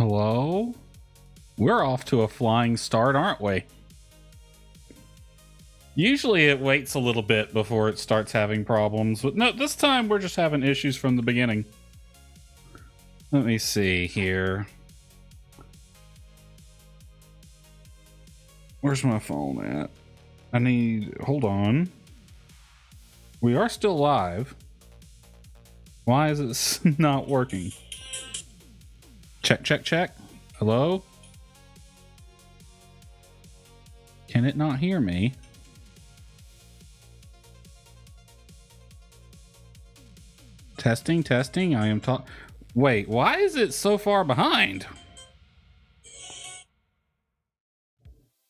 Hello? We're off to a flying start, aren't we? Usually it waits a little bit before it starts having problems, but no, this time we're just having issues from the beginning. Let me see here. Where's my phone at? Hold on. We are still live. Why is it not working? Check, check, check. Hello? Can it not hear me? Testing, testing. I am Wait, why is it so far behind?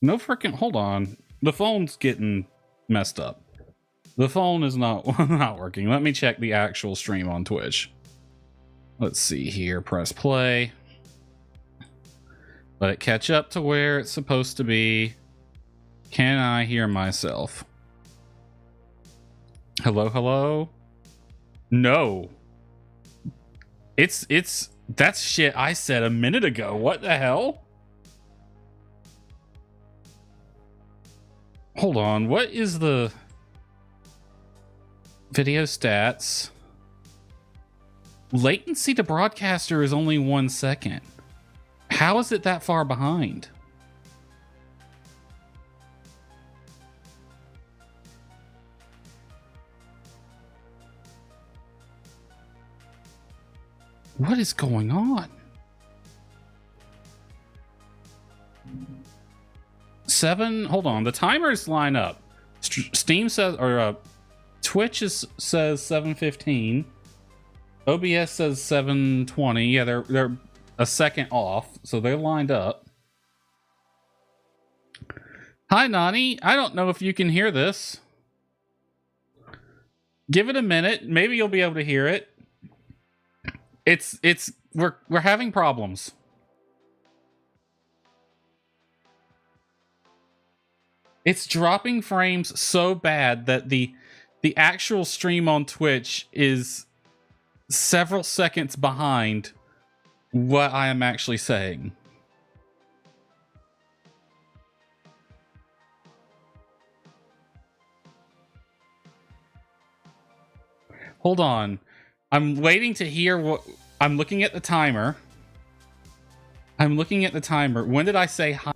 No freaking, hold on. The phone's getting messed up. The phone is not working. Let me check the actual stream on Twitch. Let's see here. Press play. Let it catch up to where it's supposed to be. Can I hear myself? Hello, hello? No. That's shit I said a minute ago. What the hell? Hold on. What is the video stats? Latency to broadcaster is only 1 second. How is it that far behind? What is going on? 7, hold on, the timers line up. Steam says, or Twitch says 7:15. OBS says 7:20. Yeah, they're a second off, so they're lined up. Hi, Nani. I don't know if you can hear this. Give it a minute. Maybe you'll be able to hear it. We're having problems. It's dropping frames so bad that the actual stream on Twitch is several seconds behind what I am actually saying. Hold on. I'm waiting to hear what... I'm looking at the timer. When did I say hi?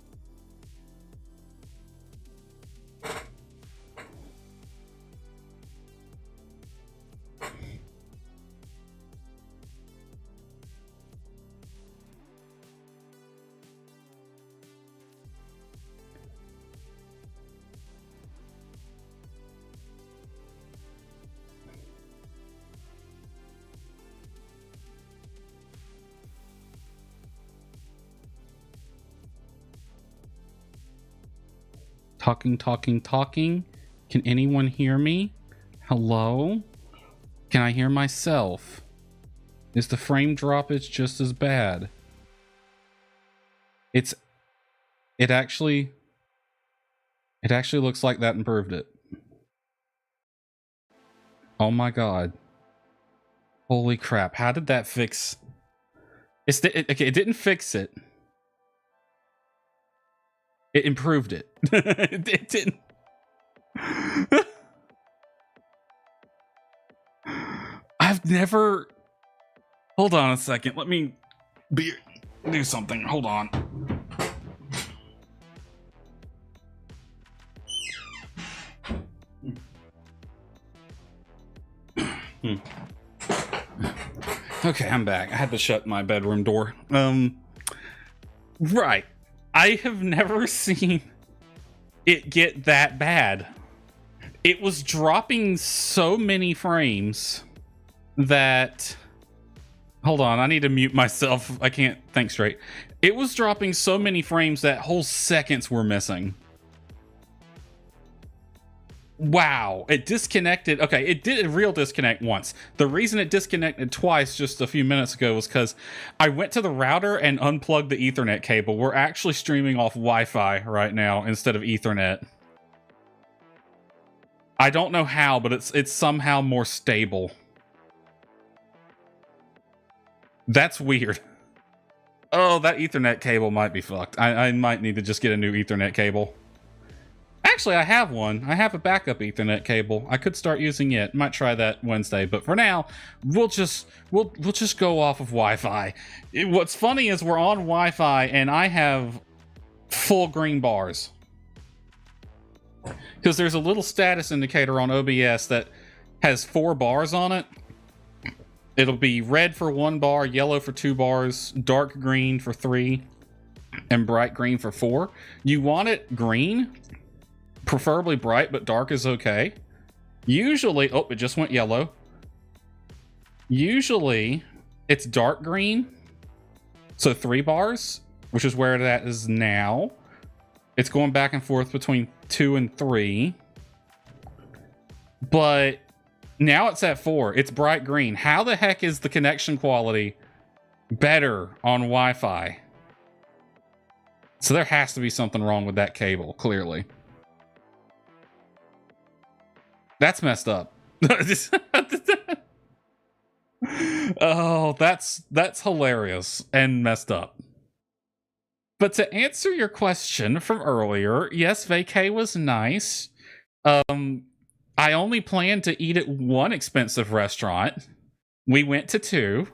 Talking. Can anyone hear me? Hello? Can I hear myself? Is the frame droppage just as bad? It actually looks like that improved it. Oh my god. Holy crap. How did that fix? Okay, it didn't fix it. It improved it. It didn't. I've never... Hold on a second. Let me do something. Hold on. Okay, I'm back. I had to shut my bedroom door. Right. I have never seen it get that bad. It was dropping so many frames that... Hold on, I need to mute myself. I can't think straight. It was dropping so many frames that whole seconds were missing. Wow, it disconnected. Okay, it did a real disconnect once. The reason it disconnected twice just a few minutes ago was because I went to the router and unplugged the Ethernet cable. We're actually streaming off Wi-Fi right now instead of Ethernet. I don't know how, but it's somehow more stable. That's weird. Oh, that Ethernet cable might be fucked. I might need to just get a new Ethernet cable. Actually, I have one. I have a backup Ethernet cable. I could start using it. Might try that Wednesday, but for now, we'll just go off of Wi-Fi. What's funny is we're on Wi-Fi and I have full green bars. Because there's a little status indicator on OBS that has 4 bars on it. It'll be red for 1 bar, yellow for 2 bars, dark green for 3, and bright green for 4. You want it green, preferably bright, but dark is okay. Usually, oh, it just went yellow. Usually, it's dark green, so 3 bars, which is where that is now. It's going back and forth between 2 and 3. But now it's at 4. It's bright green. How the heck is the connection quality better on Wi-Fi? So there has to be something wrong with that cable, clearly. That's messed up. Oh, that's hilarious and messed up. But to answer your question from earlier, yes, vacay was nice. I only planned to eat at one expensive restaurant. We went to 2.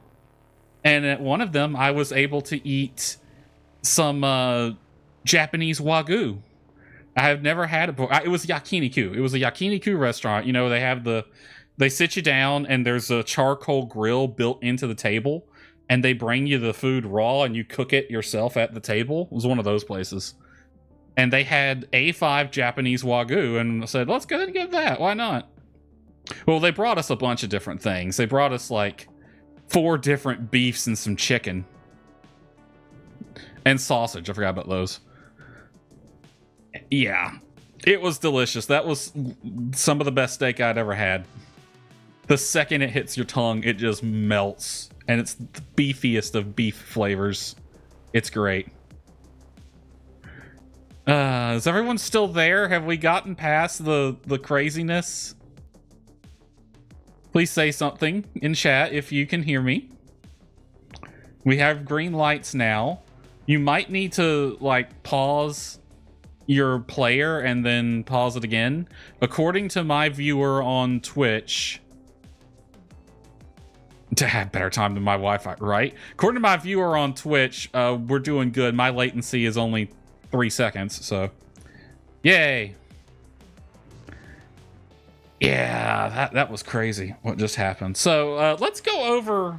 And at one of them, I was able to eat some Japanese Wagyu. I have never had it before. It was yakiniku. It was a yakiniku restaurant. You know, they sit you down and there's a charcoal grill built into the table. And they bring you the food raw and you cook it yourself at the table. It was one of those places. And they had A5 Japanese Wagyu and I said, let's go ahead and get that. Why not? Well, they brought us a bunch of different things. They brought us like 4 different beefs and some chicken. And sausage. I forgot about those. Yeah. It was delicious. That was some of the best steak I'd ever had. The second it hits your tongue, it just melts. And it's the beefiest of beef flavors. It's great. Is everyone still there? Have we gotten past the craziness? Please say something in chat if you can hear me. We have green lights now. You might need to, like, pause your player and then pause it again. According to my viewer on Twitch... To have better time than my Wi-Fi, right? According to my viewer on Twitch, we're doing good. My latency is only 3 seconds, so... Yay! Yeah, that was crazy, what just happened. So, let's go over...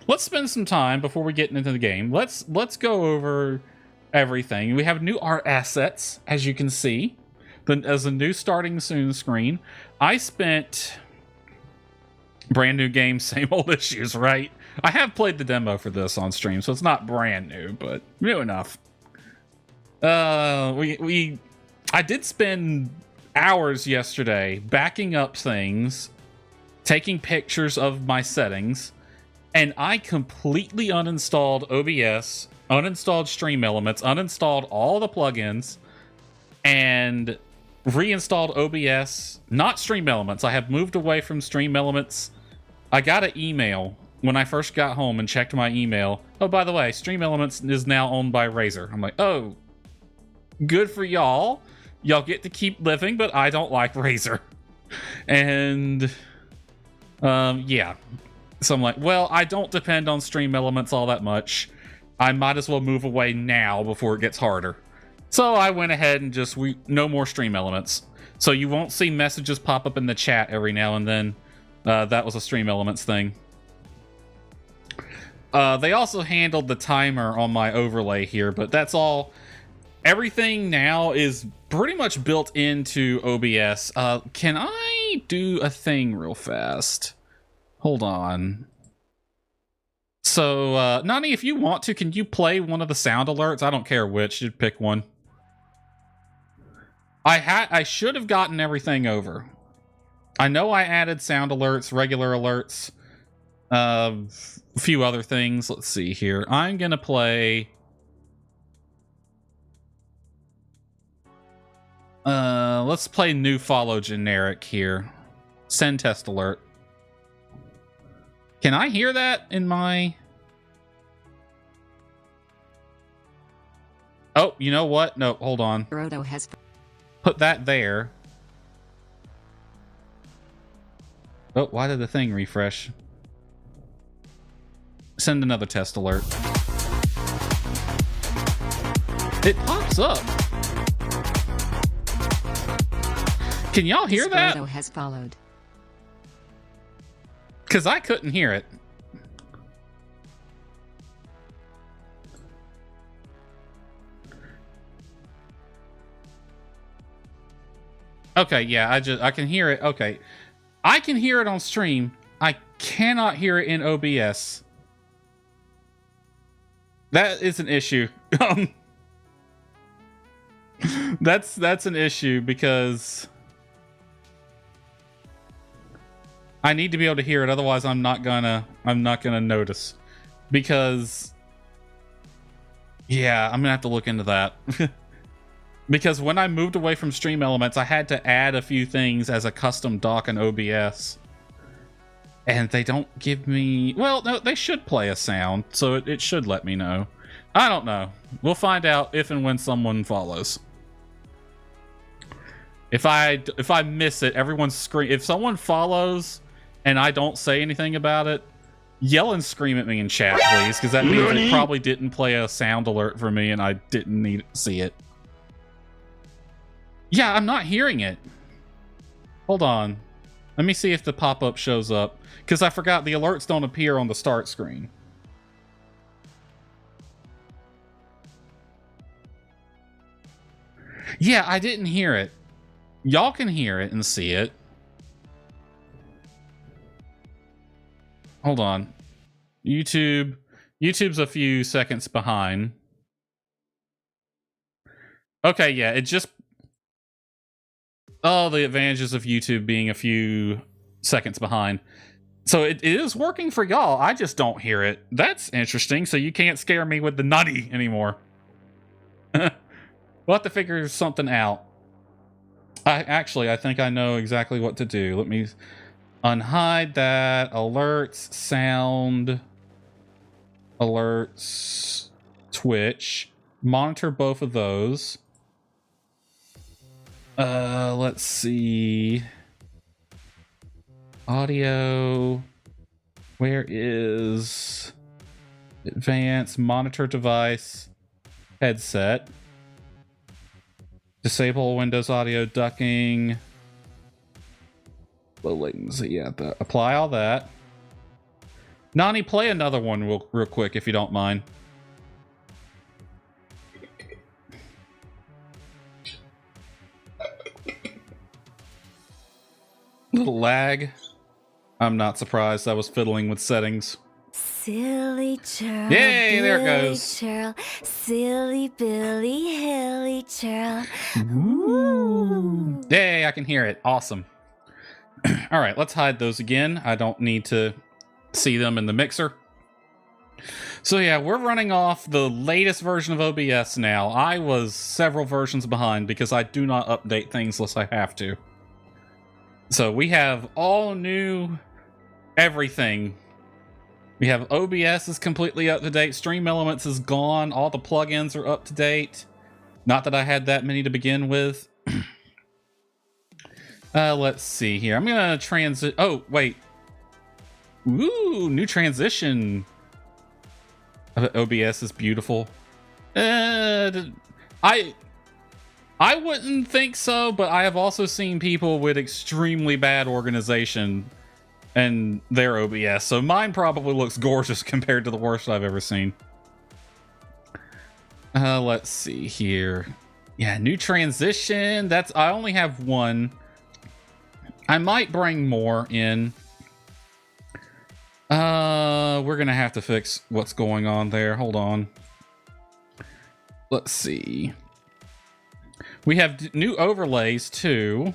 Let's spend some time before we get into the game. Let's go over everything. We have new art assets, as you can see. As a new starting soon screen. I spent... Brand new game, same old issues, right? I have played the demo for this on stream, so it's not brand new, but new enough. I did spend hours yesterday backing up things, taking pictures of my settings, and I completely uninstalled OBS, uninstalled Stream Elements, uninstalled all the plugins, and reinstalled OBS, not Stream Elements. I have moved away from Stream Elements. I got an email when I first got home and checked my email. Oh, by the way, Stream Elements is now owned by Razer. I'm like, oh, good for y'all. Y'all get to keep living, but I don't like Razer. And, yeah. So I'm like, well, I don't depend on Stream Elements all that much. I might as well move away now before it gets harder. So I went ahead and just, no more Stream Elements. So you won't see messages pop up in the chat every now and then. That was a Stream Elements thing. They also handled the timer on my overlay here, but that's all. Everything now is pretty much built into OBS. Can I do a thing real fast? Hold on. So, Nani, if you want to, can you play one of the sound alerts? I don't care which, you'd pick one. I should have gotten everything over. I know I added sound alerts, regular alerts, a few other things. Let's see here. I'm going to play... let's play new follow generic here. Send test alert. Can I hear that in my... Oh, you know what? No, hold on. Desparoto has Put that there. Oh, why did the thing refresh? Send another test alert. It pops up. Can y'all hear that? Desparoto has followed. Because I couldn't hear it. Okay, yeah, I can hear it. Okay. I can hear it on stream. I cannot hear it in OBS. That is an issue. That's an issue because I need to be able to hear it, otherwise I'm not gonna notice. Because yeah, I'm gonna have to look into that. Because when I moved away from Stream Elements, I had to add a few things as a custom dock in OBS. And they don't give me... Well, no, they should play a sound, so it should let me know. I don't know. We'll find out if and when someone follows. If I miss it, everyone's scream. If someone follows and I don't say anything about it, yell and scream at me in chat, please, because that means it probably didn't play a sound alert for me and I didn't need to see it. Yeah, I'm not hearing it. Hold on. Let me see if the pop-up shows up, because I forgot the alerts don't appear on the start screen. Yeah, I didn't hear it. Y'all can hear it and see it. Hold on. YouTube's a few seconds behind. Okay, yeah, it just... Oh, the advantages of YouTube being a few seconds behind. So it is working for y'all. I just don't hear it. That's interesting. So you can't scare me with the nutty anymore. We'll have to figure something out. I think I know exactly what to do. Let me unhide that. Alerts, sound, alerts, Twitch. Monitor both of those. Let's see. Audio. Where is advanced monitor device headset? Disable Windows audio ducking. Low latency. Yeah, apply all that. Nani, play another one real quick if you don't mind. Little lag. I'm not surprised. I was fiddling with settings. Silly churl. Yay, there it goes. Churl, silly Billy Hilly churl. Ooh. Yay, I can hear it. Awesome. All right, let's hide those again. I don't need to see them in the mixer. So yeah, we're running off the latest version of OBS now. I was several versions behind because I do not update things unless I have to. So we have all new everything. We have OBS is completely up to date. Stream Elements is gone. All the plugins are up to date. Not that I had that many to begin with. Let's see here. I'm gonna transit. Oh wait. Ooh, new transition. OBS is beautiful. I wouldn't think so, but I have also seen people with extremely bad organization and their OBS, so mine probably looks gorgeous compared to the worst I've ever seen. Let's see here. Yeah, new transition. I only have one. I might bring more in. We're gonna have to fix what's going on there. Hold on. Let's see. We have new overlays too.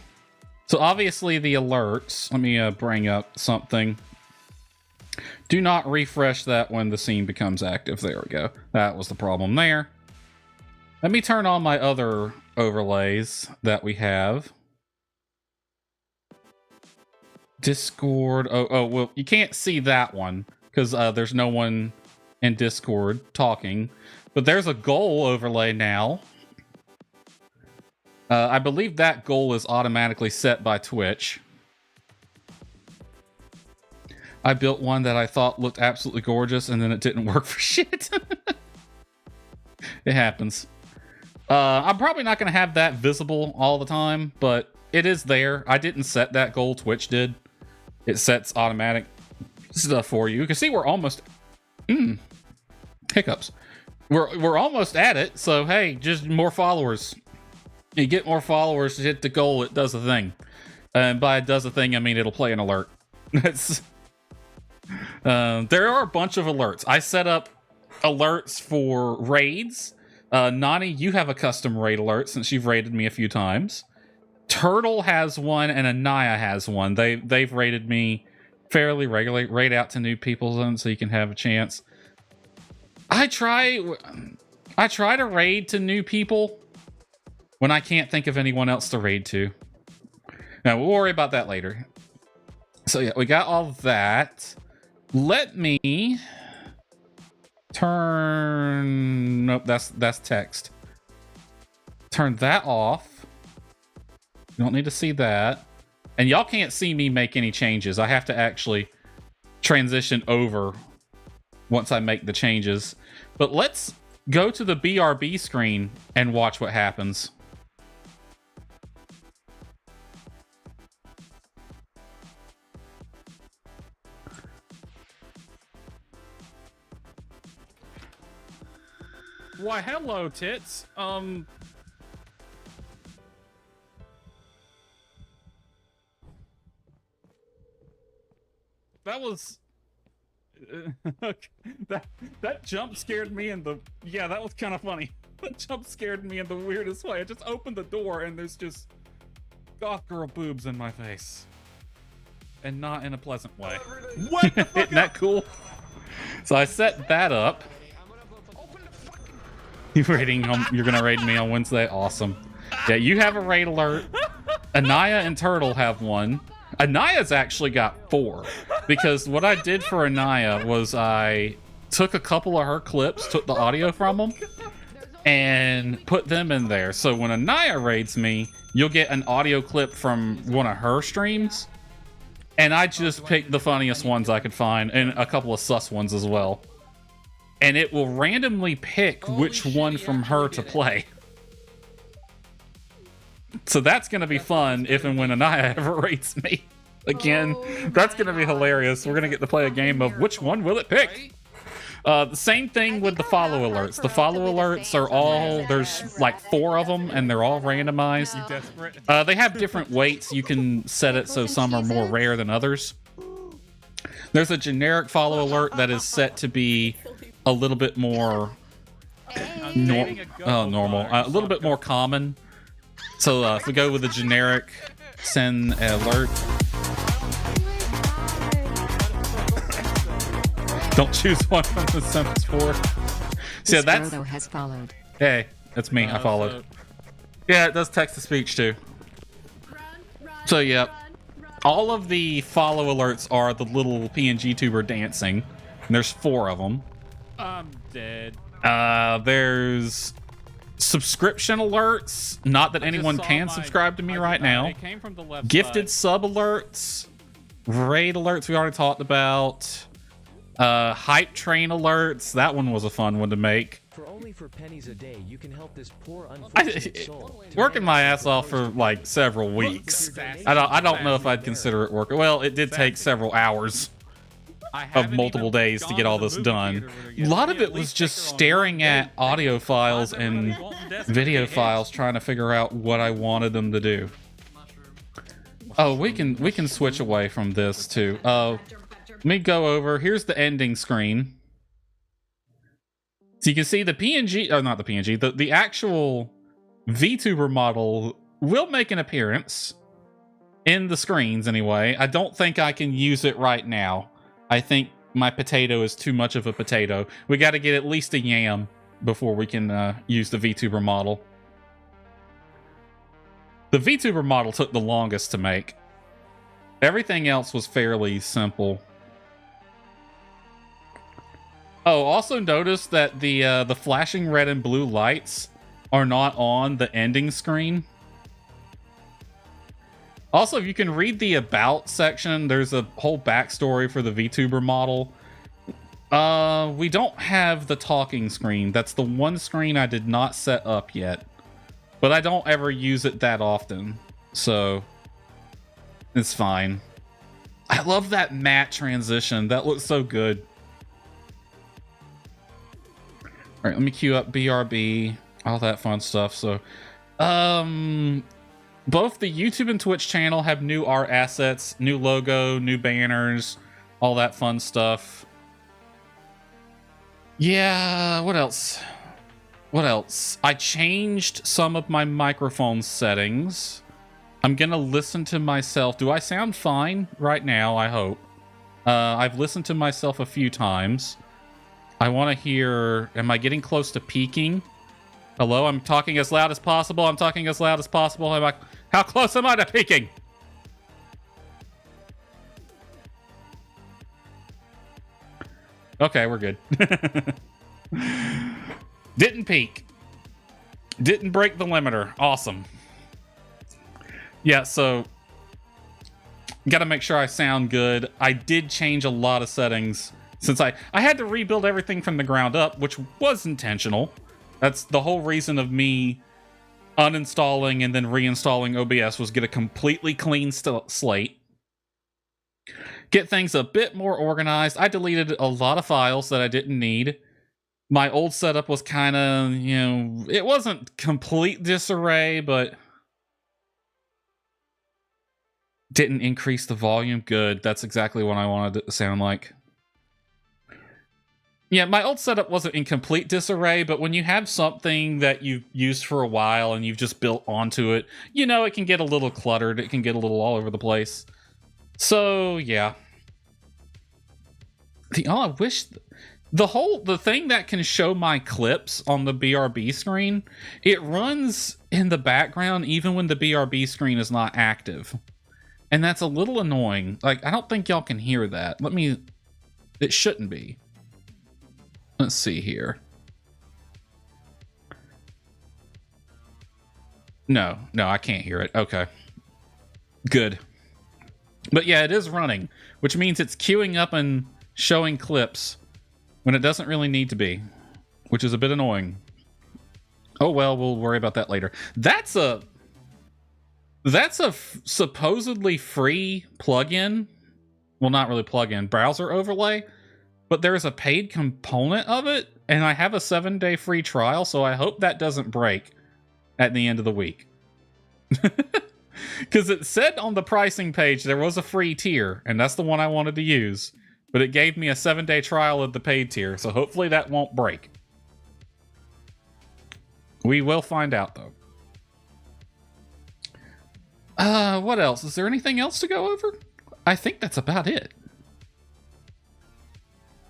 So obviously the alerts. Let me bring up something. Do not refresh that when the scene becomes active. There we go. That was the problem there. Let me turn on my other overlays that we have. Discord. Oh, well, you can't see that one because there's no one in Discord talking. But there's a goal overlay now. I believe that goal is automatically set by Twitch. I built one that I thought looked absolutely gorgeous, and then it didn't work for shit. It happens. I'm probably not going to have that visible all the time, but it is there. I didn't set that goal. Twitch did. It sets automatic stuff for you. You can see we're almost... hiccups. We're almost at it, so hey, just more followers. You get more followers to hit the goal, it does a thing. And by it does a thing, I mean it'll play an alert. It's... there are a bunch of alerts. I set up alerts for raids. Nani, you have a custom raid alert since you've raided me a few times. Turtle has one and Anaya has one. They've raided me fairly regularly. Raid out to new people zone so you can have a chance. I try to raid to new people when I can't think of anyone else to raid to. Now we'll worry about that later. So yeah, we got all that. Let me turn... Nope, that's text. Turn that off. You don't need to see that. And y'all can't see me make any changes. I have to actually transition over once I make the changes. But let's go to the BRB screen and watch what happens. Why, hello, tits. That was... that jump scared me in the... Yeah, that was kind of funny. That jump scared me in the weirdest way. I just opened the door and there's just goth girl boobs in my face. And not in a pleasant way. What the fuck? Isn't that cool? So I set that up. You're gonna raid me on Wednesday? Awesome. Yeah, you have a raid alert. Anaya and Turtle have one. Anaya's actually got 4. Because what I did for Anaya was I took a couple of her clips, took the audio from them, and put them in there. So when Anaya raids me, you'll get an audio clip from one of her streams. And I just picked the funniest ones I could find, and a couple of sus ones as well. And it will randomly pick which one from her to play. So that's going to be fun if and when Anaya ever rates me again. That's going to be hilarious. We're going to get to play a game of which one will it pick. The same thing with the follow alerts. The follow alerts are all, there's like 4 of them and they're all randomized. They have different weights. You can set it so some are more rare than others. There's a generic follow alert that is set to be a little bit more normal, a little bit more common. So if we go with the generic send alert, don't choose one from the Sims 4. So yeah, that's Desparoto has followed. Hey, that's me. I followed. Yeah, it does text to speech too. So yeah, all of the follow alerts are the little PNG tuber dancing. And there's 4 of them. I'm dead. There's subscription alerts. Not that anyone can subscribe to me right now. It came from the left Gifted side. sub alerts. Raid alerts we already talked about. Hype train alerts. That one was a fun one to make. For only for pennies a day, you can help this poor unfortunate soul. Working my ass off for like several weeks. I don't know if I'd consider it work. Well, it did take several hours of multiple days to get all this done. A lot of it was just staring at audio files and video files trying to figure out what I wanted them to do. Oh, we can switch away from this too. Let me go over. Here's the ending screen. So you can see the PNG, oh, not the PNG, the actual VTuber model will make an appearance in the screens anyway. I don't think I can use it right now. I think my potato is too much of a potato. We got to get at least a yam before we can use the VTuber model. The VTuber model took the longest to make. Everything else was fairly simple. Oh, also notice that the flashing red and blue lights are not on the ending screen. Also, if you can read the about section, there's a whole backstory for the VTuber model. We don't have the talking screen. That's the one screen I did not set up yet. But I don't ever use it that often, so it's fine. I love that matte transition. That looks so good. All right, let me queue up BRB, all that fun stuff. So, both the YouTube and Twitch channel have new art assets, new logo, new banners, all that fun stuff. Yeah, what else? What else? I changed some of my microphone settings. I'm gonna listen to myself. Do I sound fine right now? I hope. I've listened to myself a few times. I want to hear, am I getting close to peaking? Hello, I'm talking as loud as possible. I'm talking as loud as possible. How close am I to peaking? Okay, we're good. Didn't peak. Didn't break the limiter. Awesome. Yeah, so gotta make sure I sound good. I did change a lot of settings since I had to rebuild everything from the ground up, which was intentional. That's the whole reason of me uninstalling and then reinstalling OBS, was get a completely clean slate. Get things a bit more organized. I deleted a lot of files that I didn't need. My old setup was kind of, you know, it wasn't complete disarray, but didn't increase the volume. Good. That's exactly what I wanted it to sound like. Yeah, my old setup wasn't in complete disarray, but when you have something that you've used for a while and you've just built onto it, you know, it can get a little cluttered. It can get a little all over the place. So, yeah. I wish the thing that can show my clips on the BRB screen, it runs in the background even when the BRB screen is not active. And that's a little annoying. Like, I don't think y'all can hear that. It shouldn't be. Let's see here. No, I can't hear it. Okay. Good. But yeah, it is running, which means it's queuing up and showing clips when it doesn't really need to be, which is a bit annoying. Oh well, we'll worry about that later. That's a supposedly free plugin. Well, not really plugin, browser overlay, but there's a paid component of it, and I have a 7-day free trial, so I hope that doesn't break at the end of the week. Because it said on the pricing page there was a free tier, and that's the one I wanted to use. But it gave me a 7-day trial of the paid tier, so hopefully that won't break. We will find out, though. What else? Is there anything else to go over? I think that's about it.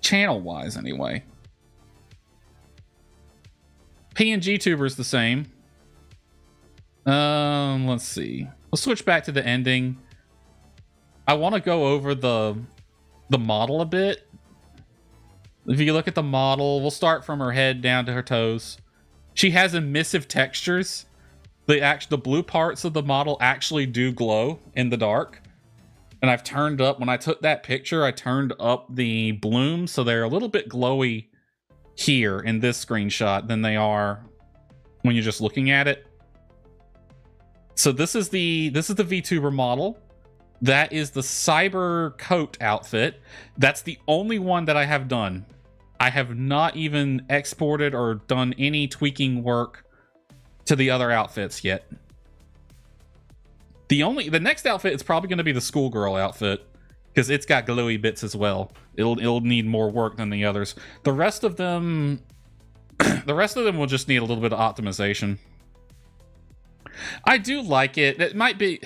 Channel-wise, anyway. PNG Tuber's the same. Let's see. Let's switch back to the ending. I want to go over the model a bit. If you look at the model, we'll start from her head down to her toes. She has emissive textures. The blue parts of the model actually do glow in the dark. And I've turned up, when I took that picture, I turned up the bloom, so they're a little bit glowy here in this screenshot than they are when you're just looking at it. So this is the VTuber model. That is the cyber coat outfit. That's the only one that I have done. I have not even exported or done any tweaking work to the other outfits yet. The next outfit is probably going to be the schoolgirl outfit, because it's got glowy bits as well. It'll need more work than the others. The rest of them will just need a little bit of optimization. I do like it. It might be,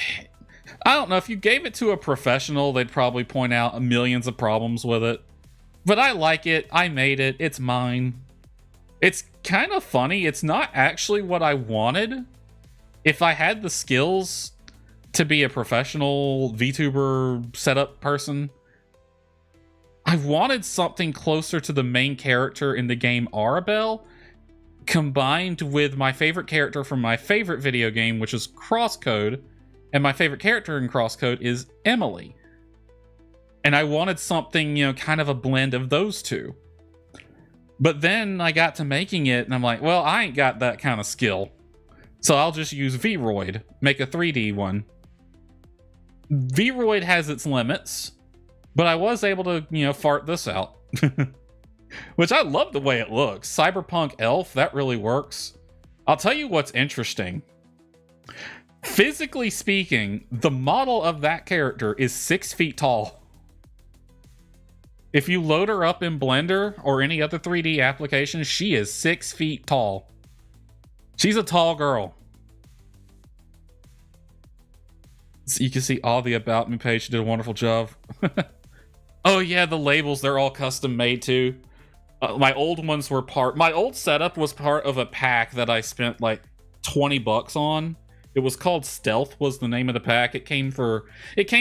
I don't know, if you gave it to a professional, they'd probably point out millions of problems with it. But I like it. I made it. It's mine. It's kind of funny. It's not actually what I wanted. If I had the skills to be a professional VTuber setup person, I wanted something closer to the main character in the game Arabelle, combined with my favorite character from my favorite video game, which is Crosscode, and my favorite character in Crosscode is Emily. And I wanted something, you know, kind of a blend of those two. But then I got to making it, and I'm like, well, I ain't got that kind of skill. So I'll just use Vroid, make a 3D one. Vroid has its limits, but I was able to, you know, fart this out. Which I love the way it looks. Cyberpunk Elf, that really works. I'll tell you what's interesting. Physically speaking, the model of that character is 6 feet tall. If you load her up in Blender or any other 3D application, she is 6 feet tall. She's a tall girl. So you can see all the About Me page. She did a wonderful job. Oh yeah, the labels, they're all custom made too. My old ones were my old setup was part of a pack that I spent like $20 on. It was called Stealth was the name of the pack. It came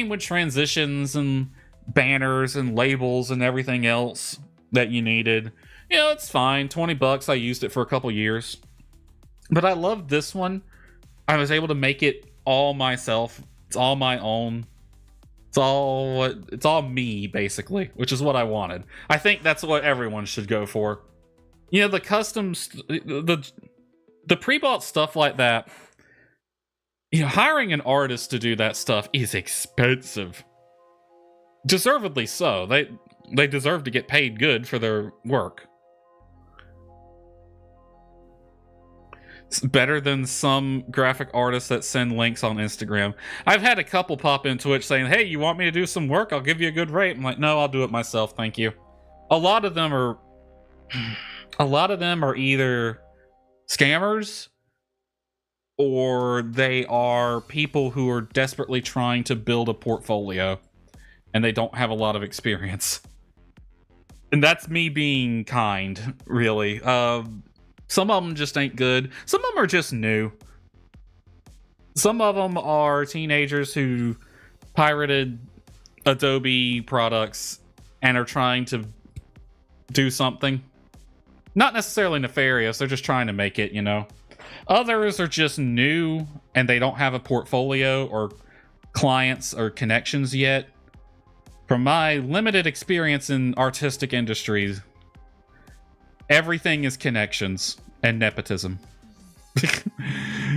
with transitions and banners and labels and everything else that you needed. You know, it's fine. $20. I used it for a couple years. But I love this one. I was able to make it all myself. It's all my own. It's all me, basically, which is what I wanted. I think that's what everyone should go for. You know, the customs, the pre-bought stuff like that, you know, hiring an artist to do that stuff is expensive. Deservedly so. They deserve to get paid good for their work. It's better than some graphic artists that send links on Instagram. I've had a couple pop into Twitch saying, hey, you want me to do some work? I'll give you a good rate. I'm like, no, I'll do it myself. Thank you. A lot of them are either scammers or they are people who are desperately trying to build a portfolio and they don't have a lot of experience. And that's me being kind, really. Some of them just ain't good. Some of them are just new. Some of them are teenagers who pirated Adobe products and are trying to do something. Not necessarily nefarious, they're just trying to make it, you know. Others are just new and they don't have a portfolio or clients or connections yet. From my limited experience in artistic industries, everything is connections and nepotism.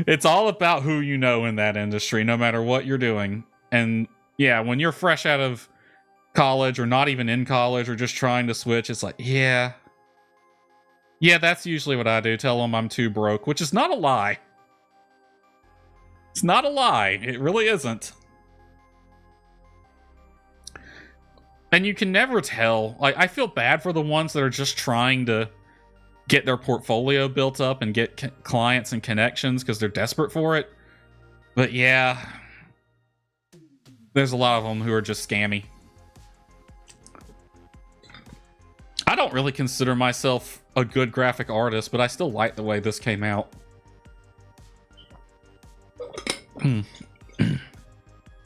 It's all about who you know in that industry, no matter what you're doing. And yeah, when you're fresh out of college or not even in college or just trying to switch, it's like, yeah, that's usually what I do. Tell them I'm too broke, which is not a lie. It's not a lie. It really isn't. And you can never tell. Like, I feel bad for the ones that are just trying to get their portfolio built up and get clients and connections because they're desperate for it. But yeah, there's a lot of them who are just scammy. I don't really consider myself a good graphic artist, but I still like the way this came out.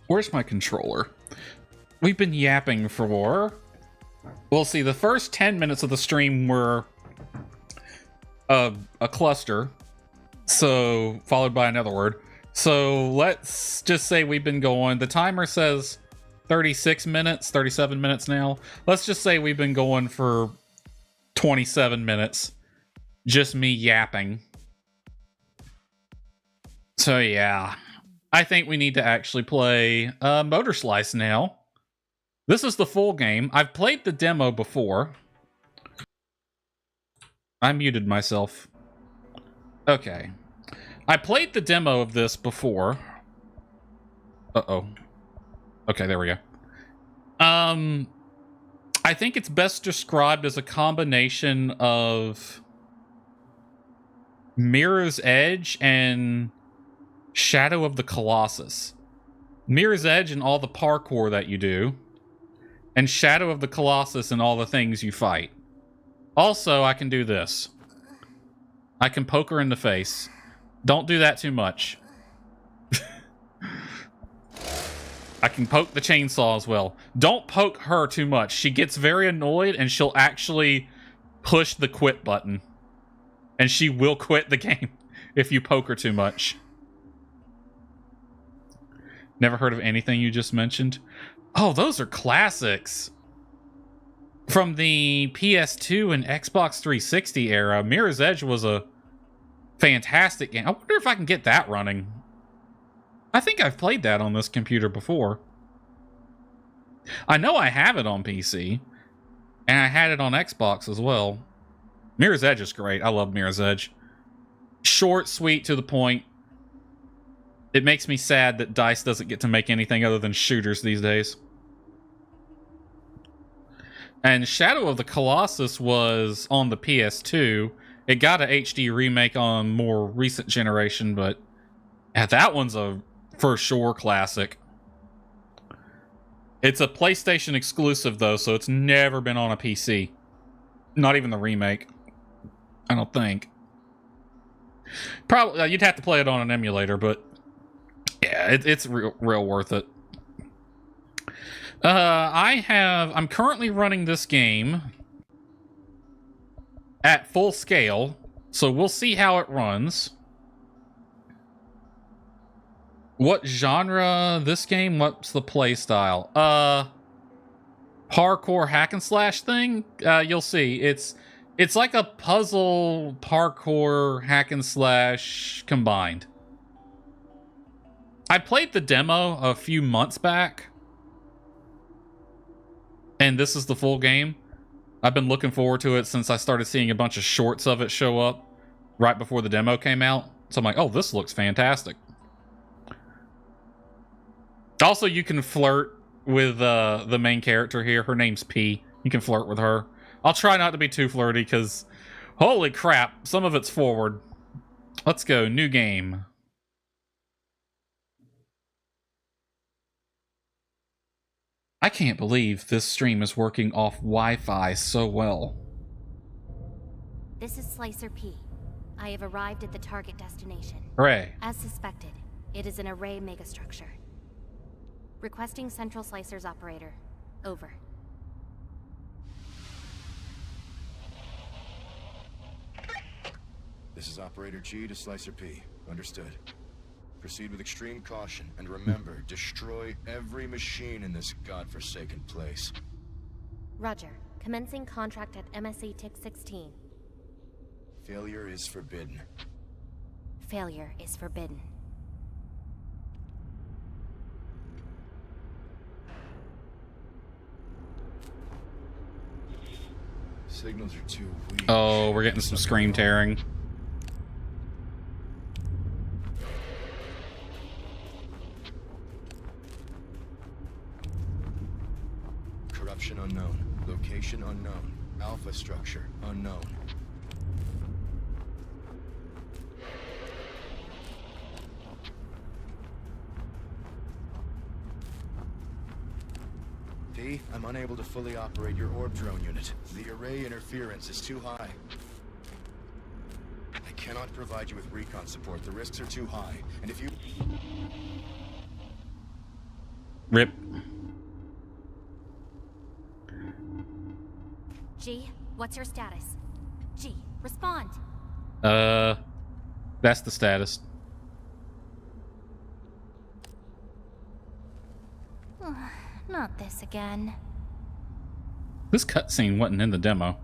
Where's my controller? We've been yapping for... We'll see, the first 10 minutes of the stream were a cluster, so followed by another word. So let's just say we've been going... The timer says 36 minutes, 37 minutes now. Let's just say we've been going for 27 minutes. Just me yapping. So yeah. I think we need to actually play Motorslice now. This is the full game. I've played the demo before. I muted myself. Okay. I played the demo of this before. Uh-oh. Okay, there we go. I think it's best described as a combination of Mirror's Edge and Shadow of the Colossus. Mirror's Edge and all the parkour that you do. And Shadow of the Colossus and all the things you fight. Also, I can do this. I can poke her in the face. Don't do that too much. I can poke the chainsaw as well. Don't poke her too much. She gets very annoyed and she'll actually push the quit button. And she will quit the game if you poke her too much. Never heard of anything you just mentioned? Oh, those are classics. From the PS2 and Xbox 360 era, Mirror's Edge was a fantastic game. I wonder if I can get that running. I think I've played that on this computer before. I know I have it on PC, and I had it on Xbox as well. Mirror's Edge is great. I love Mirror's Edge. Short, sweet, to the point. It makes me sad that DICE doesn't get to make anything other than shooters these days. And Shadow of the Colossus was on the PS2. It got an HD remake on more recent generation, but yeah, that one's a for sure classic. It's a PlayStation exclusive though, so it's never been on a PC. Not even the remake. I don't think. Probably you'd have to play it on an emulator, but yeah, it's real worth it. I'm currently running this game at full scale, so we'll see how it runs. What genre this game? What's the play style? Parkour hack and slash thing? You'll see. It's like a puzzle parkour hack and slash combined. I played the demo a few months back, and this is the full game. I've been looking forward to it since I started seeing a bunch of shorts of it show up right before the demo came out. So I'm like, oh, this looks fantastic. Also, you can flirt with the main character here. Her name's P. You can flirt with her. I'll try not to be too flirty because, holy crap, some of it's forward. Let's go, new game. I can't believe this stream is working off Wi-Fi so well. This is Slicer P. I have arrived at the target destination. Hooray. As suspected, it is an array megastructure. Requesting Central Slicer's operator. Over. This is Operator G to Slicer P. Understood. Proceed with extreme caution, and remember, destroy every machine in this godforsaken place. Roger. Commencing contract at MSC Tick 16. Failure is forbidden. Failure is forbidden. Signals are too weak. Oh, we're getting some screen tearing. Corruption unknown. Location unknown. Alpha structure unknown. P, I'm unable to fully operate your orb drone unit. The array interference is too high. I cannot provide you with recon support. The risks are too high. And if you... Rip. G, what's your status? G, respond. That's the status. Not this again. This cutscene wasn't in the demo.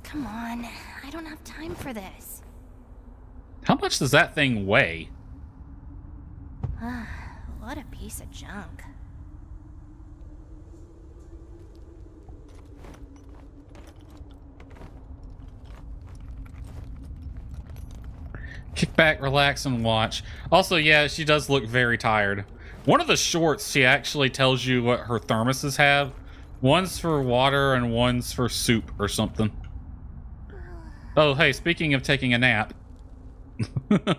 Come on, I don't have time for this. How much does that thing weigh? What a piece of junk. Kick back, relax, and watch. Also, yeah, she does look very tired. One of the shorts, she actually tells you what her thermoses have. One's for water and one's for soup or something. Oh, hey, speaking of taking a nap. Can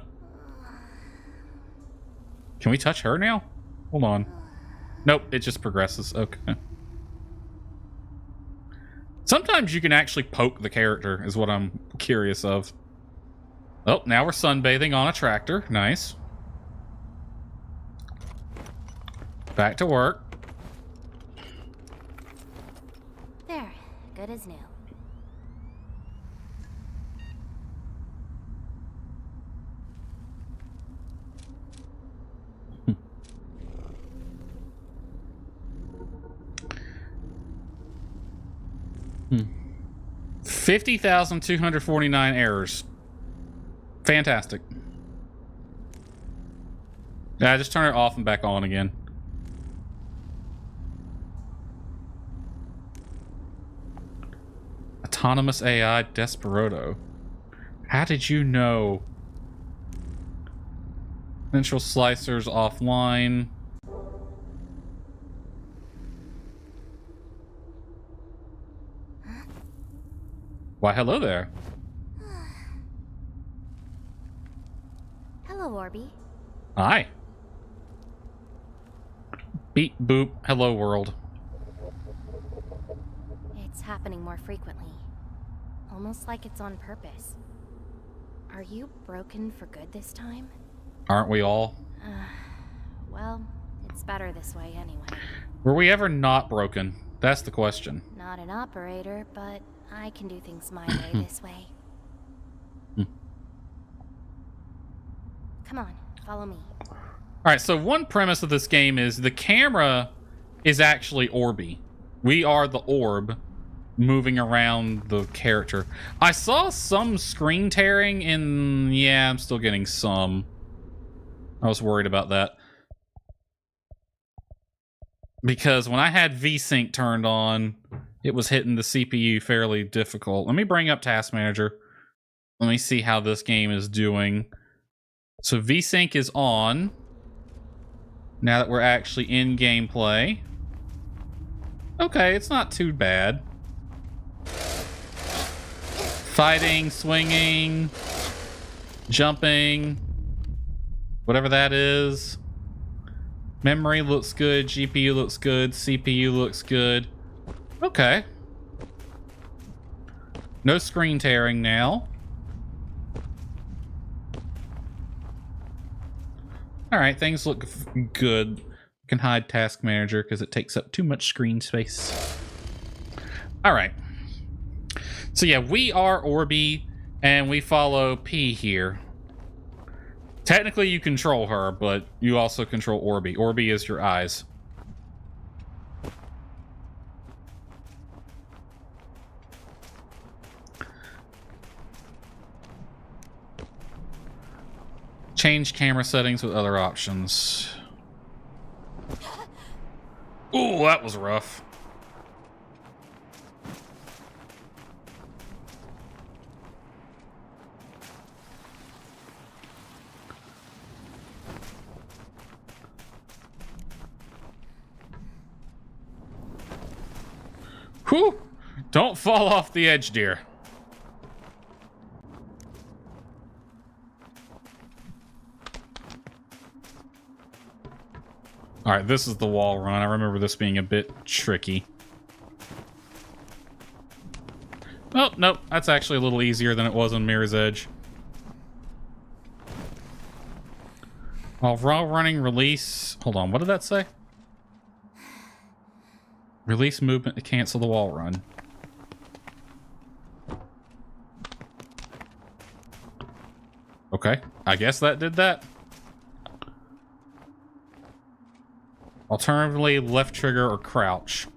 we touch her now? Hold on. Nope, it just progresses. Okay. Sometimes you can actually poke the character, is what I'm curious of. Oh, now we're sunbathing on a tractor. Nice. Back to work. There, good as new. Hmm. 50,249 errors. Fantastic. Yeah, just turn it off and back on again. Autonomous AI Desparoto. How did you know? Central slicers offline. Why, hello there. Hello, Orby. Hi. Beep boop. Hello world. It's happening more frequently. Almost like it's on purpose. Are you broken for good this time? Aren't we all? Well, it's better this way anyway. Were we ever not broken? That's the question. Not an operator, but I can do things my way this way. Come on, follow me. Alright, so one premise of this game is the camera is actually Orby. We are the orb moving around the character. I saw some screen tearing and yeah, I'm still getting some. I was worried about that. Because when I had VSync turned on, it was hitting the CPU fairly difficult. Let me bring up Task Manager. Let me see how this game is doing. So VSync is on. Now that we're actually in gameplay. Okay, it's not too bad. Fighting, swinging, jumping, whatever that is. Memory looks good, GPU looks good, CPU looks good. Okay. No screen tearing now. Alright, things look good. I can hide Task Manager because it takes up too much screen space. Alright. So yeah, we are Orby, and we follow P here. Technically you control her, but you also control Orby. Orby is your eyes. Change camera settings with other options. Ooh, that was rough. Whew! Don't fall off the edge, dear. Alright, this is the wall run. I remember this being a bit tricky. Oh, nope. That's actually a little easier than it was on Mirror's Edge. While running, release... Hold on, what did that say? Release movement to cancel the wall run. Okay, I guess that did that. Alternatively, left trigger or crouch.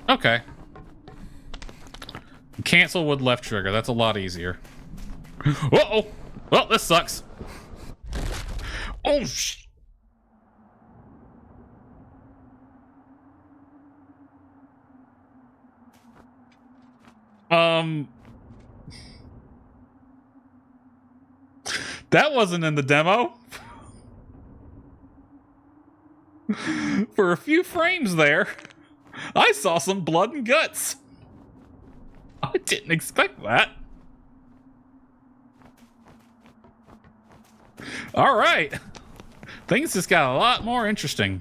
Okay. Cancel with left trigger. That's a lot easier. Uh-oh! Well, this sucks. Oh, that wasn't in the demo. For a few frames there, I saw some blood and guts. I didn't expect that. All right. Things just got a lot more interesting.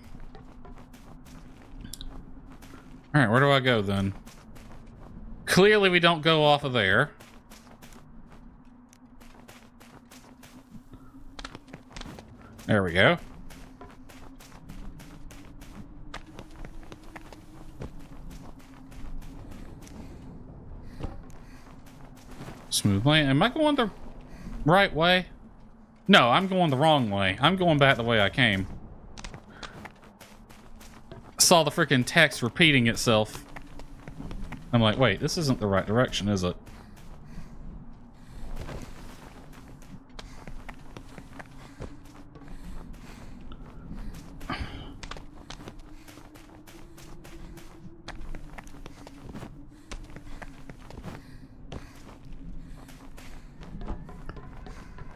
All right, where do I go then? Clearly we don't go off of there. There we go. Smooth lane. Am I going the right way? No, I'm going the wrong way. I'm going back the way I came. Saw the freaking text repeating itself. I'm like, wait, this isn't the right direction, is it?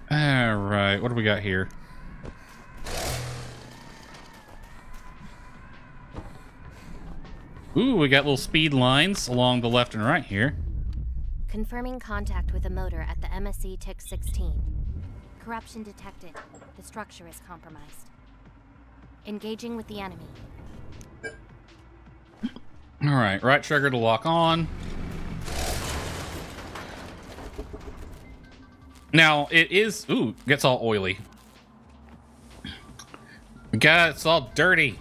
Alright, what do we got here? Ooh, we got little speed lines along the left and right here. Confirming contact with a motor at the MSC Tick 16. Corruption detected. The structure is compromised. Engaging with the enemy. Alright, right trigger to lock on. Now, it is... Ooh, gets all oily. God, it's all dirty.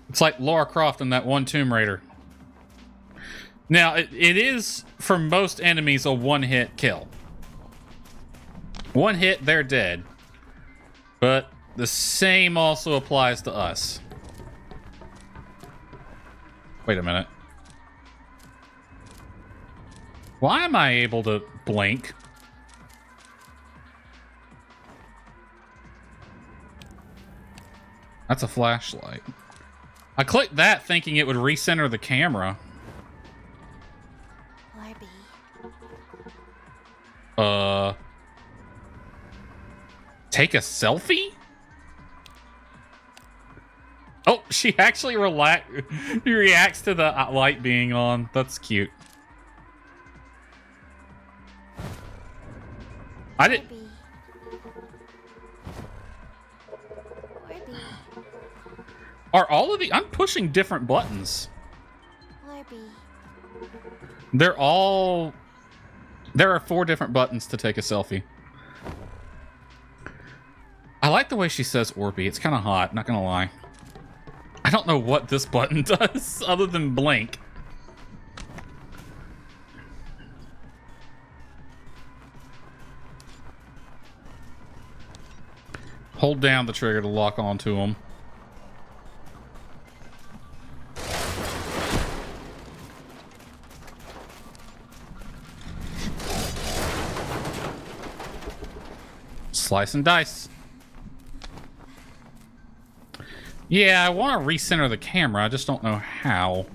It's like Lara Croft in that one Tomb Raider. Now, it is, for most enemies, a one-hit kill. One hit, they're dead. But the same also applies to us. Wait a minute. Why am I able to blink? That's a flashlight. I clicked that thinking it would recenter the camera. Take a selfie? Oh, she actually reacts to the light being on. That's cute. I didn't... Are all of the... I'm pushing different buttons. They're all... There are 4 different buttons to take a selfie. I like the way she says Orby. It's kind of hot, not gonna lie. I don't know what this button does other than blink. Hold down the trigger to lock onto them. Slice and dice. Yeah, I want to recenter the camera. I just don't know how.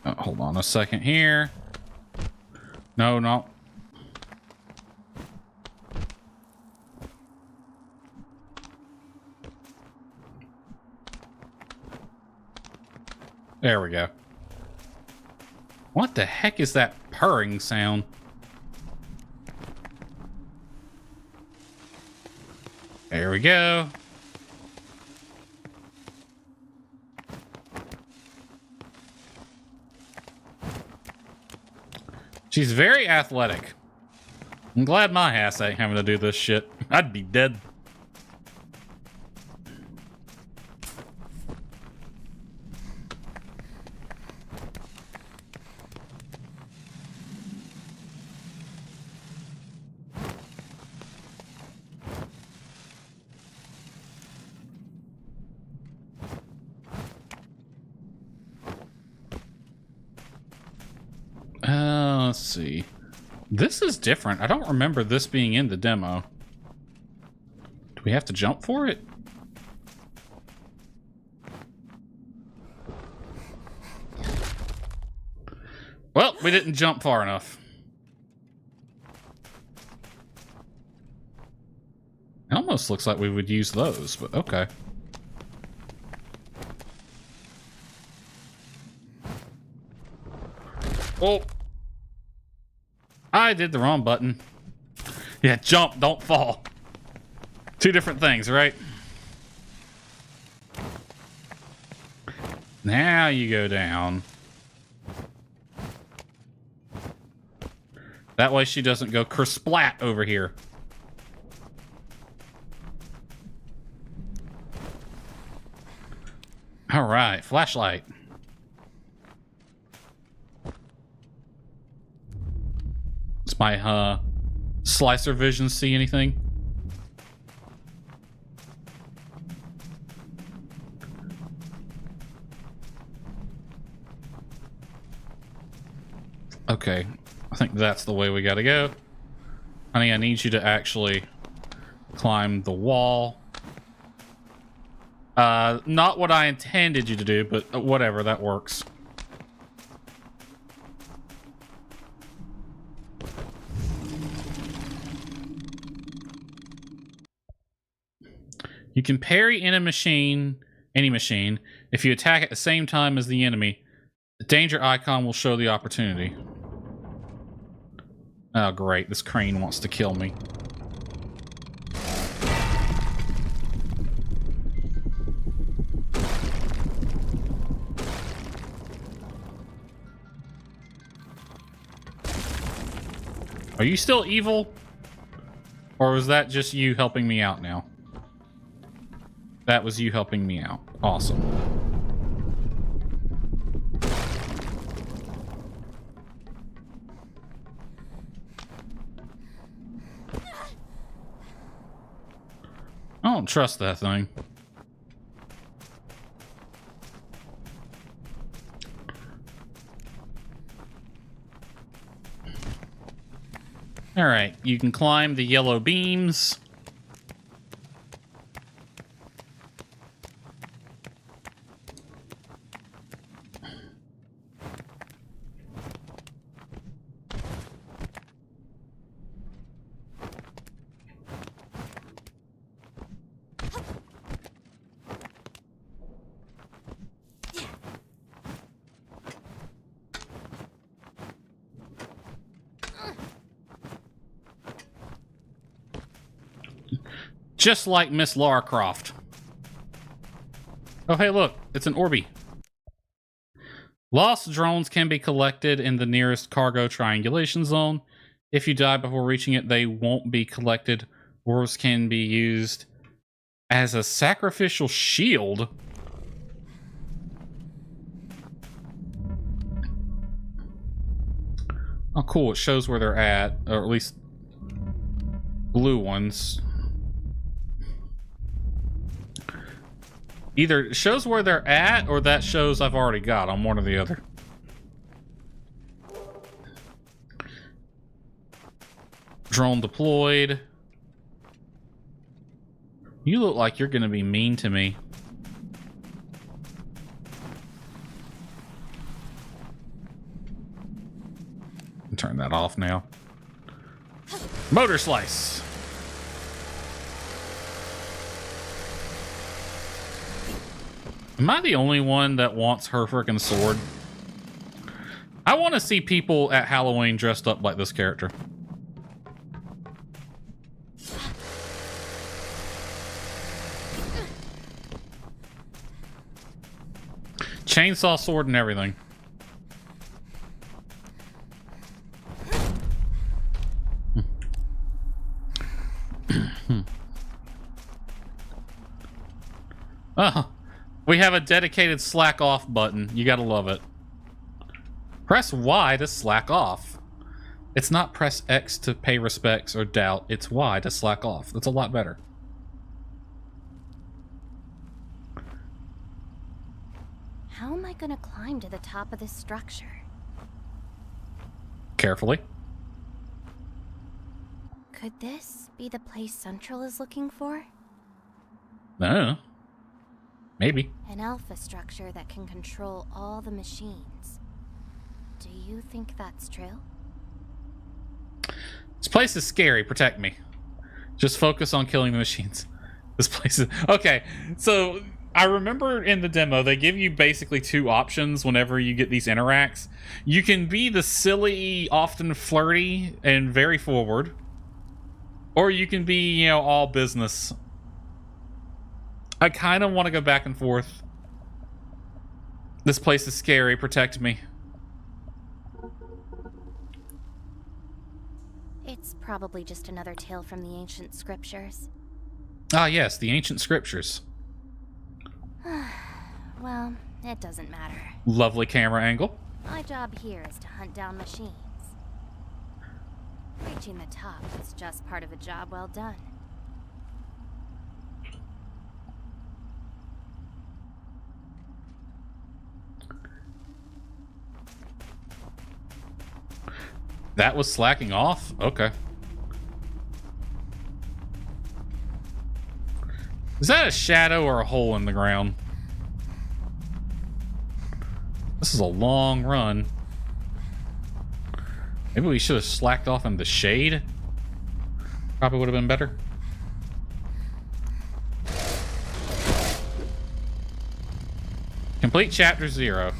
Oh, hold on a second here. No. There we go. What the heck is that purring sound? There we go. She's very athletic. I'm glad my ass ain't having to do this shit. I'd be dead. Let's see. This is different. I don't remember this being in the demo. Do we have to jump for it? Well, we didn't jump far enough. It almost looks like we would use those, but okay. Oh. I did the wrong button. Yeah, jump, don't fall. 2 different things, right? Now you go down. That way she doesn't go kersplat over here. All right, flashlight. Does my slicer vision see anything? Okay, I think that's the way we gotta go. Honey, I need you to actually climb the wall. Not what I intended you to do, but whatever, that works. You can parry in a machine, any machine, if you attack at the same time as the enemy. The danger icon will show the opportunity. Oh, great. This crane wants to kill me. Are you still evil? Or was that just you helping me out now? That was you helping me out. Awesome. I don't trust that thing. All right, you can climb the yellow beams. Just like Miss Lara Croft. Oh, hey, look. It's an Orby. Lost drones can be collected in the nearest cargo triangulation zone. If you die before reaching it, they won't be collected. Orbs can be used as a sacrificial shield. Oh, cool. It shows where they're at, or at least blue ones. Either it shows where they're at, or that shows I've already got them, one or the other. Drone deployed. You look like you're going to be mean to me. Turn that off now. Motorslice. Am I the only one that wants her freaking sword? I want to see people at Halloween dressed up like this character. Chainsaw sword and everything. Oh, we have a dedicated slack off button. You gotta love it. Press Y to slack off. It's not press X to pay respects or doubt. It's Y to slack off. That's a lot better. How am I gonna climb to the top of this structure? Carefully. Could this be the place Central is looking for? No. Maybe. An alpha structure that can control all the machines. Do you think that's true? This place is scary. Protect me. Just focus on killing the machines. This place is... Okay, so I remember in the demo, they give you basically two options whenever you get these interacts. You can be the silly, often flirty, and very forward. Or you can be, you know, all business. I kind of want to go back and forth. This place is scary. Protect me. It's probably just another tale from the ancient scriptures. Ah, yes, the ancient scriptures. Well, it doesn't matter. Lovely camera angle. My job here is to hunt down machines. Reaching the top is just part of a job well done. That was slacking off? Okay. Is that a shadow or a hole in the ground? This is a long run. Maybe we should have slacked off in the shade. Probably would have been better. Complete chapter 0.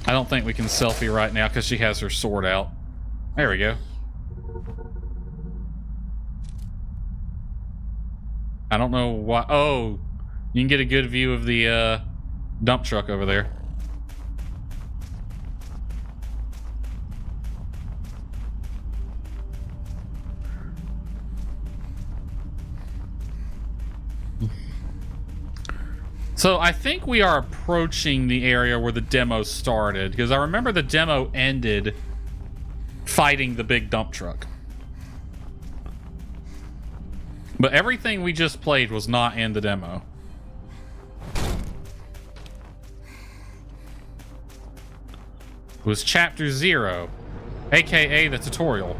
I don't think we can selfie right now because she has her sword out. There we go. I don't know why. Oh, you can get a good view of the dump truck over there. So I think we are approaching the area where the demo started, because I remember the demo ended fighting the big dump truck. But everything we just played was not in the demo. It was chapter 0, aka the tutorial.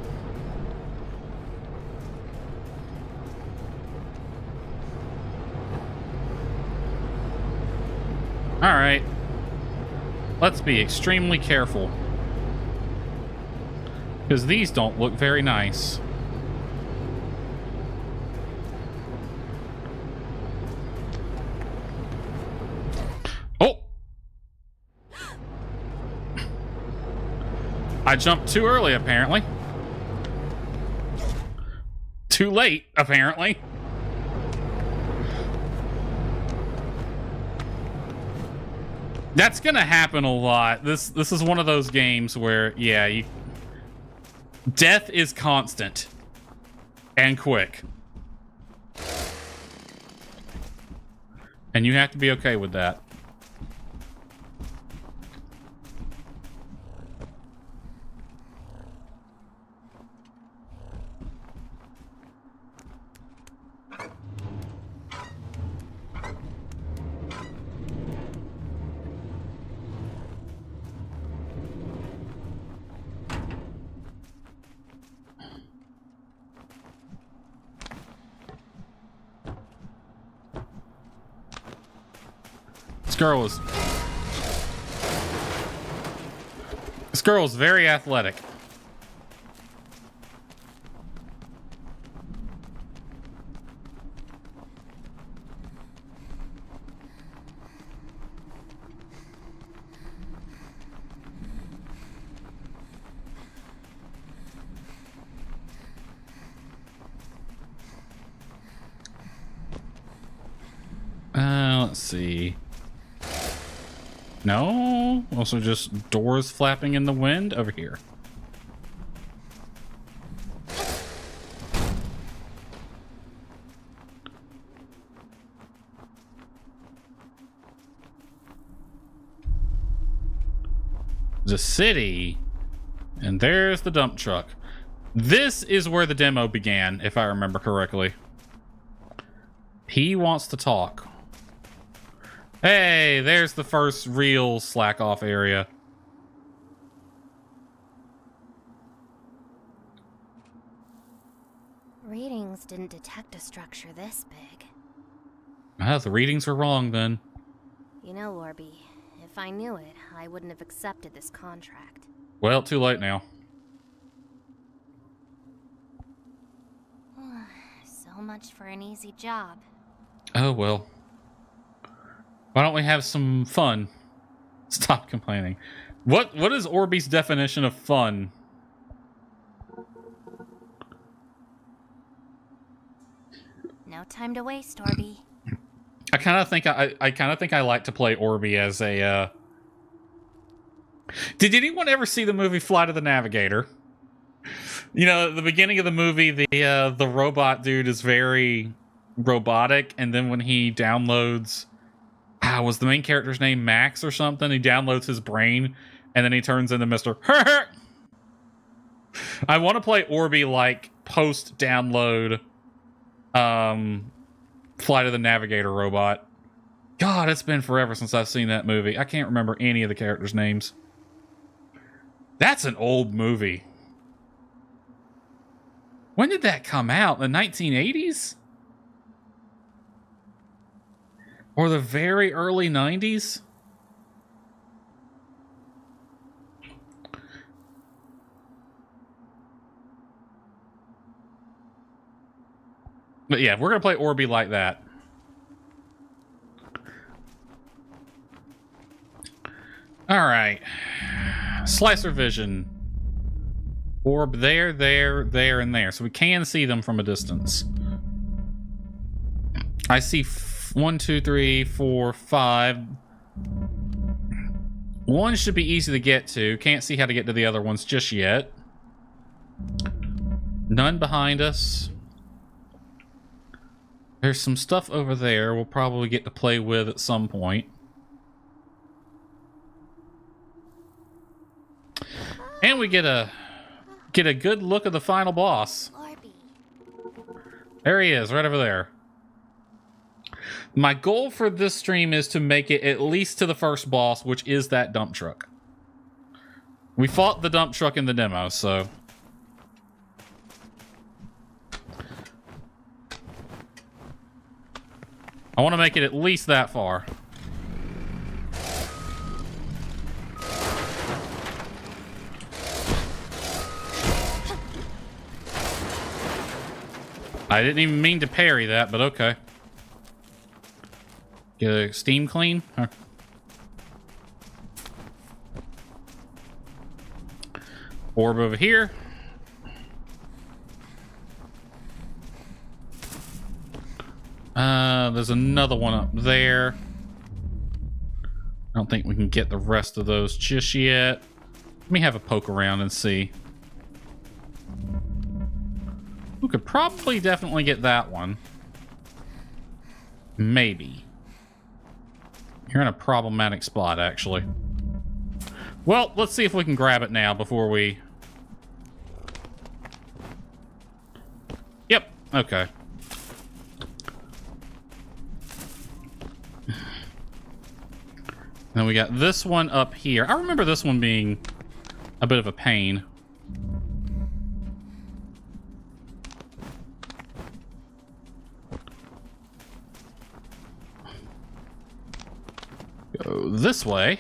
Alright. Let's be extremely careful, because these don't look very nice. Oh! I jumped too early, apparently. Too late, apparently. That's gonna happen a lot. This is one of those games where, yeah, death is constant and quick, and you have to be okay with that. This girl is very athletic. Let's see. No, also just doors flapping in the wind over here. The city, and there's the dump truck. This is where the demo began, if I remember correctly. He wants to talk. Hey, there's the first real slack off area. Readings didn't detect a structure this big. Ah, the readings were wrong then. You know, Orby, if I knew it, I wouldn't have accepted this contract. Well, too late now. So much for an easy job. Oh, well. Why don't we have some fun? Stop complaining. What is Orby's definition of fun? No time to waste, Orby. I kind of think I like to play Orby as a Did anyone ever see the movie Flight of the Navigator? You know, at the beginning of the movie, the robot dude is very robotic, and then when he downloads, was the main character's name Max or something? He downloads his brain, and then he turns into Mr. I want to play Orby like post-download Flight of the Navigator robot. God, it's been forever since I've seen that movie. I can't remember any of the characters' names. That's an old movie. When did that come out? The 1980s? Or the very early 90s? But yeah, we're going to play Orby like that. All right. Slicer vision. Orb there, there, and there. So we can see them from a distance. I see 1, 2, 3, 4, 5. One should be easy to get to. Can't see how to get to the other ones just yet. None behind us. There's some stuff over there we'll probably get to play with at some point. And we get a good look at the final boss. Orby. There he is, right over there. My goal for this stream is to make it at least to the first boss, which is that dump truck. We fought the dump truck in the demo, so... I want to make it at least that far. I didn't even mean to parry that, but okay. Get a steam clean? Huh. Orb over here. There's another one up there. I don't think we can get the rest of those just yet. Let me have a poke around and see. We could probably definitely get that one. Maybe. You're in a problematic spot, actually. Well, let's see if we can grab it now before we... Yep, okay. Then we got this one up here. I remember this one being a bit of a pain. Go this way.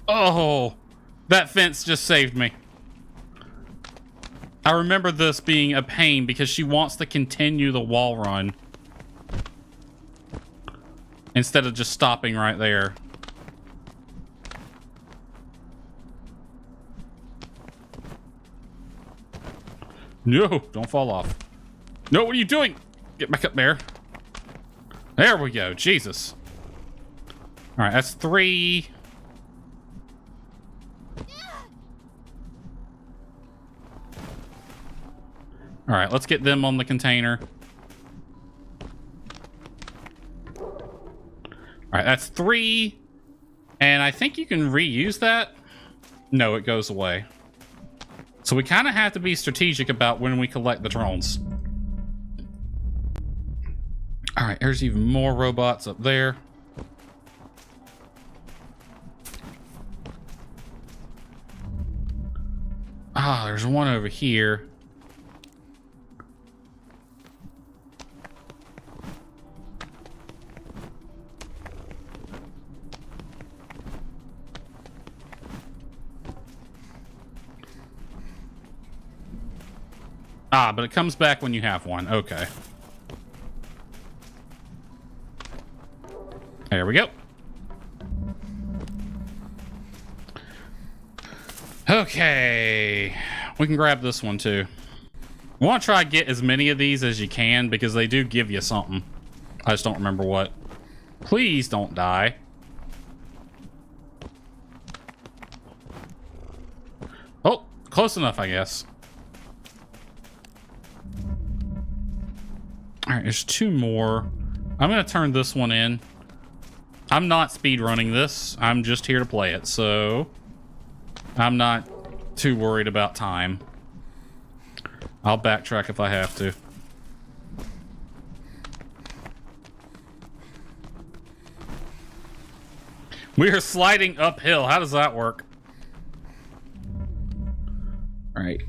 Oh, that fence just saved me. I remember this being a pain because she wants to continue the wall run instead of just stopping right there. No, don't fall off. No, what are you doing? Get back up there. There we go. Jesus. All right, that's 3. All right, let's get them on the container. All right, that's 3. And I think you can reuse that. No, it goes away. So we kind of have to be strategic about when we collect the drones. All right, there's even more robots up there. Ah, there's one over here. Ah, but it comes back when you have one. Okay. There we go. Okay. We can grab this one too. You want to try to get as many of these as you can because they do give you something. I just don't remember what. Please don't die. close enough, I guess. All right, there's 2 more. I'm gonna turn this one in. I'm not speed running this. I'm just here to play it, so I'm not too worried about time. I'll backtrack if I have to. We are sliding uphill. How does that work? All right.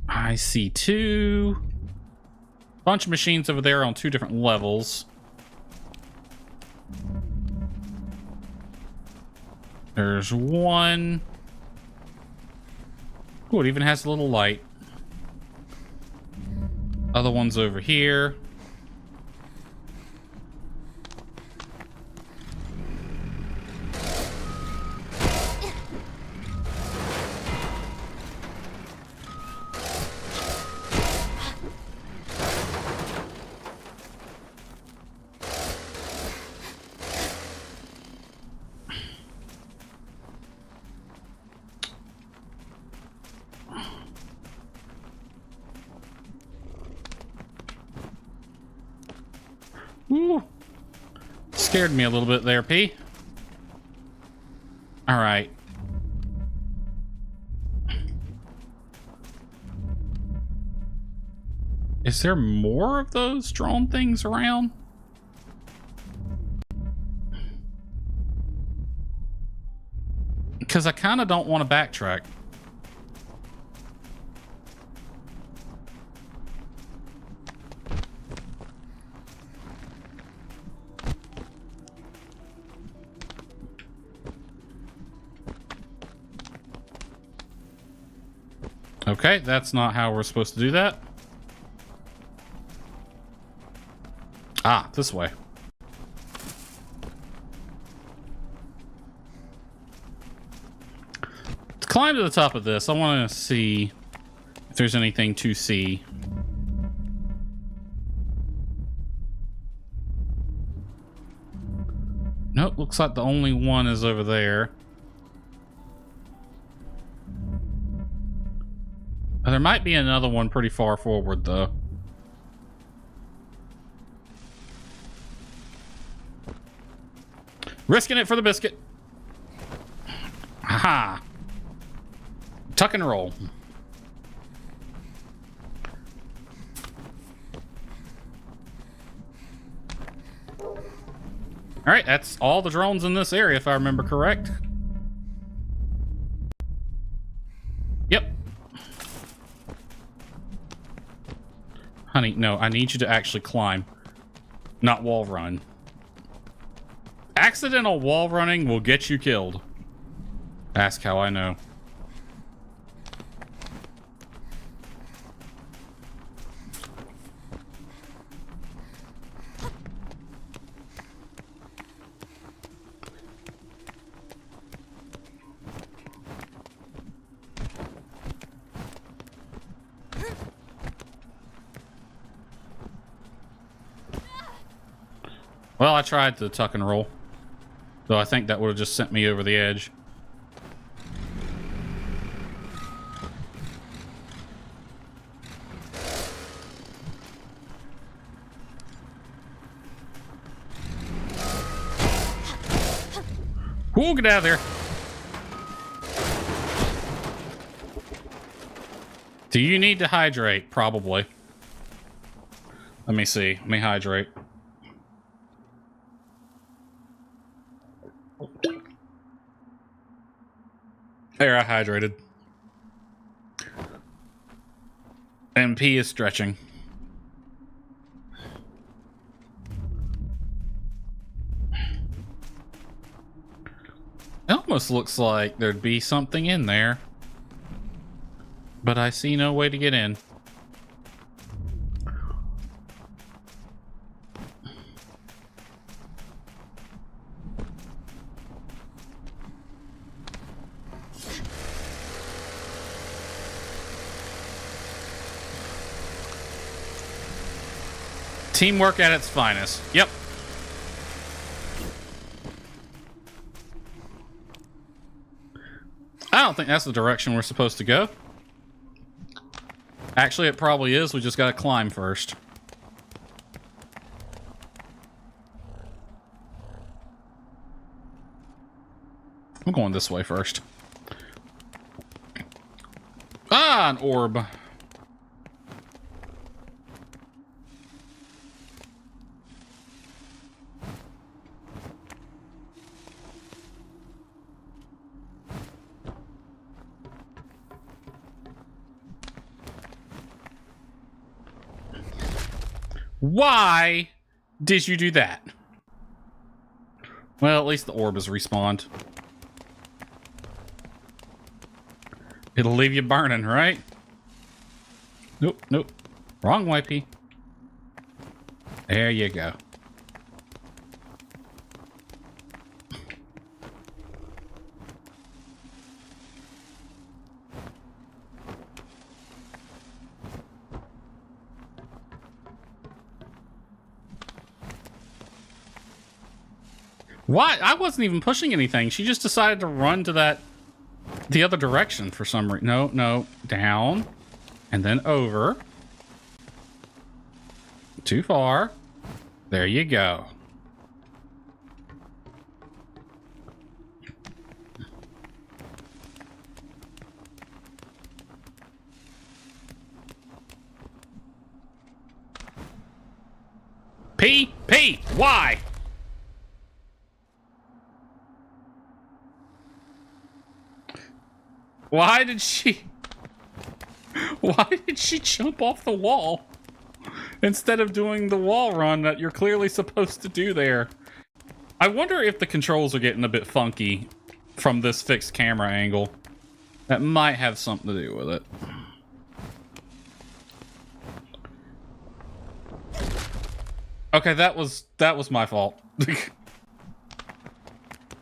I see 2. Bunch of machines over there on 2 different levels. There's 1. Oh, it even has a little light. Other one's over here. Ooh. Scared me a little bit there, P. All right. Is there more of those drone things around? Because I kind of don't want to backtrack. Okay, that's not how we're supposed to do that. Ah, this way. To climb to the top of this, I want to see if there's anything to see. Nope, looks like the only one is over there. There might be another one pretty far forward, though. Risking it for the biscuit. Aha. Tuck and roll. All right, that's all the drones in this area, if I remember correct. Yep. Honey, no, I need you to actually climb, not wall run. Accidental wall running will get you killed. Ask how I know. Well, I tried to tuck and roll, though I think that would have just sent me over the edge. Ooh, get out of there. Do you need to hydrate? Probably. Let me see. Let me hydrate. There, I hydrated. MP is stretching. It almost looks like there'd be something in there, but I see no way to get in. Teamwork at its finest. Yep. I don't think that's the direction we're supposed to go. Actually, it probably is. We just gotta climb first. I'm going this way first. Ah, an orb. Why did you do that? Well, at least the orb is respawned. It'll leave you burning, right? Nope, nope. Wrong way, P. There you go. Why? I wasn't even pushing anything. She just decided to run to the other direction for some reason. No, no. Down. And then over. Too far. There you go. P, why? Why did she jump off the wall instead of doing the wall run that you're clearly supposed to do there? I wonder if the controls are getting a bit funky from this fixed camera angle. That might have something to do with it. Okay, that was my fault.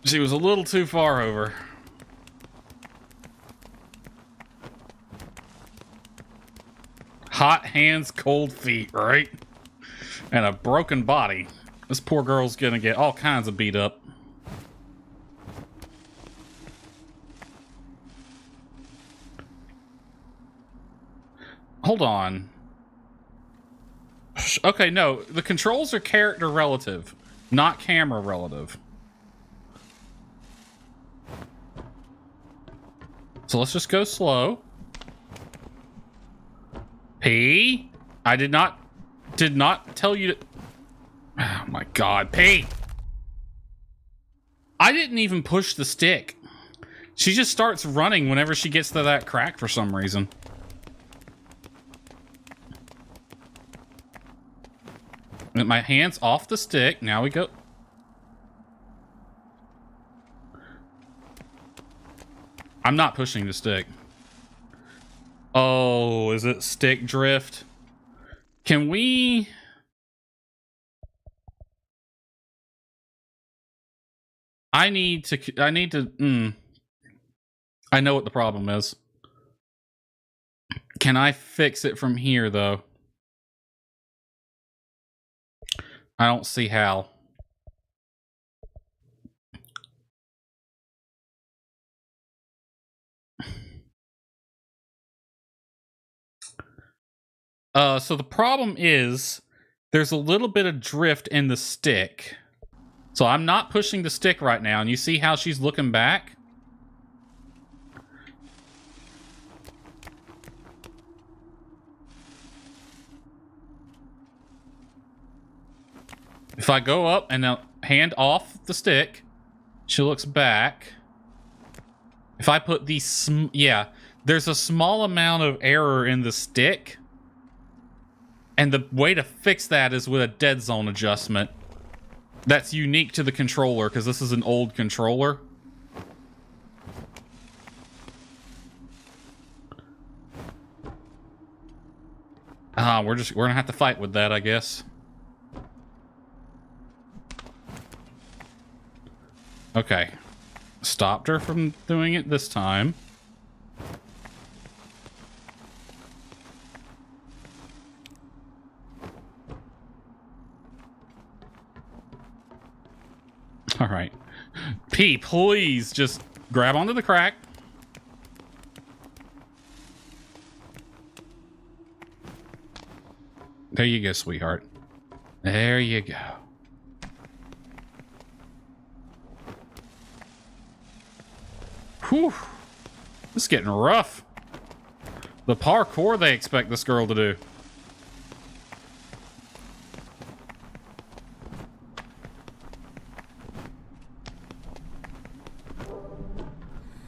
She was a little too far over. Hot hands, cold feet, right? And a broken body. This poor girl's gonna get all kinds of beat up. Hold on. Okay, no. The controls are character relative, not camera relative. So let's just go slow. P, I did not tell you to... Oh my god, P! I didn't even push the stick. She just starts running whenever she gets to that crack for some reason. With my hands off the stick, now we go... I'm not pushing the stick. Oh, is it stick drift? Can we... I need to... I know what the problem is. Can I fix it from here, though? I don't see how. So the problem is there's a little bit of drift in the stick. So I'm not pushing the stick right now, and you see how she's looking back? If I go up and now hand off the stick, she looks back. If I put these, yeah, there's a small amount of error in the stick. And the way to fix that is with a dead zone adjustment. That's unique to the controller, because this is an old controller. We're gonna have to fight with that, I guess. Okay. Stopped her from doing it this time. All right. P, please just grab onto the crack. There you go, sweetheart. There you go. Whew. This is getting rough. The parkour they expect this girl to do.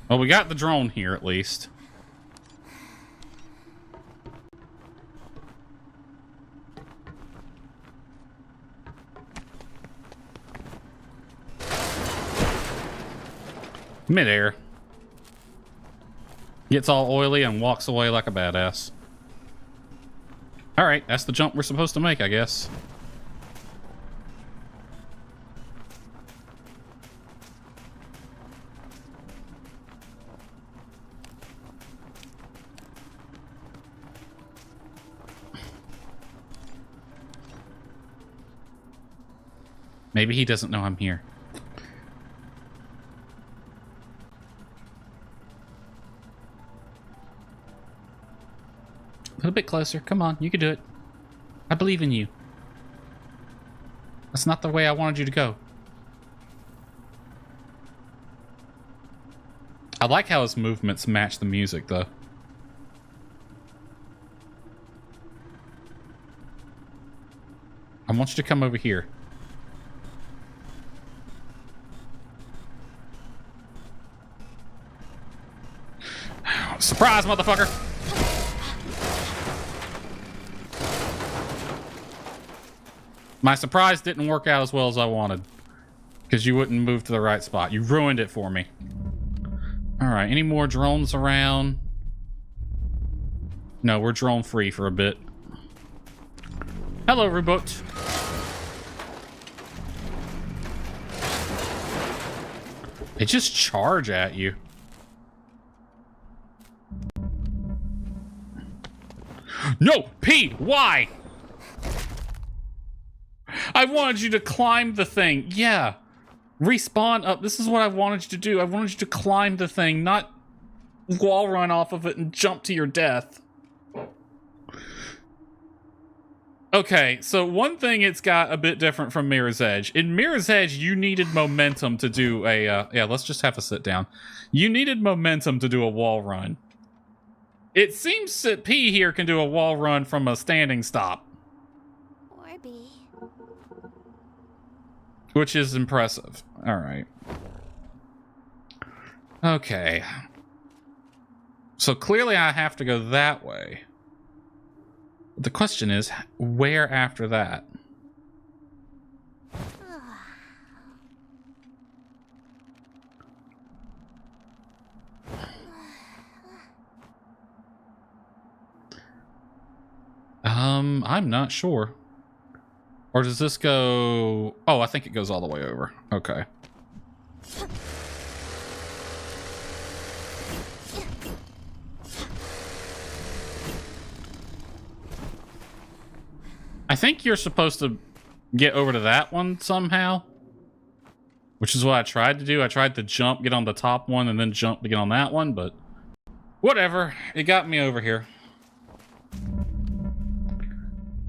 Well, we got the drone here at least. Midair. Gets all oily and walks away like a badass. Alright, that's the jump we're supposed to make, I guess. Maybe he doesn't know I'm here. A little bit closer. Come on, you can do it. I believe in you. That's not the way I wanted you to go. I like how his movements match the music, though. I want you to come over here. Surprise, motherfucker! My surprise didn't work out as well as I wanted. Because you wouldn't move to the right spot. You ruined it for me. Alright, any more drones around? No, we're drone free for a bit. Hello, reboot. They just charge at you. No! P! Why? I wanted you to climb the thing. Yeah. Respawn up. This is what I wanted you to do. I wanted you to climb the thing, not wall run off of it and jump to your death. Okay, so one thing it's got a bit different from Mirror's Edge. In Mirror's Edge, you needed momentum to do a... yeah, let's just have a sit down. You needed momentum to do a wall run. It seems that P here can do a wall run from a standing stop. Or B. Which is impressive. Alright. Okay. So clearly I have to go that way. The question is, where after that? I'm not sure. Or does this go... Oh, I think it goes all the way over. Okay. I think you're supposed to get over to that one somehow. Which is what I tried to do. I tried to jump, get on the top one, and then jump to get on that one, but... Whatever. It got me over here.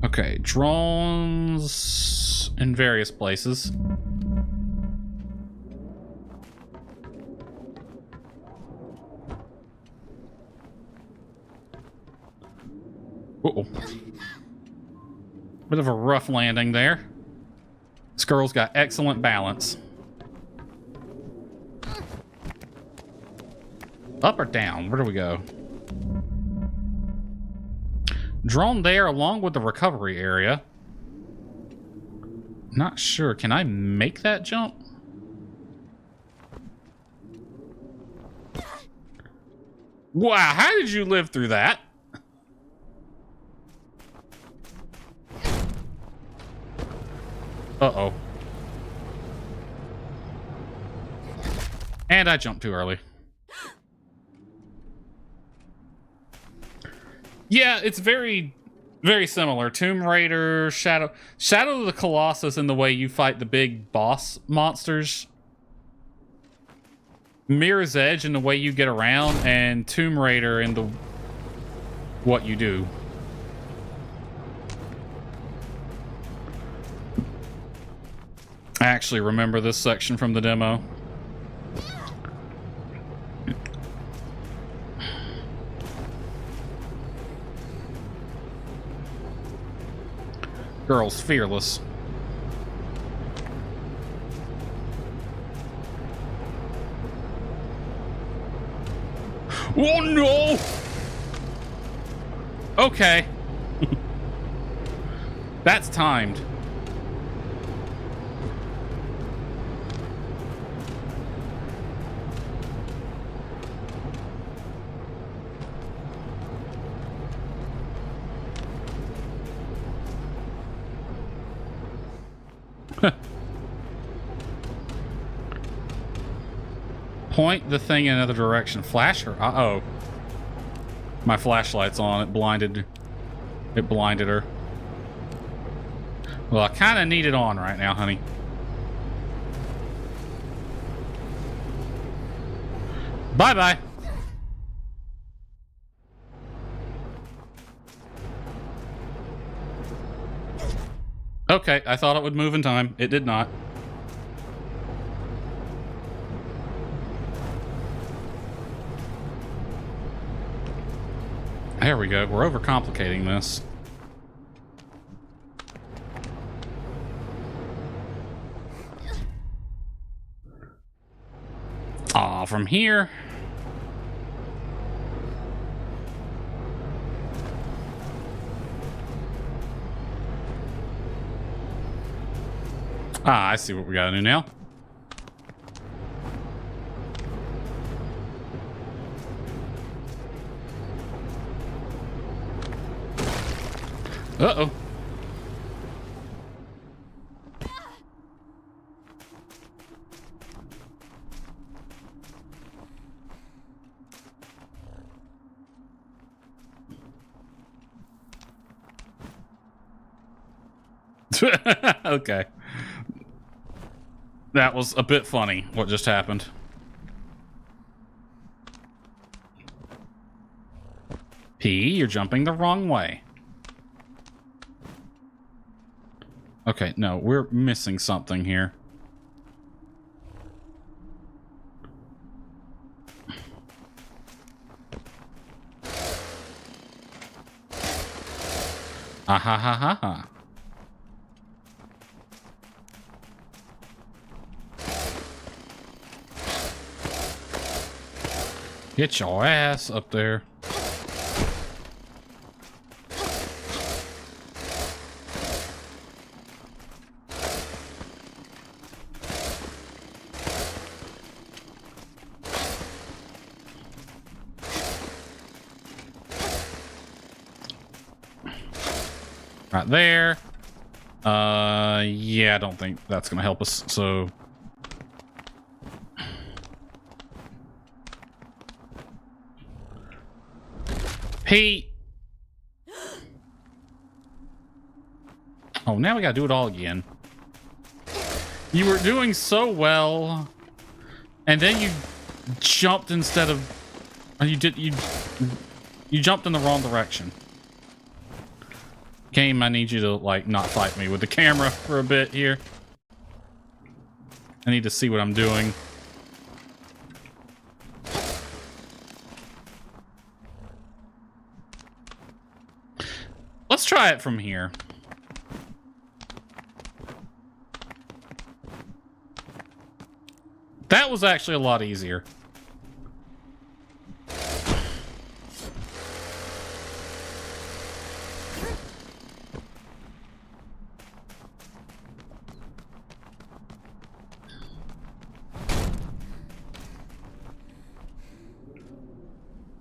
Okay, drones in various places. Uh-oh. Bit of a rough landing there. This girl's got excellent balance. Up or down? Where do we go? Drone there along with the recovery area. Not sure. Can I make that jump? Wow, how did you live through that? Uh-oh. And I jumped too early. Yeah, it's very, very similar. Tomb Raider, Shadow of the Colossus in the way you fight the big boss monsters. Mirror's Edge in the way you get around, and Tomb Raider in the what you do. I actually remember this section from the demo. Girl's fearless. Oh no! Okay. That's timed. Point the thing in another direction. Flash her. Uh-oh. My flashlight's on. It blinded her. Well, I kind of need it on right now, honey. Bye-bye. Okay, I thought it would move in time. It did not. There we go. We're overcomplicating this. Aw, from here. Ah, I see what we gotta do now. Uh-oh. Okay. That was a bit funny, what just happened. P, you're jumping the wrong way. Okay, no, we're missing something here. Ah ha ha ha ha. Get your ass up there. Right there. Yeah, I don't think that's gonna help us, so... Pete! Oh, now we gotta do it all again. You were doing so well, and then you jumped instead of... You jumped in the wrong direction. Game, I need you to, like, not fight me with the camera for a bit here. I need to see what I'm doing. Let's try it from here. That was actually a lot easier.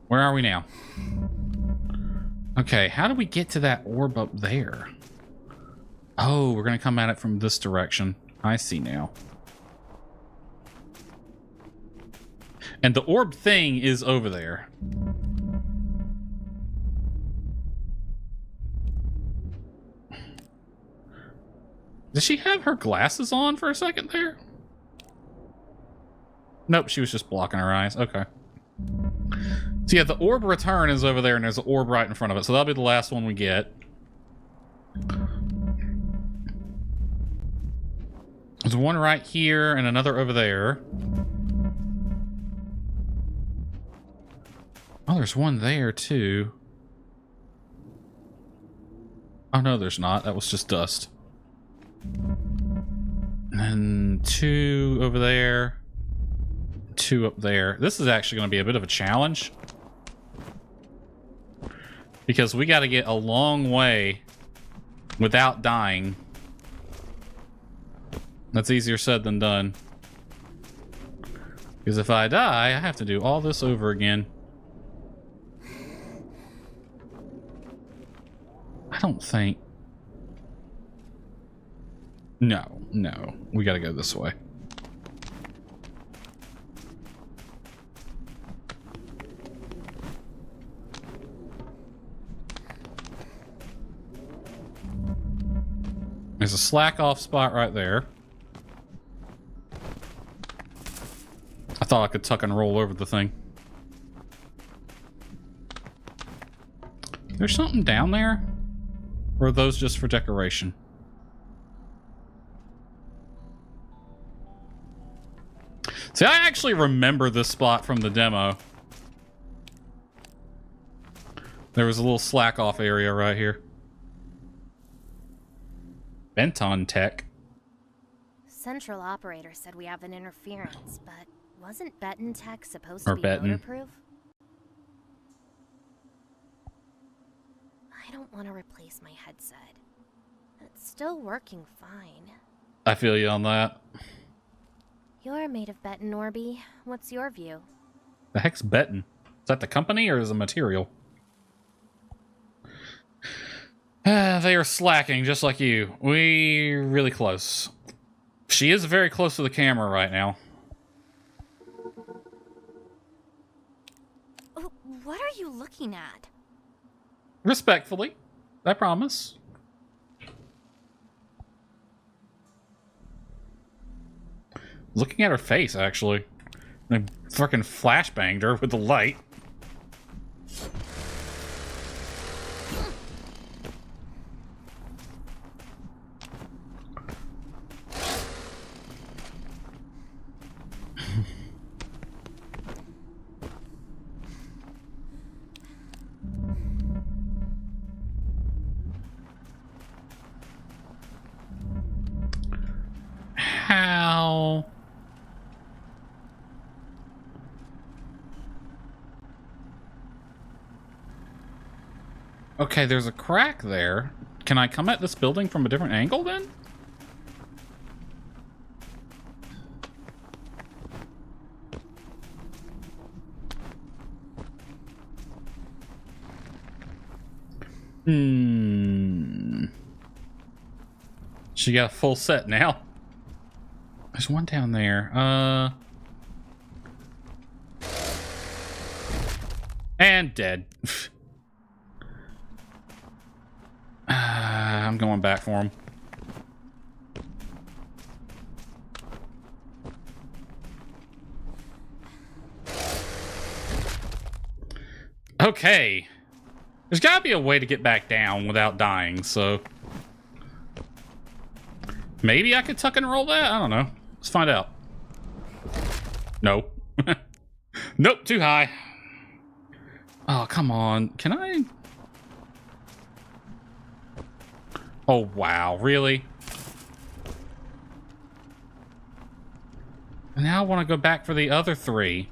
Where are we now? Okay, how do we get to that orb up there? Oh, we're gonna come at it from this direction. I see now. And the orb thing is over there. Does she have her glasses on for a second there? Nope, she was just blocking her eyes. Okay. So yeah, the orb return is over there, and there's an orb right in front of it. So that'll be the last one we get. There's one right here and another over there. Oh, there's one there too. Oh no, there's not. That was just dust. And then 2 over there. 2 up there. This is actually going to be a bit of a challenge. Because we got to get a long way without dying. That's easier said than done. Because if I die, I have to do all this over again. I don't think... No. We gotta go this way. There's a slack off spot right there. I thought I could tuck and roll over the thing. There's something down there? Or are those just for decoration? See, I actually remember this spot from the demo. There was a little slack off area right here. Benton Tech. Central operator said we have an interference, but wasn't Benton Tech supposed to Or be Benton. motorproof? I don't want to replace my headset. It's still working fine. I feel you on that. You're made of Benton, Orby. What's your view? The heck's Benton? Is that the company or is it material? They are slacking just like you. We're really close. She is very close to the camera right now. What are you looking at? Respectfully, I promise. Looking at her face, actually. I fucking flashbanged her with the light. How? Okay, there's a crack there. Can I come at this building from a different angle then? She got a full set now. There's one down there. And dead. I'm going back for him. Okay. There's gotta be a way to get back down without dying, so... Maybe I could tuck and roll that? I don't know. Let's find out. No. Nope, too high. Oh, come on. Can I... Oh, wow. Really? Now I want to go back for the other 3.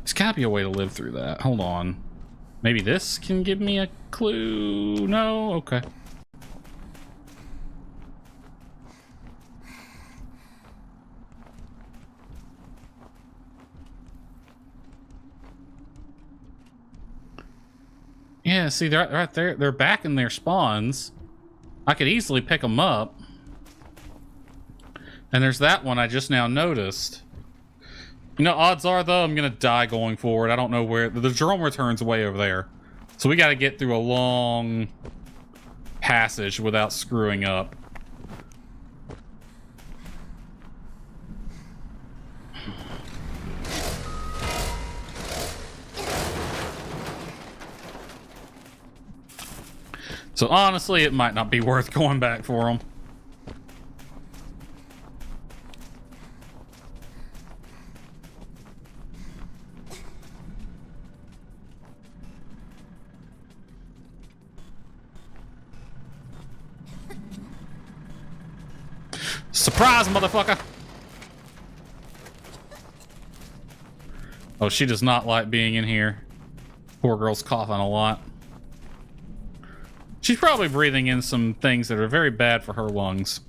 There's gotta be a way to live through that. Hold on. Maybe this can give me a clue? No? Okay. Yeah, see, they're right there. They're back in their spawns. I could easily pick them up. And there's that one I just now noticed. You know, odds are, though, I'm going to die going forward. I don't know where. The drone return's way over there. So we got to get through a long passage without screwing up. So honestly, it might not be worth going back for them. Surprise, motherfucker! Oh, she does not like being in here. Poor girl's coughing a lot. She's probably breathing in some things that are very bad for her lungs.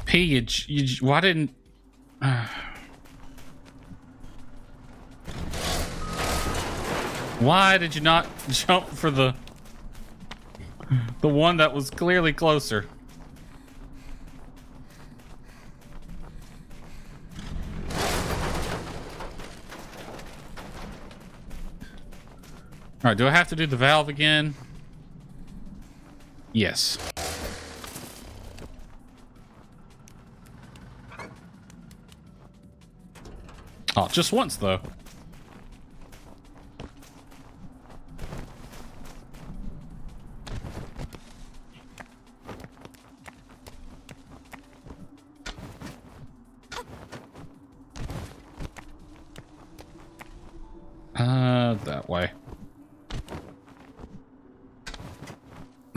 P, why didn't... Why did you not jump for the one that was clearly closer? All right, do I have to do the valve again? Yes. Oh, just once though. That way.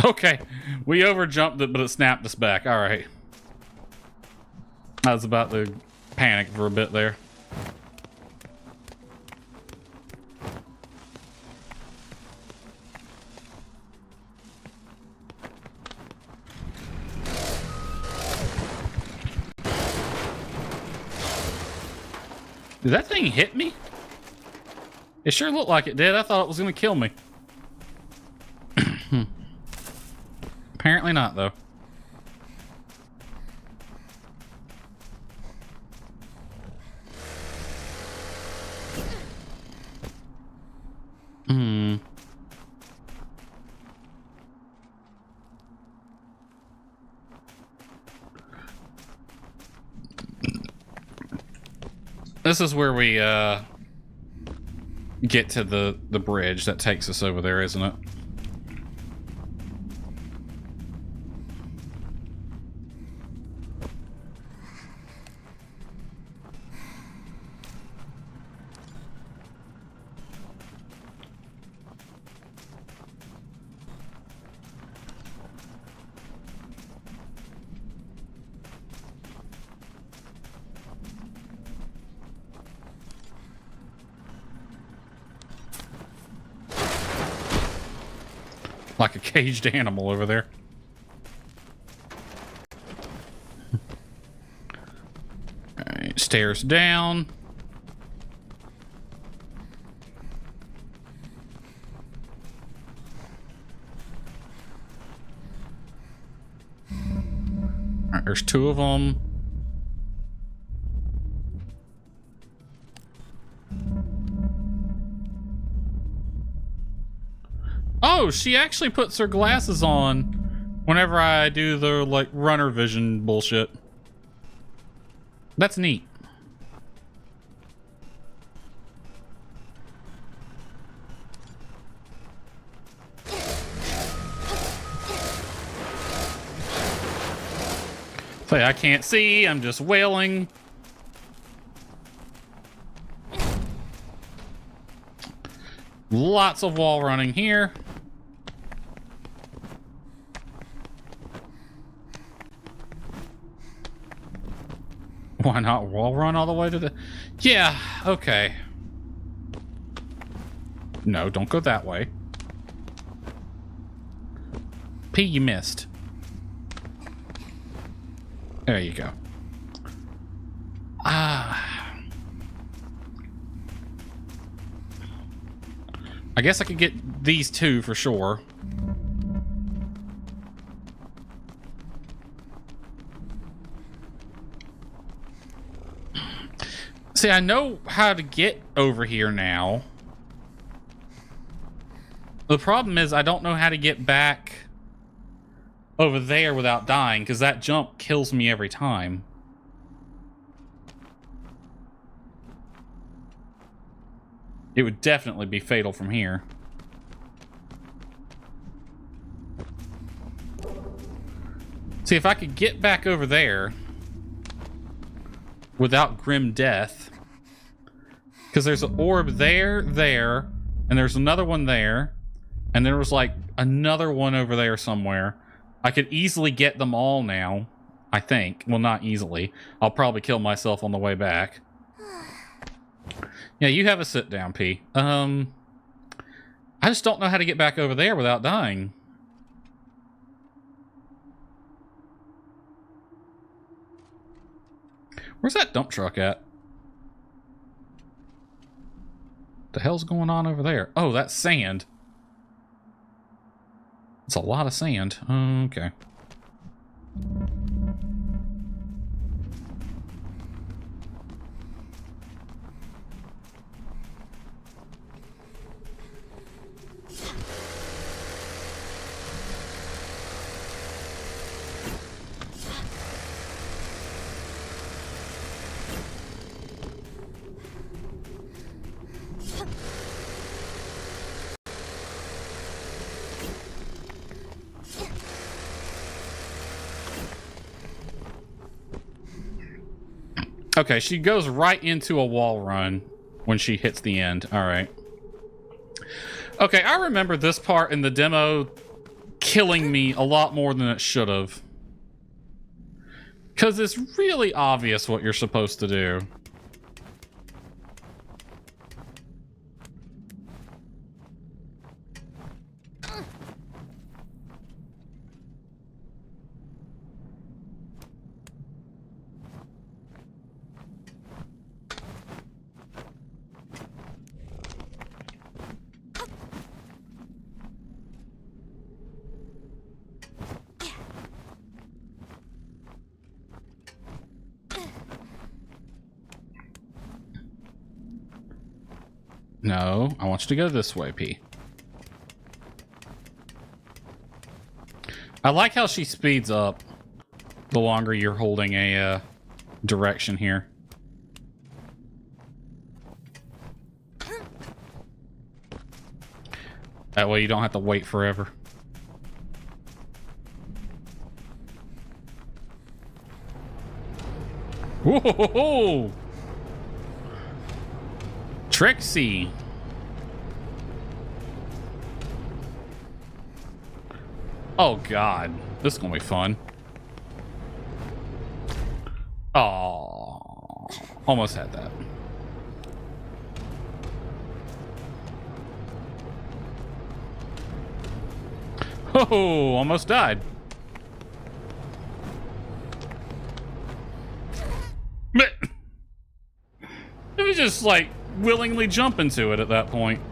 Okay, we overjumped it, but it snapped us back. All right. I was about to panic for a bit there. Did that thing hit me? It sure looked like it did. I thought it was going to kill me. Apparently not, though. This is where we get to the bridge that takes us over there, isn't it? Like a caged animal over there. Alright, stairs down. Alright, there's two of them. Oh, she actually puts her glasses on whenever I do the, like, runner vision bullshit. That's neat. Say, I can't see, I'm just wailing. Lots of wall running here. Why not wall run all the way to the... Yeah, okay. No, don't go that way. P, you missed. There you go. I guess I could get these two for sure. See, I know how to get over here now. The problem is I don't know how to get back over there without dying, because that jump kills me every time. It would definitely be fatal from here. See, if I could get back over there without grim death, because there's an orb there, and there's another one there, and there was like another one over there somewhere. I could easily get them all now, I think. Well, not easily. I'll probably kill myself on the way back. Yeah, you have a sit down, P. I just don't know how to get back over there without dying. Where's that dump truck at? The hell's going on over there? Oh, that's sand. It's a lot of sand. Okay. Okay, she goes right into a wall run when she hits the end. All right. Okay, I remember this part in the demo killing me a lot more than it should have. Because it's really obvious what you're supposed to do. No, I want you to go this way, P. I like how she speeds up the longer you're holding a direction here. That way you don't have to wait forever. Whoa! Trixie. Oh god, this is gonna be fun. Oh, almost had that. Oh, almost died. But it was just like willingly jump into it at that point.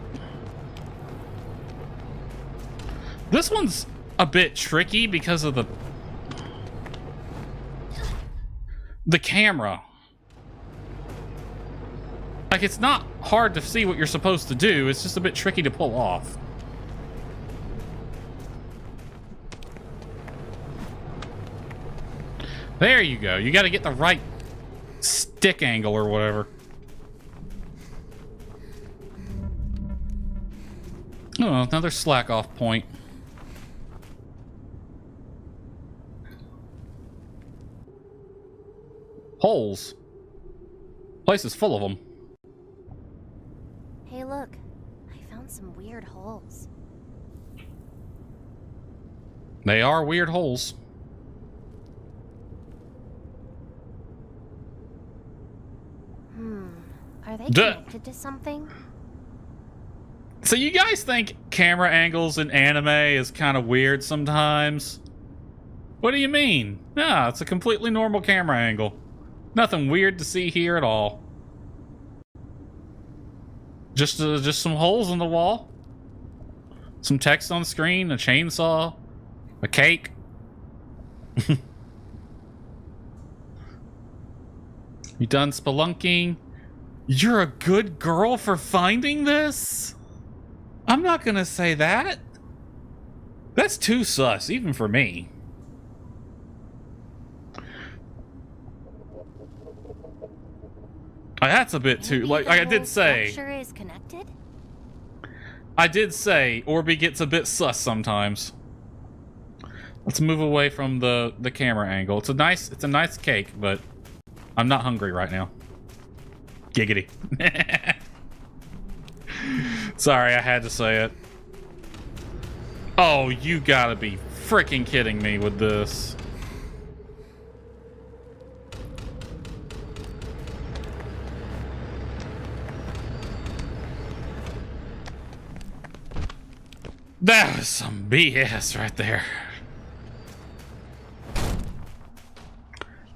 This one's a bit tricky because of the camera. Like, it's not hard to see what you're supposed to do, it's just a bit tricky to pull off. There you go. You got to get the right stick angle or whatever. Oh, another slack off point. Holes. Place is full of them. Hey, look. I found some weird holes. They are weird holes. Are they connected to something? So you guys think camera angles in anime is kind of weird sometimes? What do you mean? Nah, it's a completely normal camera angle. Nothing weird to see here at all. Just some holes in the wall. Some text on the screen, a chainsaw, a cake. You done spelunking? You're a good girl for finding this? I'm not gonna say that. That's too sus, even for me. That's a bit too, like I did say. Structure is connected? I did say Orby gets a bit sus sometimes. Let's move away from the camera angle. It's a nice cake, but I'm not hungry right now. Giggity. Sorry, I had to say it. Oh, you gotta be freaking kidding me with this. That was some BS right there.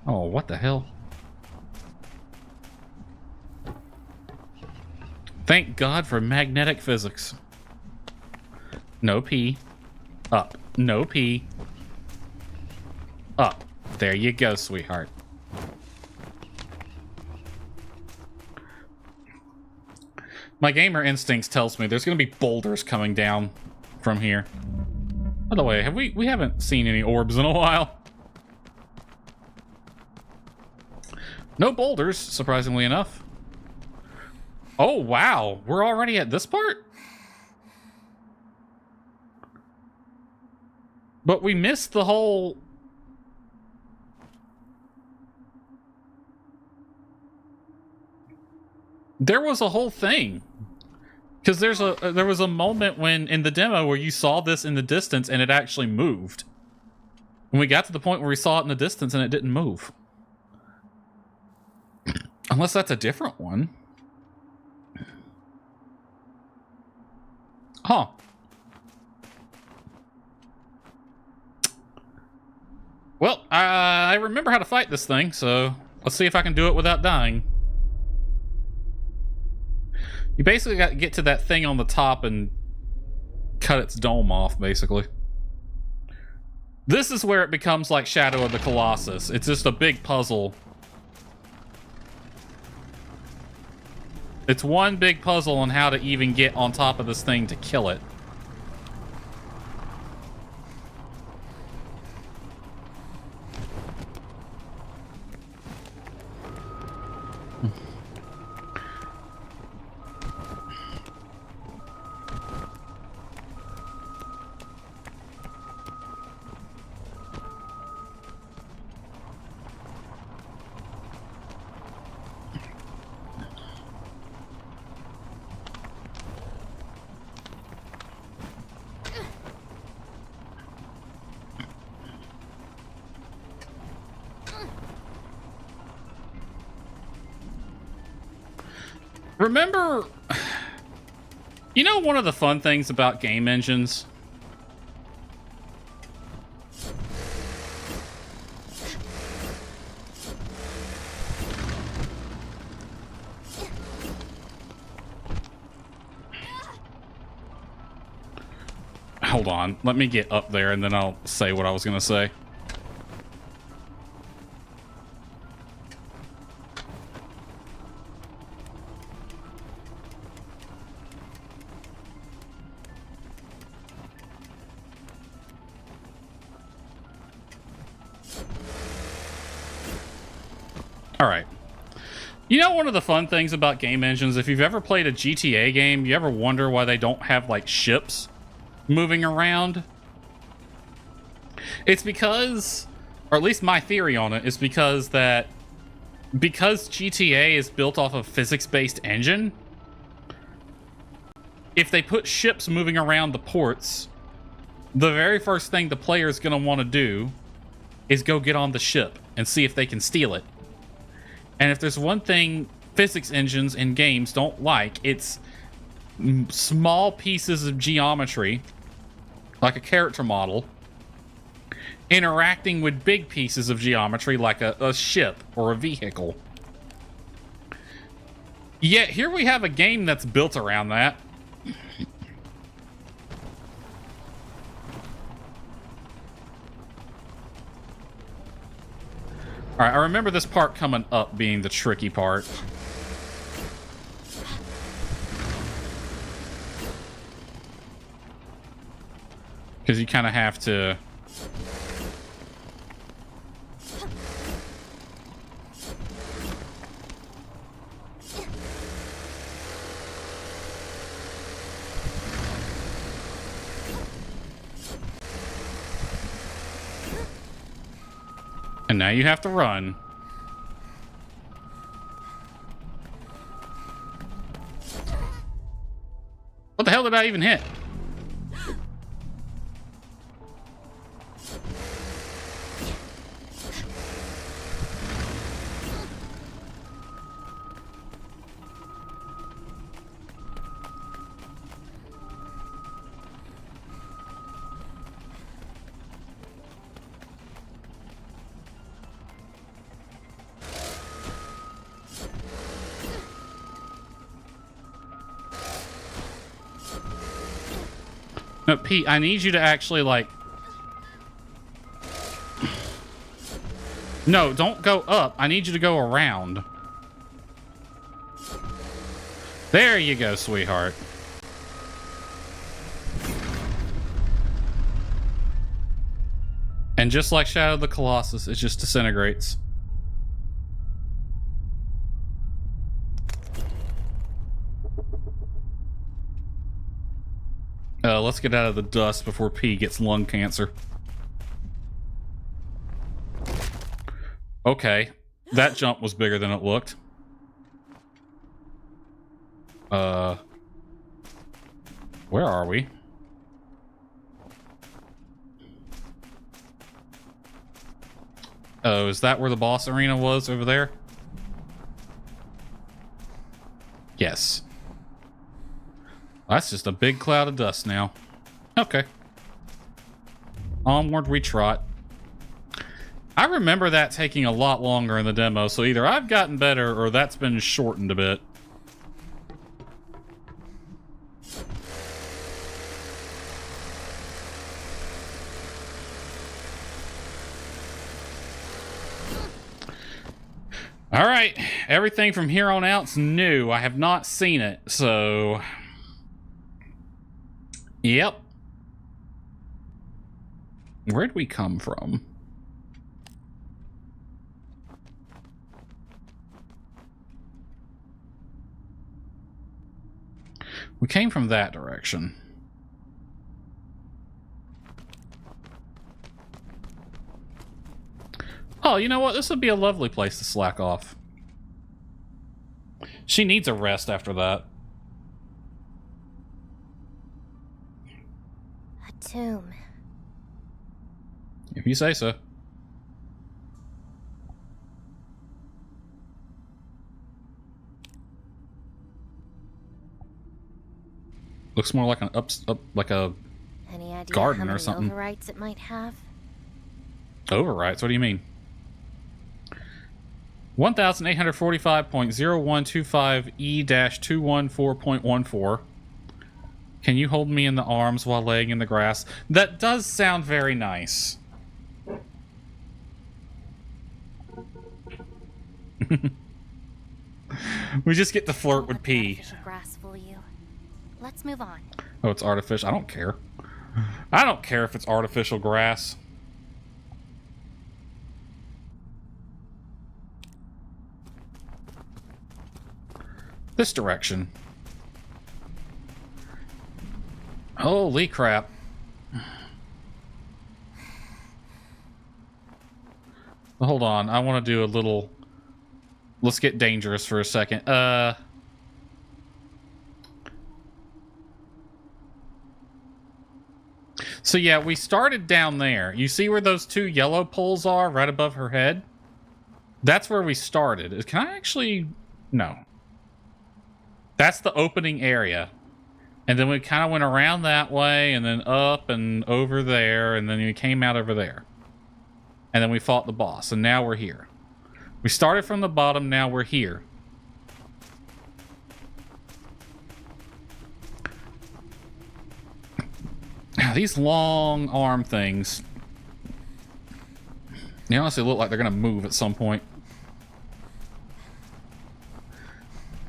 Oh, what the hell? Thank God for magnetic physics. No P. Up. No P. Up. There you go, sweetheart. My gamer instincts tells me there's going to be boulders coming down from here. By the way, have we haven't seen any orbs in a while. No boulders, surprisingly enough. Oh, wow. We're already at this part? But we missed the whole... There was a whole thing. Because there was a moment when in the demo where you saw this in the distance and it actually moved. And we got to the point where we saw it in the distance and it didn't move. Unless that's a different one. Huh. Well, I remember how to fight this thing, so let's see if I can do it without dying. You basically got to get to that thing on the top and cut its dome off, basically. This is where it becomes like Shadow of the Colossus. It's just a big puzzle. It's one big puzzle on how to even get on top of this thing to kill it. Remember, you know, one of the fun things about game engines? Hold on, let me get up there and then I'll say what I was gonna say. Alright. You know, one of the fun things about game engines, if you've ever played a GTA game, you ever wonder why they don't have, like, ships moving around? It's because, or at least my theory on it, is because GTA is built off of physics-based engine, if they put ships moving around the ports, the very first thing the player is going to want to do is go get on the ship and see if they can steal it. And if there's one thing physics engines in games don't like, it's small pieces of geometry, like a character model, interacting with big pieces of geometry like a ship or a vehicle. Yet here we have a game that's built around that. Alright, I remember this part coming up being the tricky part. Because you kind of have to... And now you have to run. What the hell did I even hit? No, Pete, I need you to actually, like... No, don't go up. I need you to go around. There you go, sweetheart. And just like Shadow of the Colossus, it just disintegrates. Let's get out of the dust before P gets lung cancer. Okay. That jump was bigger than it looked. Where are we? Oh, is that where the boss arena was over there? Yes. That's just a big cloud of dust now. Okay. Onward we trot. I remember that taking a lot longer in the demo, so either I've gotten better or that's been shortened a bit. All right, everything from here on out's new. I have not seen it, so... Yep. Where'd we come from? We came from that direction. Oh, you know what? This would be a lovely place to slack off. She needs a rest after that. A tomb. If you say so. Looks more like an like a Any idea garden how or many something. overwrites it might have? Overwrites? What do you mean? 1845.0125E-214.14. Can you hold me in the arms while laying in the grass? That does sound very nice. We just get to flirt with P. Artificial grass fool you. Let's move on. Oh, it's artificial. I don't care. I don't care if it's artificial grass. This direction. Holy crap. Hold on. I want to do a little... Let's get dangerous for a second. So yeah, we started down there. You see where those two yellow poles are right above her head? That's where we started. Can I actually... No. That's the opening area. And then we kind of went around that way and then up and over there. And then we came out over there. And then we fought the boss. And now we're here. We started from the bottom. Now we're here. These long arm things. They honestly look like they're going to move at some point.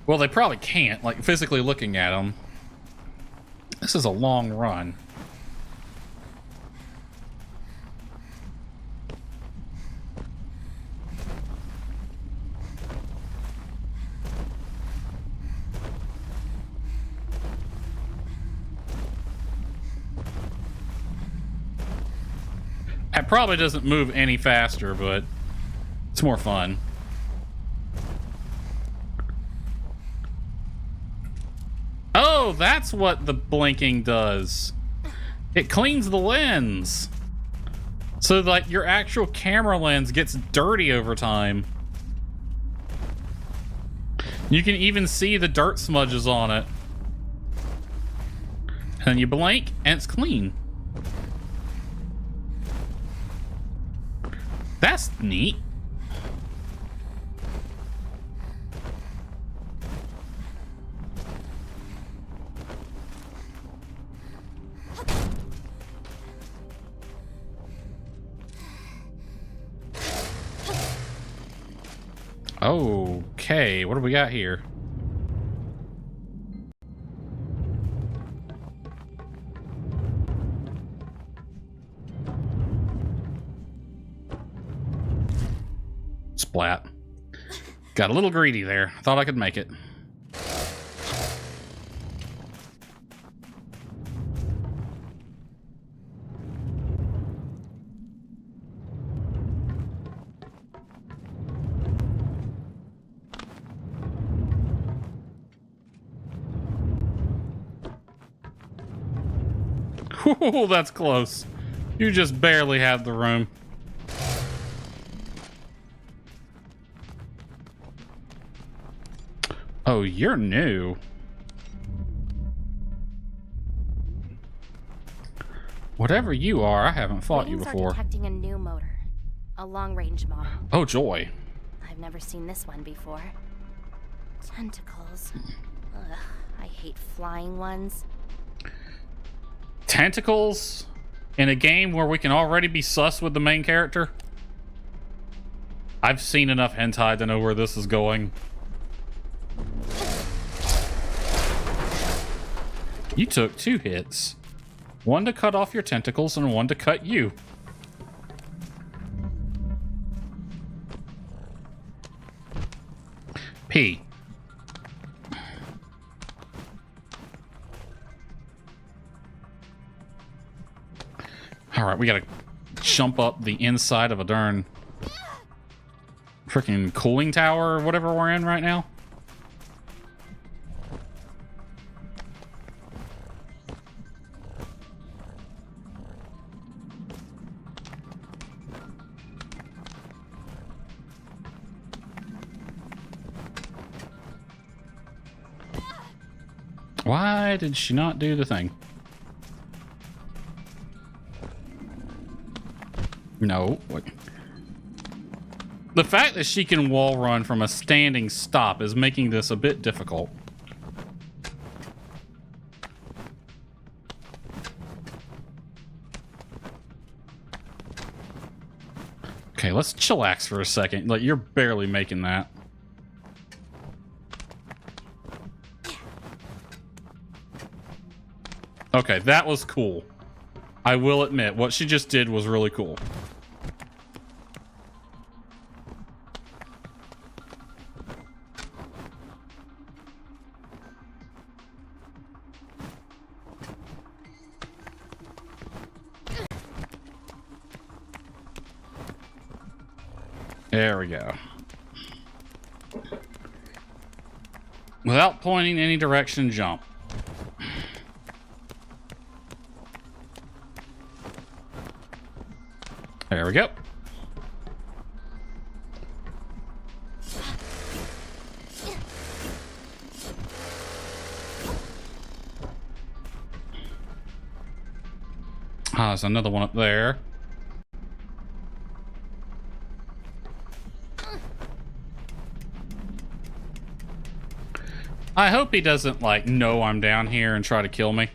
Well, they probably can't, like, physically looking at them. This is a long run. It probably doesn't move any faster, but it's more fun. Oh, that's what the blinking does. It cleans the lens. So, like, your actual camera lens gets dirty over time. You can even see the dirt smudges on it. And you blink, and it's clean. That's neat. Okay, what do we got here? Splat. Got a little greedy there. Thought I could make it. Ooh, that's close. You just barely have the room. Oh, you're new. Whatever you are, I haven't fought you Readings before. are detecting a new motor, a long-range model. Oh, joy. I've never seen this one before. Tentacles. Ugh, I hate flying ones. Tentacles in a game where we can already be sus with the main character? I've seen enough hentai to know where this is going. You took 2 hits. One to cut off your tentacles and one to cut you. P. Alright, we gotta jump up the inside of a darn freaking cooling tower or whatever we're in right now. Why did she not do the thing? No. What? The fact that she can wall run from a standing stop is making this a bit difficult. Okay, let's chillax for a second. Like, you're barely making that. Okay, that was cool. I will admit, what she just did was really cool. There we go. Without pointing any direction, jump. There we go. Ah, there's another one up there. I hope he doesn't, like, know I'm down here and try to kill me.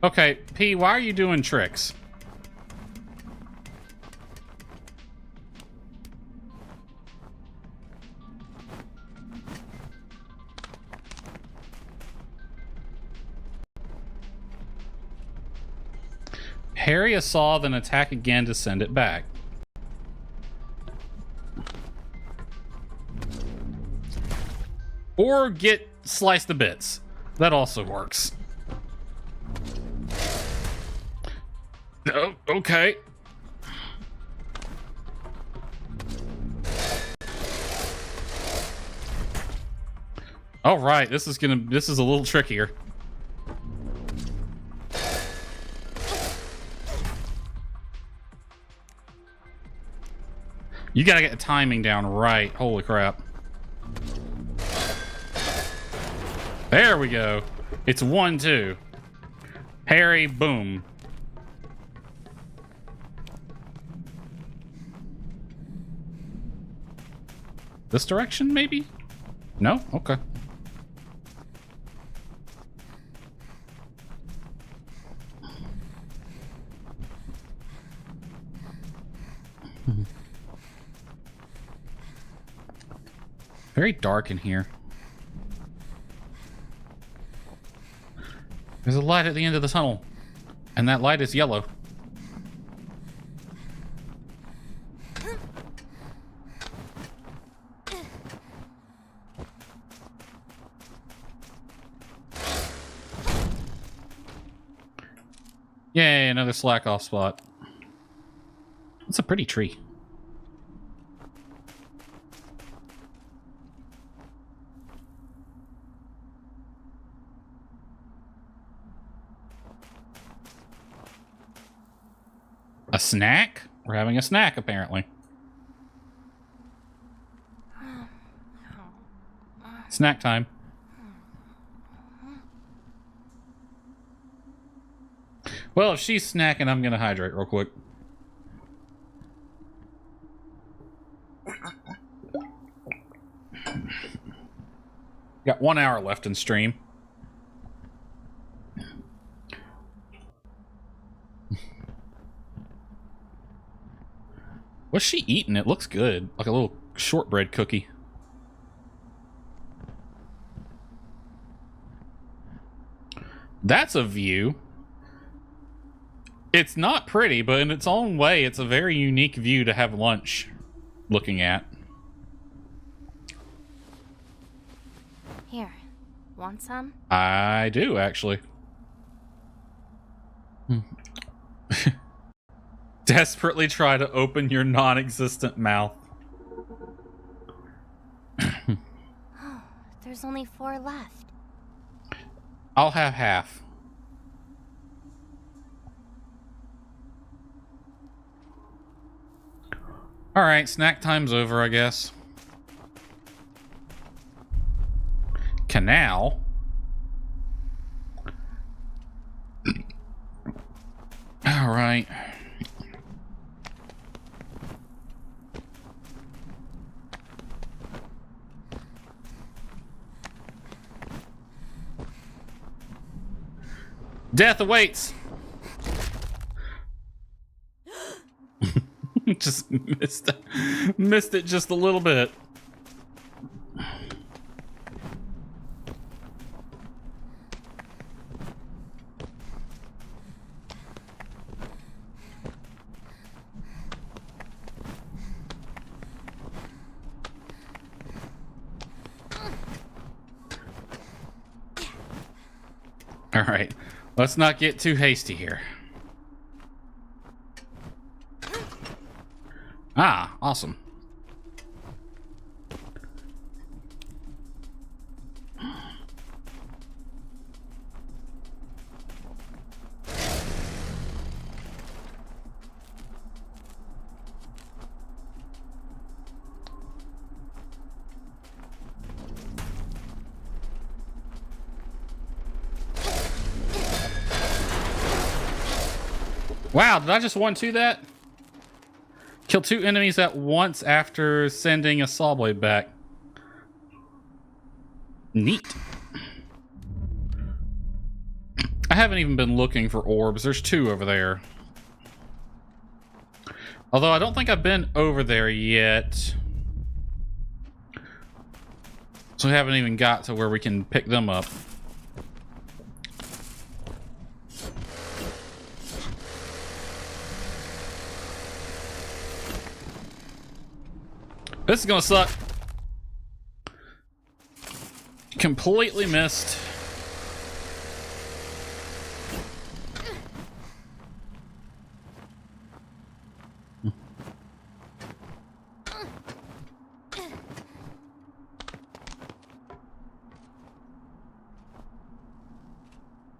Okay, P, why are you doing tricks? Parry a saw, then attack again to send it back. Or get sliced to bits. That also works. Oh, okay. All right, this is a little trickier. You gotta get the timing down right. Holy crap. There we go. It's 1-2. Parry, boom. This direction, maybe? No? Okay. Very dark in here. There's a light at the end of the tunnel, and that light is yellow. Yay, another slack off spot. It's a pretty tree. A snack? We're having a snack, apparently. Snack time. Well, if she's snacking, I'm gonna hydrate real quick. Got 1 hour left in stream. What's she eating? It looks good. Like a little shortbread cookie. That's a view. It's not pretty, but in its own way, it's a very unique view to have lunch looking at. Here, want some? I do, actually. Desperately try to open your non-existent mouth. Oh, there's only 4 left. I'll have half. Alright, snack time's over, I guess. Canal. Alright. Death awaits. Just missed it just a little bit. All right, let's not get too hasty here. Ah, awesome. Wow, did I just 1-2 that? Kill 2 enemies at once after sending a saw blade back. Neat. I haven't even been looking for orbs. There's 2 over there. Although I don't think I've been over there yet. So we haven't even got to where we can pick them up. This is gonna suck. Completely missed.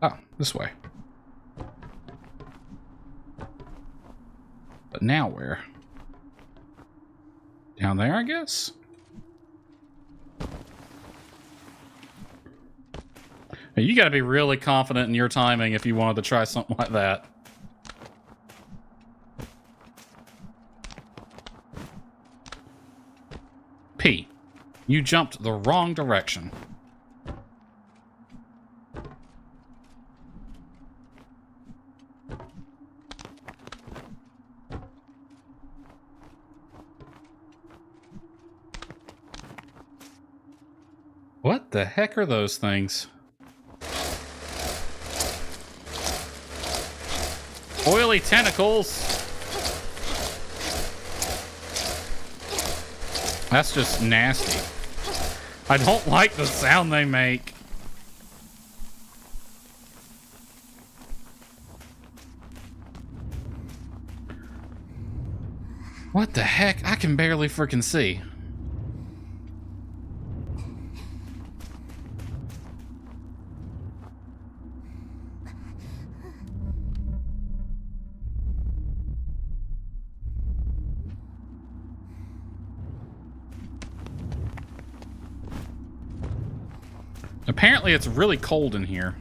Oh, this way. But now where? Down there, I guess? Now, you gotta be really confident in your timing if you wanted to try something like that. P, you jumped the wrong direction. What the heck are those things? Oily tentacles. That's just nasty. I don't like the sound they make. What the heck? I can barely freaking see. Apparently it's really cold in here.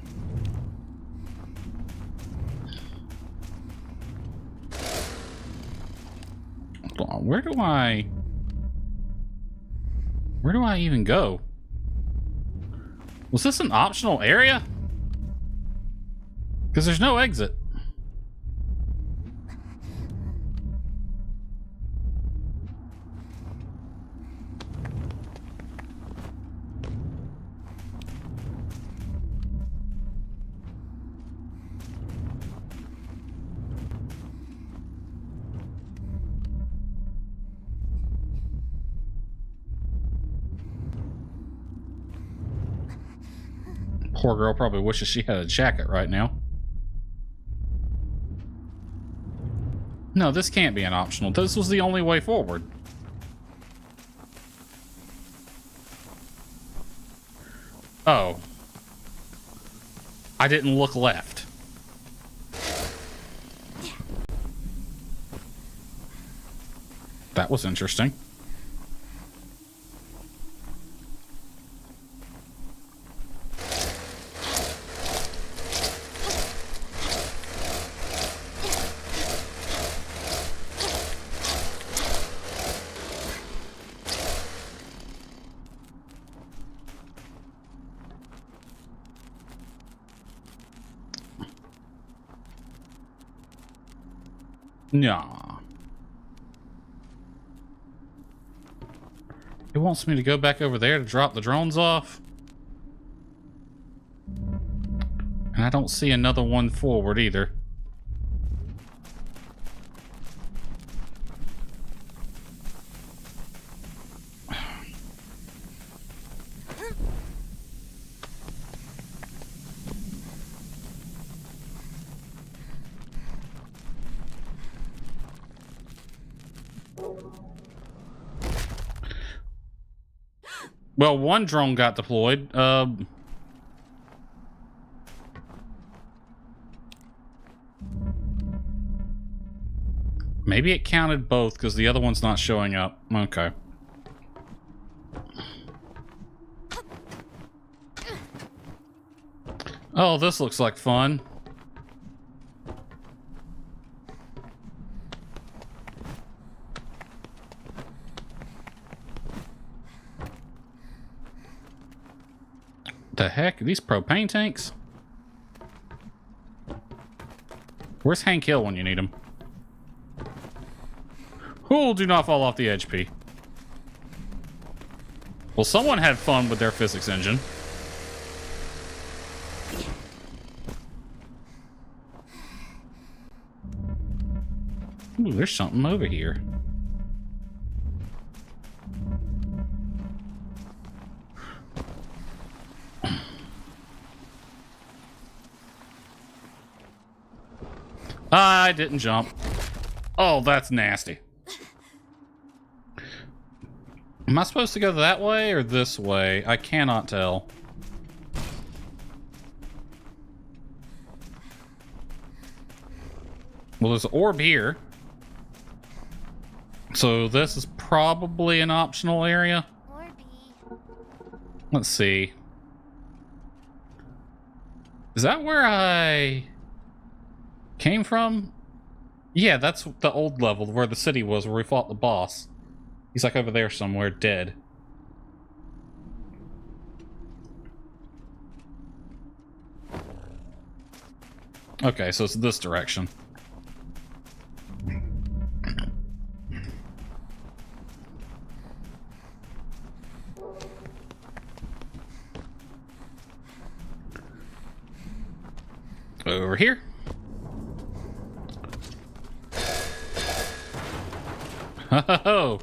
Hold on, where do I even go? Was this an optional area? Because there's no exit. Poor girl probably wishes she had a jacket right now. No, this can't be an optional. This was the only way forward. Oh. I didn't look left. That was interesting. Nah. It wants me to go back over there to drop the drones off. And I don't see another one forward either. Well, one drone got deployed. Maybe it counted both because the other one's not showing up. Okay. Oh, this looks like fun. The heck? Are these propane tanks? Where's Hank Hill when you need him? Oh, do not fall off the edge, P. Well, someone had fun with their physics engine. Ooh, there's something over here. I didn't jump. Oh, that's nasty. Am I supposed to go that way or this way? I cannot tell. Well, there's an orb here. So this is probably an optional area. Orby. Let's see. Is that where I came from? Yeah, that's the old level where the city was, where we fought the boss. He's like over there somewhere, dead. Okay, so it's this direction. Over here. Oh,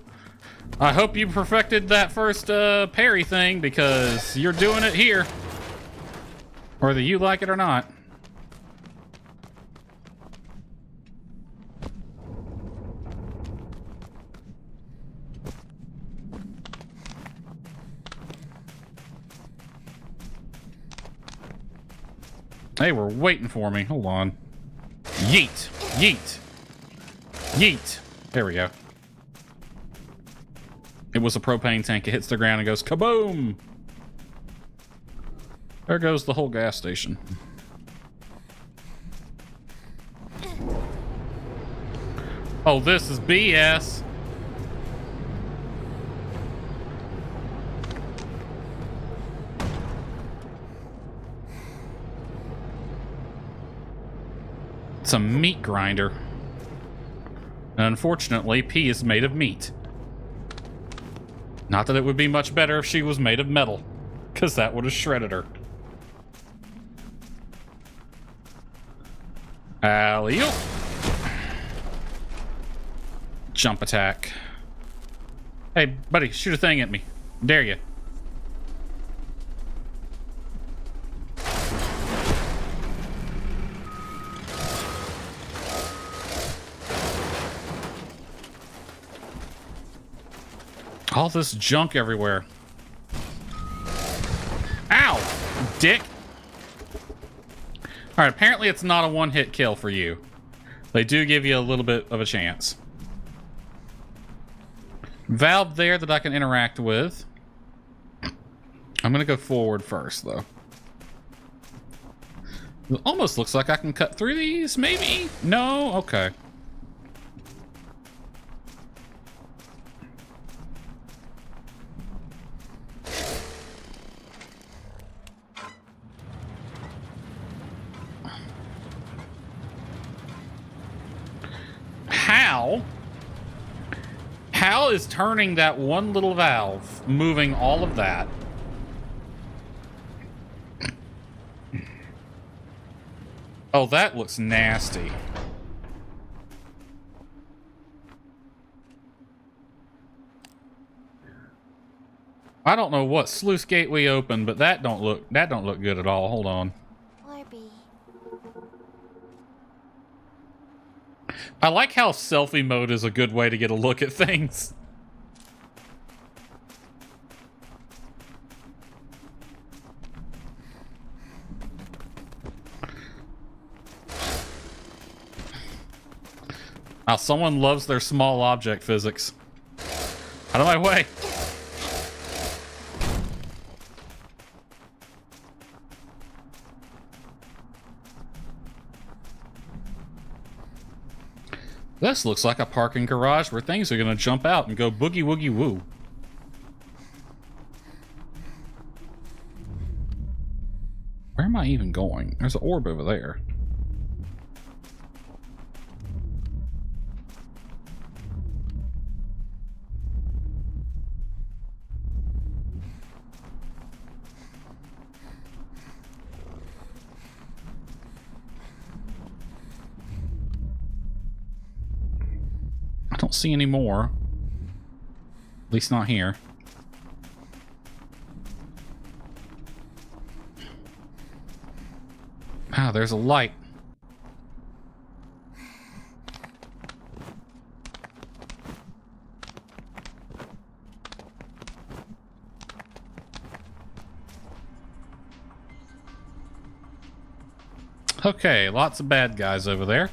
I hope you perfected that first parry thing, because you're doing it here. Whether you like it or not. They were waiting for me. Hold on. Yeet. Yeet. Yeet. There we go. It was a propane tank. It hits the ground and goes kaboom! There goes the whole gas station. Oh, this is BS. It's a meat grinder. And unfortunately, P is made of meat. Not that it would be much better if she was made of metal, because that would have shredded her. Alley-oop. Jump attack. Hey, buddy, shoot a thing at me. Dare you. All this junk everywhere. Ow! Dick! Alright, apparently it's not a one-hit kill for you. They do give you a little bit of a chance. Valve there that I can interact with. I'm gonna go forward first, though. It almost looks like I can cut through these, maybe? No? Okay. How is turning that one little valve moving all of that? Oh, that looks nasty. I don't know what sluice gate we opened, but that don't look good at all. Hold on. Orby. I like how selfie mode is a good way to get a look at things. Wow, someone loves their small object physics. Out of my way. This looks like a parking garage where things are gonna jump out and go boogie woogie woo. Where am I even going? There's an orb over there. I don't see any more. At least not here. Ah, there's a light. Okay, lots of bad guys over there.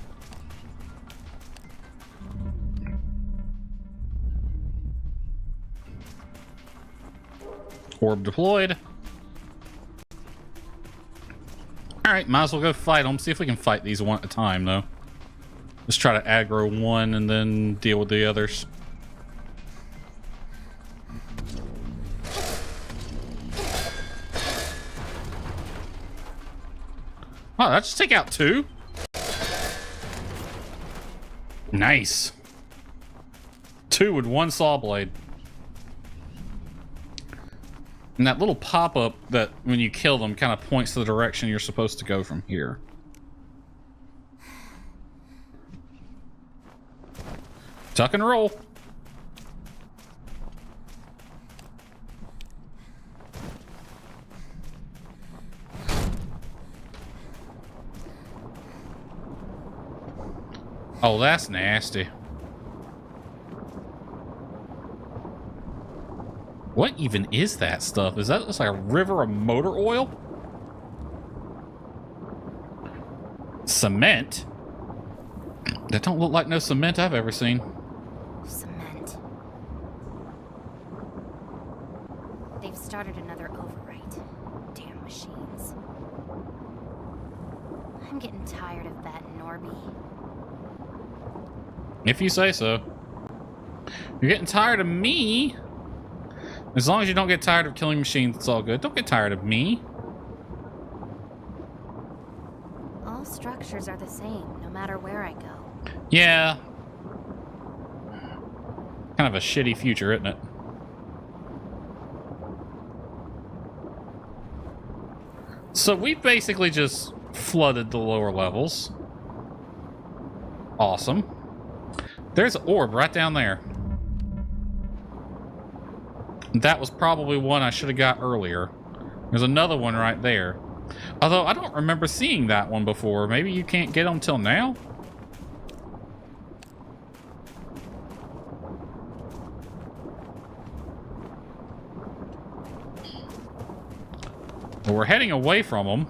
Orb deployed. Alright, might as well go fight them. See if we can fight these one at a time, though. Let's try to aggro one and then deal with the others. Oh, that just take out two? Nice. Two with one saw blade. And that little pop-up that when you kill them kind of points to the direction you're supposed to go from here. Tuck and roll. Oh, that's nasty. What even is that stuff? Is that just like a river of motor oil? Cement? That don't look like no cement I've ever seen. Cement. They've started another overwrite. Damn machines. I'm getting tired of that, Norby. If you say so. You're getting tired of me? As long as you don't get tired of killing machines, it's all good. Don't get tired of me. All structures are the same, no matter where I go. Yeah. Kind of a shitty future, isn't it? So we've basically just flooded the lower levels. Awesome. There's an orb right down there. That was probably one I should have got earlier. There's another one right there. Although I don't remember seeing that one before. Maybe you can't get them till now? Well, we're heading away from them.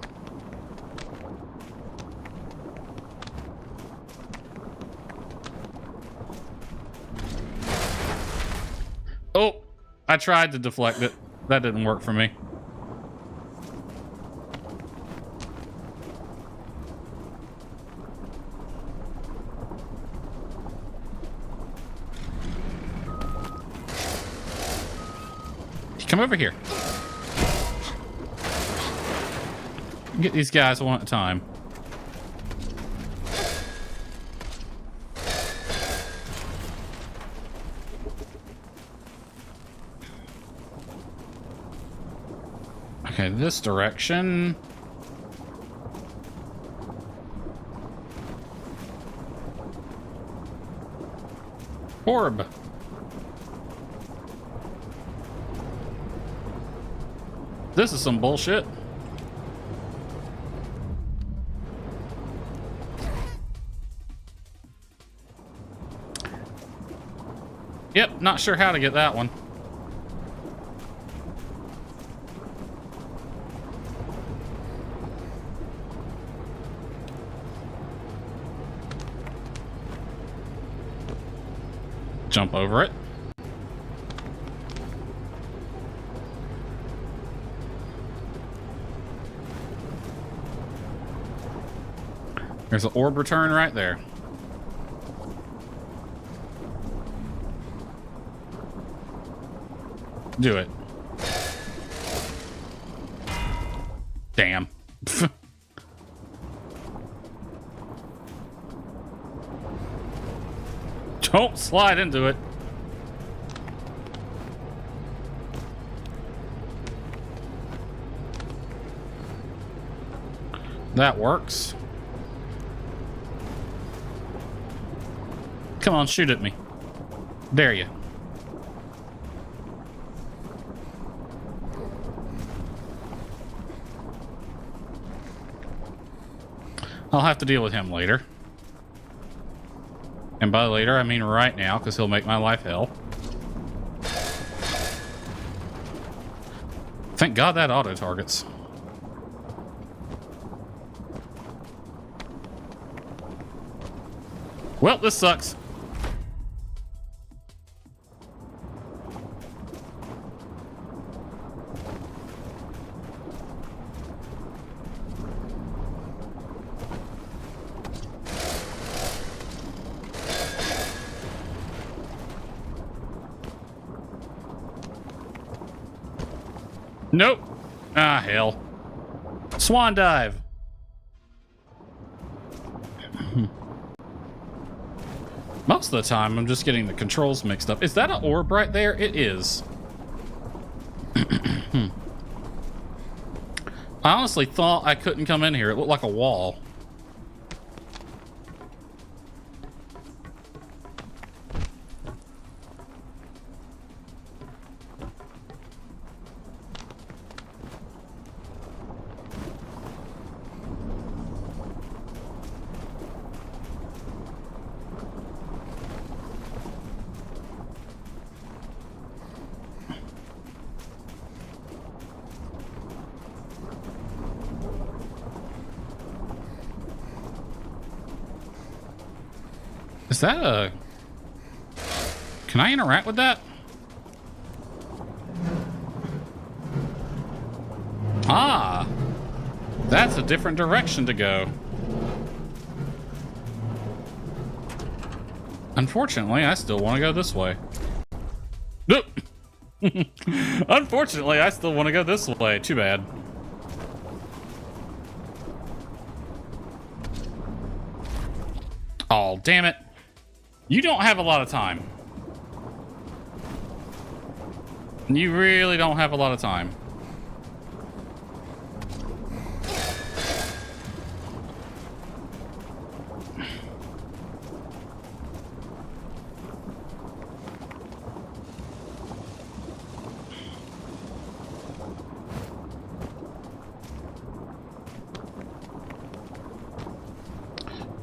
Oh, I tried to deflect it. That didn't work for me. Come over here. Get these guys one at a time. Okay, this direction. Orb. This is some bullshit. Yep, not sure how to get that one. Jump over it. There's an orb return right there. Do it. Damn. Don't slide into it. That works. Come on, shoot at me. Dare you. I'll have to deal with him later. And by later, I mean right now, because he'll make my life hell. Thank God that auto-targets. Well, this sucks. Nope. Ah, hell. Swan dive. Most of the time, I'm just getting the controls mixed up. Is that an orb right there? It is. I honestly thought I couldn't come in here. It looked like a wall. Is that a... Can I interact with that? Ah! That's a different direction to go. Unfortunately, I still want to go this way. Nope. Unfortunately, I still want to go this way. Too bad. Oh, damn it. You don't have a lot of time. You really don't have a lot of time.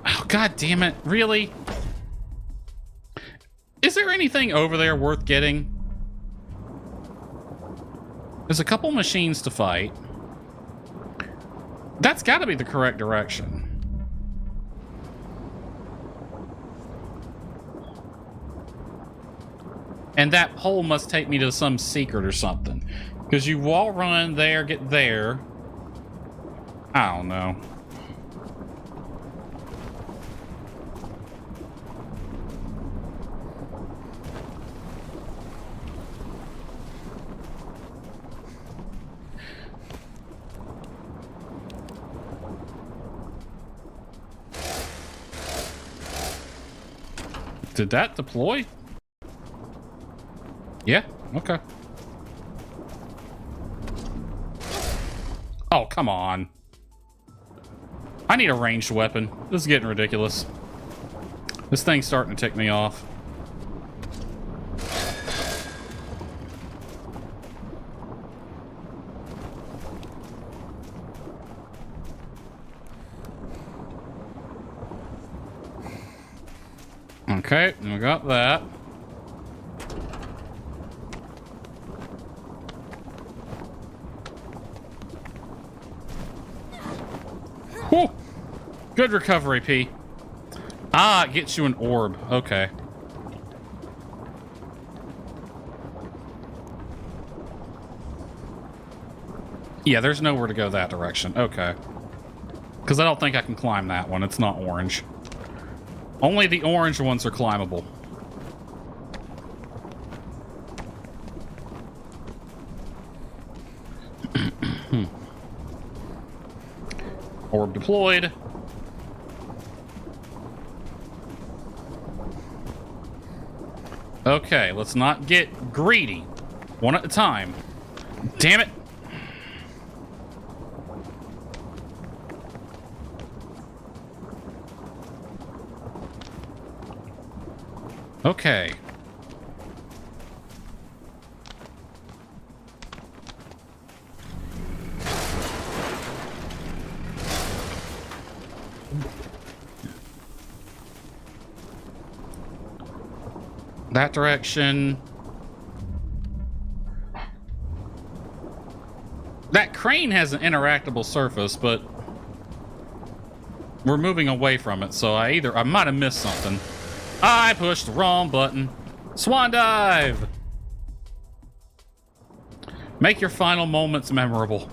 Oh, God damn it. Really? Is there anything over there worth getting? There's a couple machines to fight. That's got to be the correct direction. And that pole must take me to some secret or something. Because you wall run there, get there. I don't know. Did that deploy? Yeah, okay. Oh, come on. I need a ranged weapon. This is getting ridiculous. This thing's starting to tick me off. Okay, we got that. Whew. Good recovery, P. Ah, it gets you an orb. Okay. Yeah, there's nowhere to go that direction. Okay. Because I don't think I can climb that one. It's not orange. Only the orange ones are climbable. Orb deployed. Okay, let's not get greedy. One at a time. Damn it. Okay. That direction. That crane has an interactable surface, but we're moving away from it, so I might have missed something. I pushed the wrong button. Swan dive! Make your final moments memorable.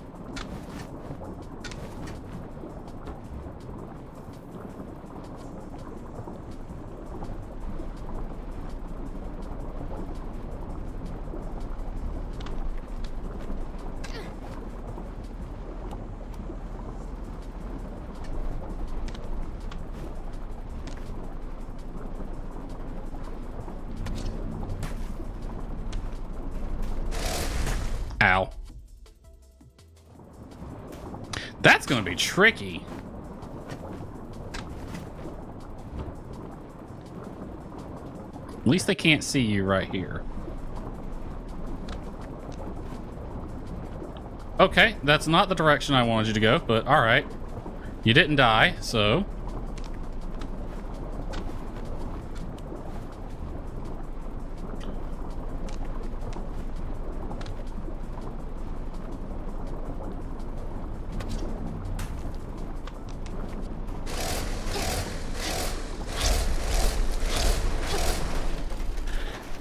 Ow. That's gonna be tricky. At least they can't see you right here. Okay, that's not the direction I wanted you to go, but alright. You didn't die, so...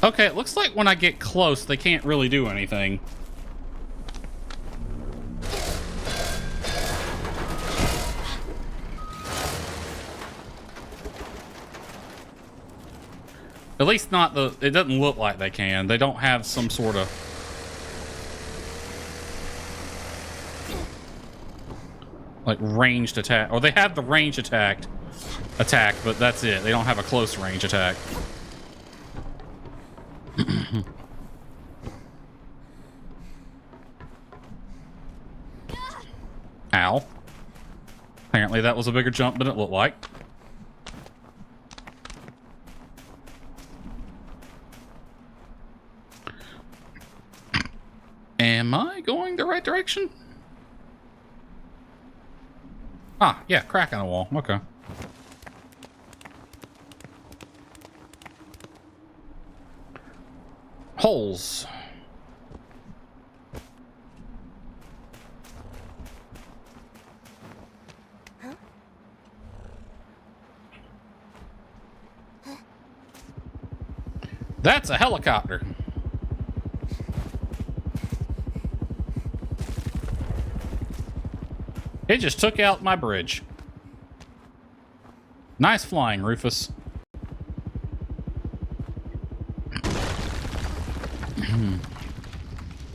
Okay, it looks like when I get close, they can't really do anything. At least not the... It doesn't look like they can. They don't have some sort of... like, ranged attack. Or they have the ranged attack, but that's it. They don't have a close range attack. Ow. Apparently that was a bigger jump than it looked like. Am I going the right direction? Ah, yeah, crack on the wall. Okay. Holes. That's a helicopter. It just took out my bridge. Nice flying, Rufus.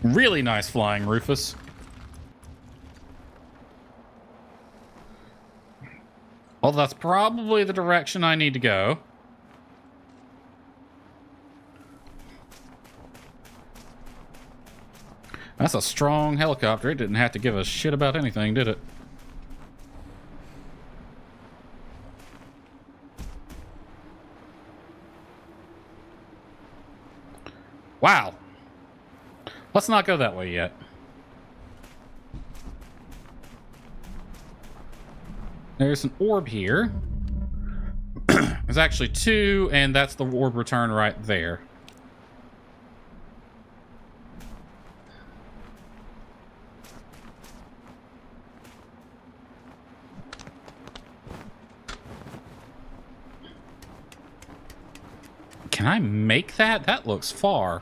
Really nice flying, Rufus. Well, that's probably the direction I need to go. That's a strong helicopter. It didn't have to give a shit about anything, did it? Wow. Let's not go that way yet. There's an orb here. There's actually two, and that's the orb return right there. Can I make that? That looks far.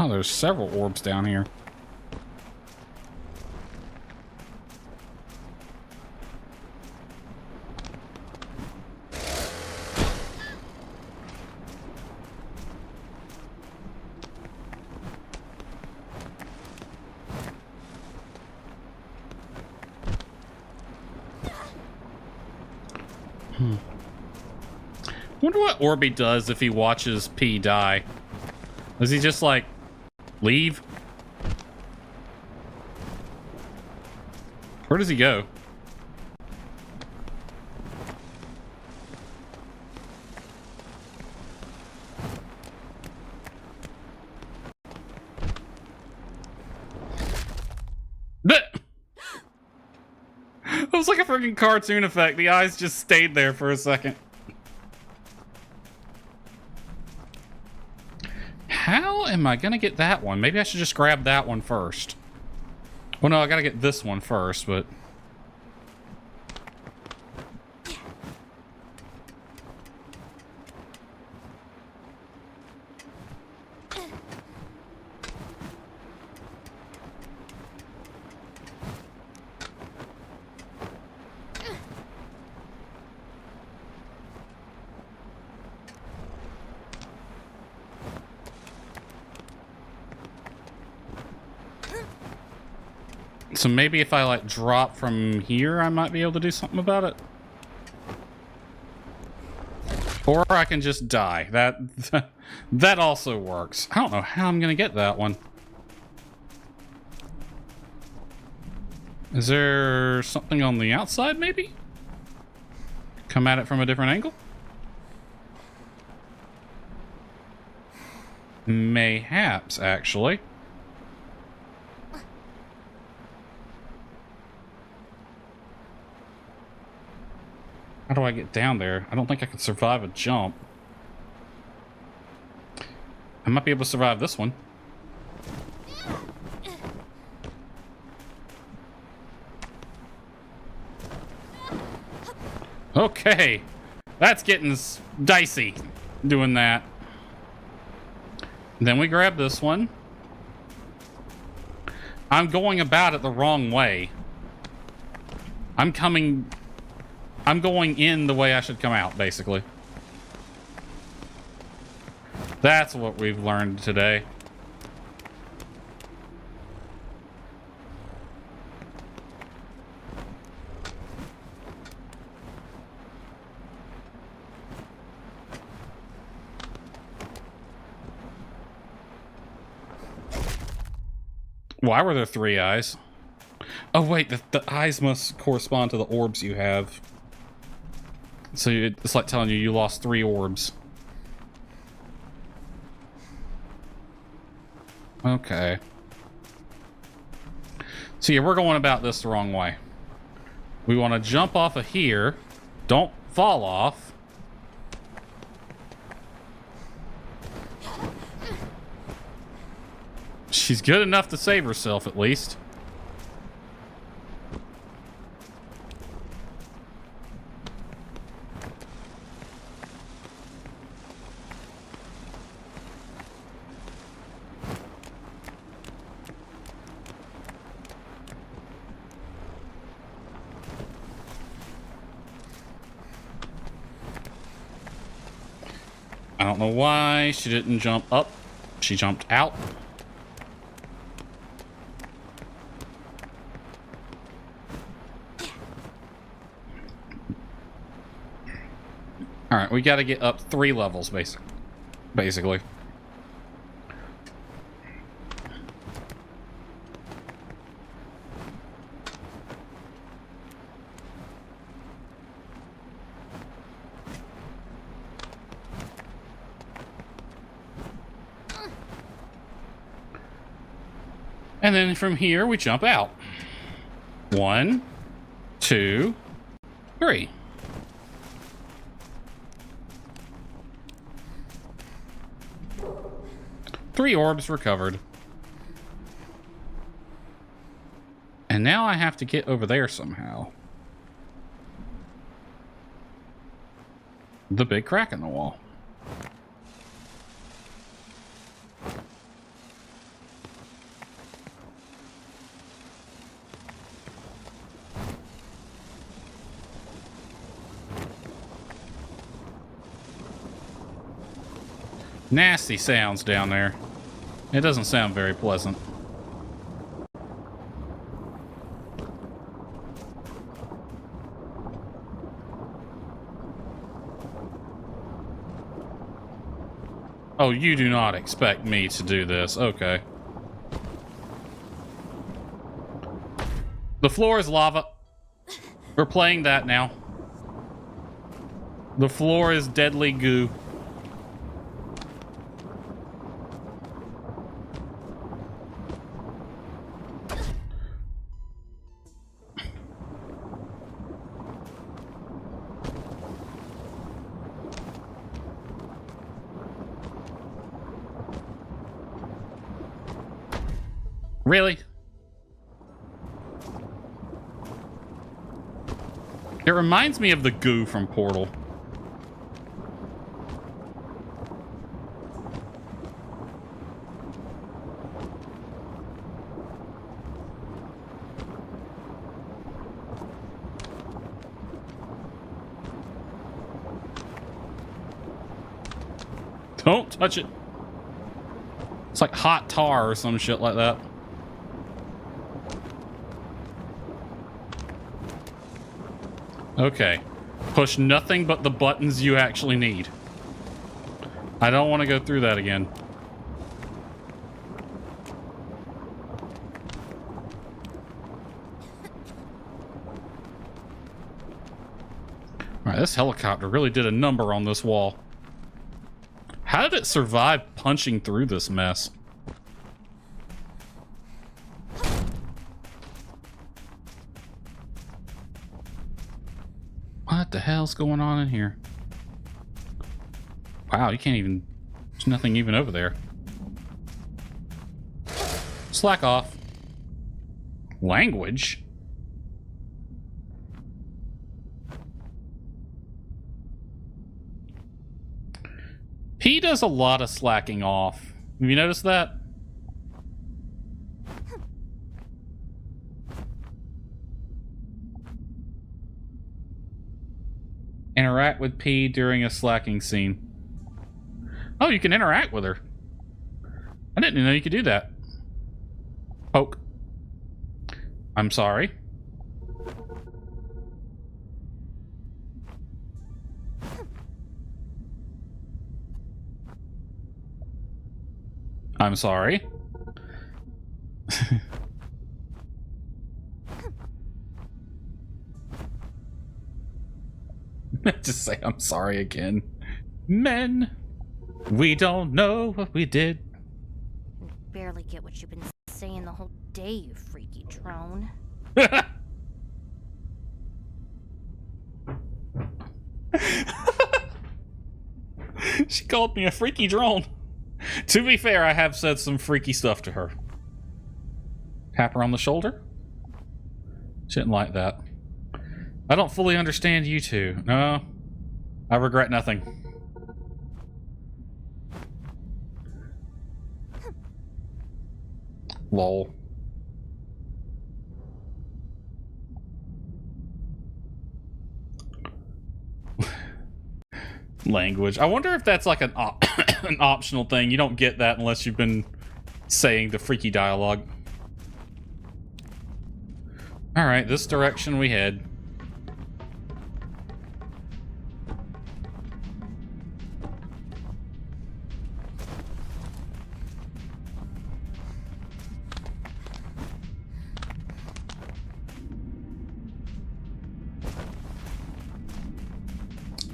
Oh, there's several orbs down here. Wonder what Orby does if he watches P die. Does he just, like, leave? Where does he go? It was like a freaking cartoon effect. The eyes just stayed there for a second. How am I gonna get that one? Maybe I should just grab that one first. Well, no, I gotta get this one first, but... So maybe if I, like, drop from here, I might be able to do something about it. Or I can just die. That also works. I don't know how I'm gonna get that one. Is there something on the outside, maybe? Come at it from a different angle? Mayhaps, actually. How do I get down there? I don't think I can survive a jump. I might be able to survive this one. Okay. That's getting dicey doing that. Then we grab this one. I'm going about it the wrong way. I'm going in the way I should come out, basically. That's what we've learned today. Why were there 3 eyes? Oh wait, the eyes must correspond to the orbs you have. So it's like telling you lost 3 orbs. Okay. So yeah, we're going about this the wrong way. We want to jump off of here. Don't fall off. She's good enough to save herself, at least. I don't know why she didn't jump up. She jumped out. Alright, we gotta get up 3 levels, basically. And then from here, we jump out. 1, 2, 3. Three orbs recovered. And now I have to get over there somehow. The big crack in the wall. Nasty sounds down there. It doesn't sound very pleasant. Oh, you do not expect me to do this. Okay. The floor is lava. We're playing that now. The floor is deadly goo. Really? It reminds me of the goo from Portal. Don't touch it. It's like hot tar or some shit like that. Okay. Push nothing but the buttons you actually need. I don't want to go through that again. Alright, this helicopter really did a number on this wall. How did it survive punching through this mess? What the hell's going on in here? Wow, you can't even... There's nothing even over there. Slack off. Language? He does a lot of slacking off. Have you noticed that? Interact with P during a slacking scene. Oh, you can interact with her. I didn't know you could do that. Poke. I'm sorry. I'm sorry. Just say I'm sorry again. Men, we don't know what we did. I barely get what you've been saying the whole day, you freaky drone. She called me a freaky drone. To be fair, I have said some freaky stuff to her. Tap her on the shoulder? She didn't like that. I don't fully understand you two. No, I regret nothing. Lol. Language. I wonder if that's like an an optional thing. You don't get that unless you've been saying the freaky dialogue. Alright, this direction we head.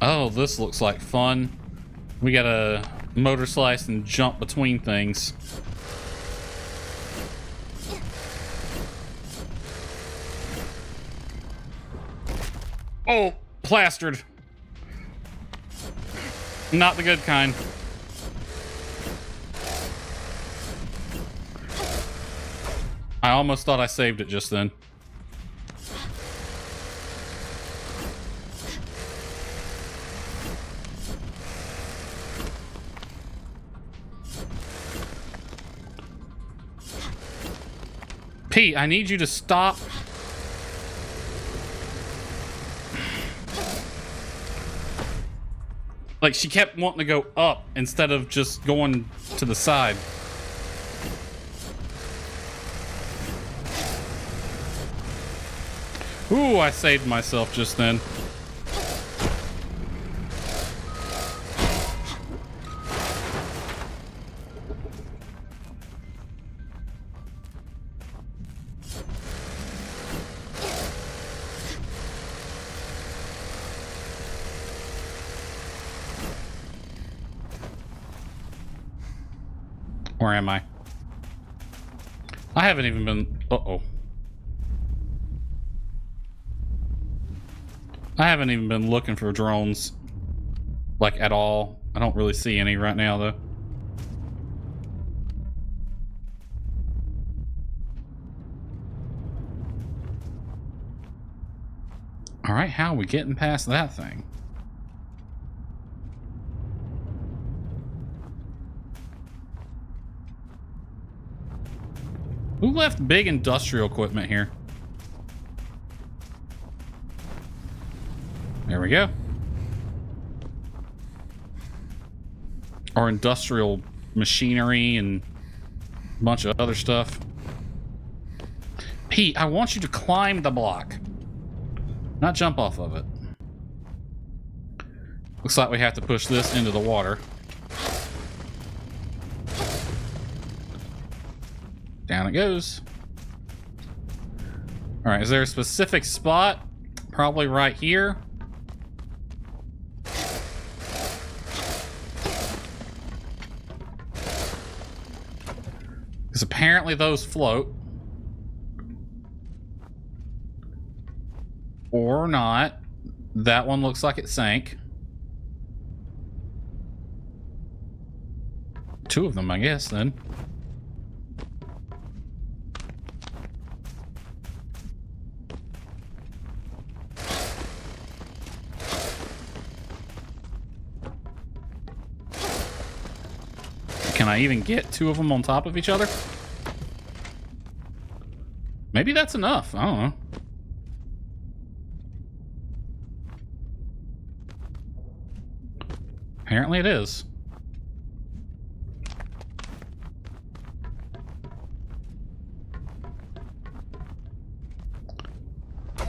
Oh, this looks like fun. We gotta motorslice and jump between things. Oh, plastered. Not the good kind. I almost thought I saved it just then. P, I need you to stop. Like, she kept wanting to go up instead of just going to the side. Ooh, I saved myself just then. Where am I? I haven't even been... Uh-oh. I haven't even been looking for drones, like, at all. I don't really see any right now, though. Alright, how are we getting past that thing? Who left big industrial equipment here? There we go. Or industrial machinery and a bunch of other stuff. Pete, I want you to climb the block, not jump off of it. Looks like we have to push this into the water. Down it goes. Alright, is there a specific spot? Probably right here. Because apparently those float. Or not. That one looks like it sank. Two of them, I guess, then. Can I even get two of them on top of each other? Maybe that's enough. I don't know. Apparently it is.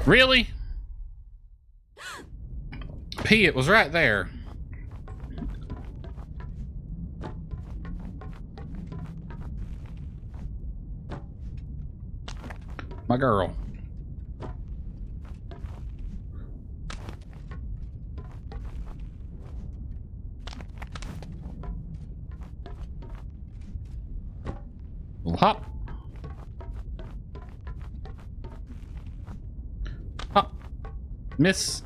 Really? P, it was right there. My girl. Little hop. Hop. Miss.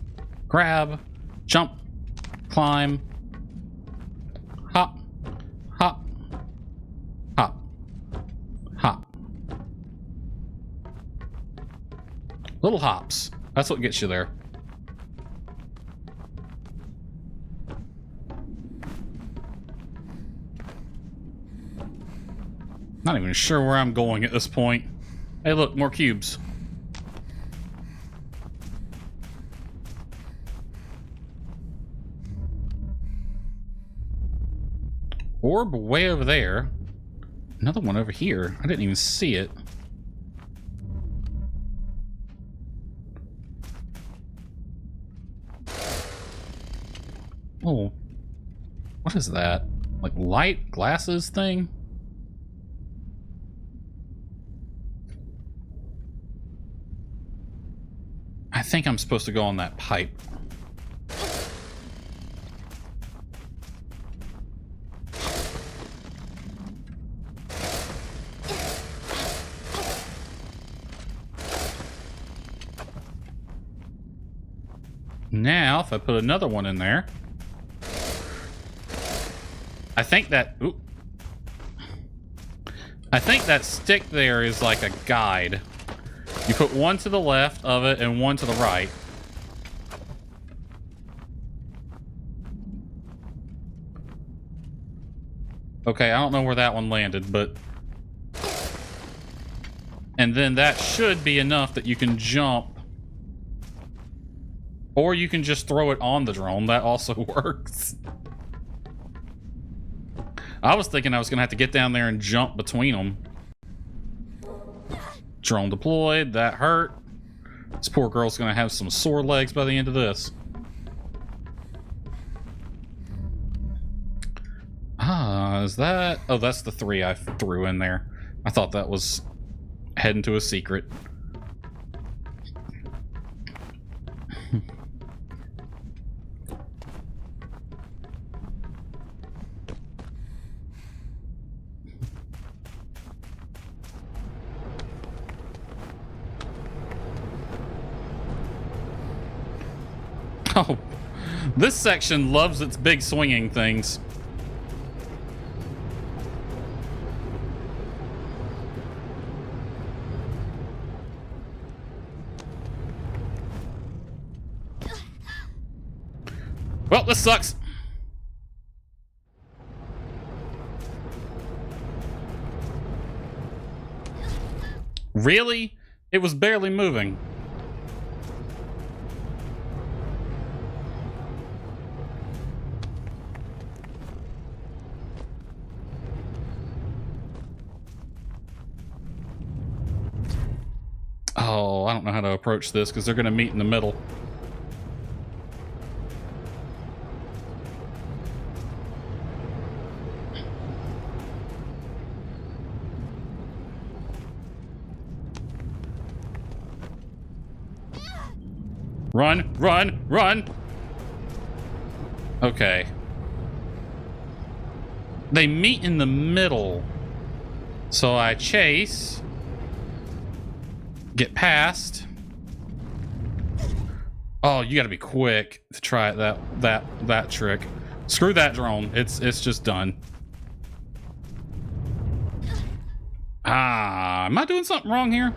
Grab. Jump. Climb. Hop. Hop. Hop. Hop. Little hops. That's what gets you there. Not even sure where I'm going at this point. Hey, look, more cubes. Orb way over there. Another one over here. I didn't even see it. Oh, what is that? Like light glasses thing? I think I'm supposed to go on that pipe. Now, if I put another one in there, I think that, ooh, I think that stick there is like a guide. You put one to the left of it and one to the right. Okay, I don't know where that one landed, but... And then that should be enough that you can jump. Or you can just throw it on the drone. That also works. I was thinking I was going to have to get down there and jump between them. Drone deployed. That hurt. This poor girl's going to have some sore legs by the end of this. Ah, is that... Oh, that's the three I threw in there. I thought that was heading to a secret. Oh, this section loves its big swinging things. Well, this sucks. Really? It was barely moving. Oh, I don't know how to approach this because they're going to meet in the middle. Run, run, run! Okay. They meet in the middle. So I chase. Get past. Oh, you gotta be quick to try that trick. Screw that drone. It's just done. Ah, am I doing something wrong here?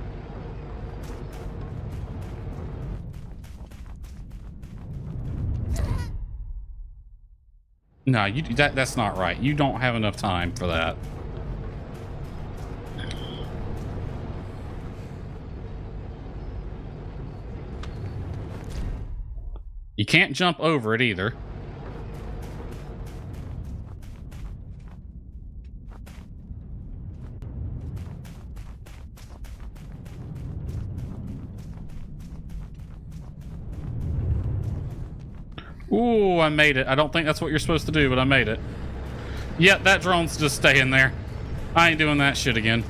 No, that's not right. You don't have enough time for that. You can't jump over it either. Ooh, I made it. I don't think that's what you're supposed to do, but I made it. Yep, that drone's just staying there. I ain't doing that shit again.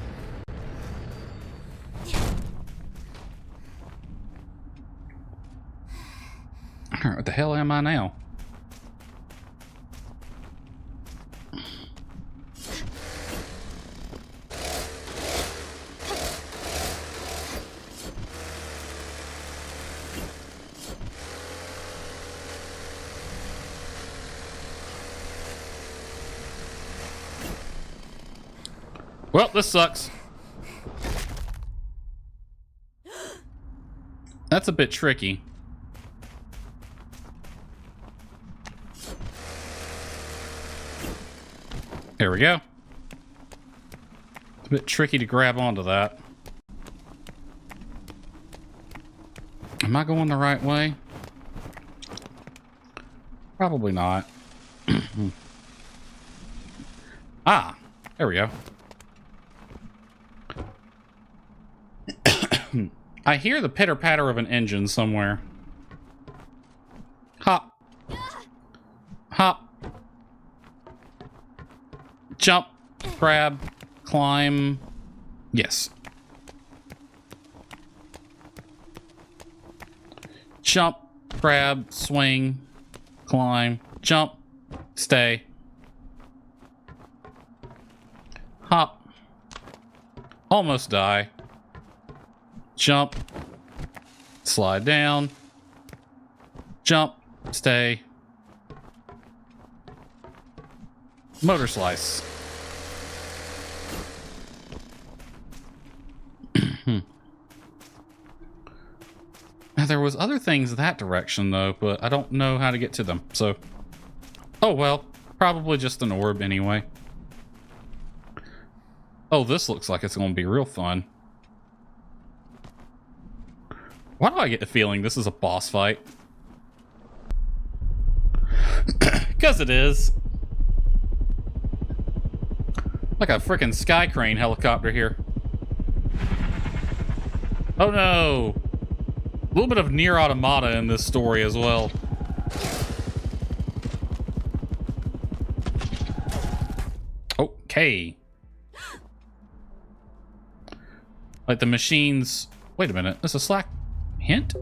Alright, what the hell am I now? Well, this sucks. That's a bit tricky. There we go. It's a bit tricky to grab onto that. Am I going the right way? Probably not. Ah, there we go. I hear the pitter-patter of an engine somewhere. Hop. Hop. Jump. Grab. Climb. Yes. Jump. Grab. Swing. Climb. Jump. Stay. Hop. Almost die. Jump, slide down, jump, stay, Motorslice. Now there was other things that direction though, but I don't know how to get to them, so oh well, probably just an orb anyway. Oh, this looks like it's gonna be real fun. Why do I get the feeling this is a boss fight? Because it is. Like a freaking sky crane helicopter here. Oh no! A little bit of Nier Automata in this story as well. Okay. Like the machines... Wait a minute, this is Slack... Hint?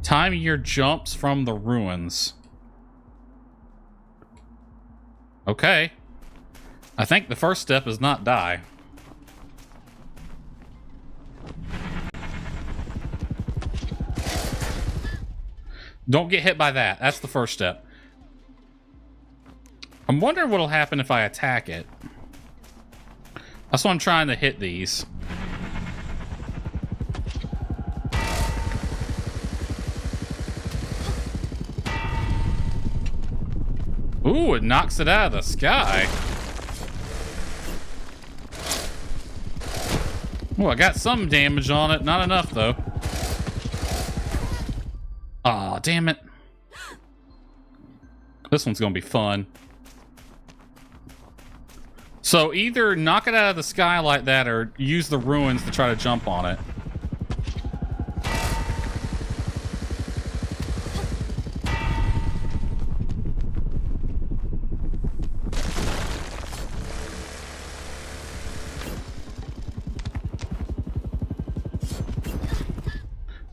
Time your jumps from the ruins. Okay. I think the first step is not die. Don't get hit by that. That's the first step. I'm wondering what'll happen if I attack it. That's why I'm trying to hit these. Ooh, it knocks it out of the sky. Oh, I got some damage on it. Not enough, though. Aw, damn it. This one's gonna be fun. So either knock it out of the sky like that or use the ruins to try to jump on it.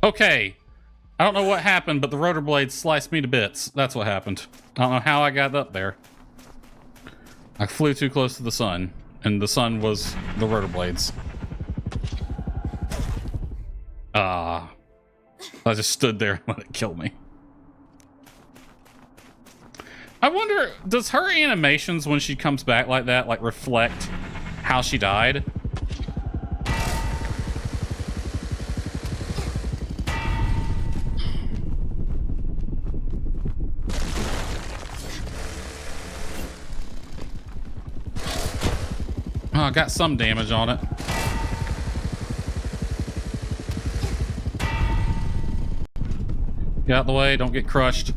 Okay. I don't know what happened, but the rotor blades sliced me to bits. That's what happened. I don't know how I got up there. I flew too close to the sun, and the sun was the rotor blades. I just stood there and let it kill me. I wonder, does her animations when she comes back like that, like, reflect how she died? Oh, I got some damage on it. Get out of the way, don't get crushed.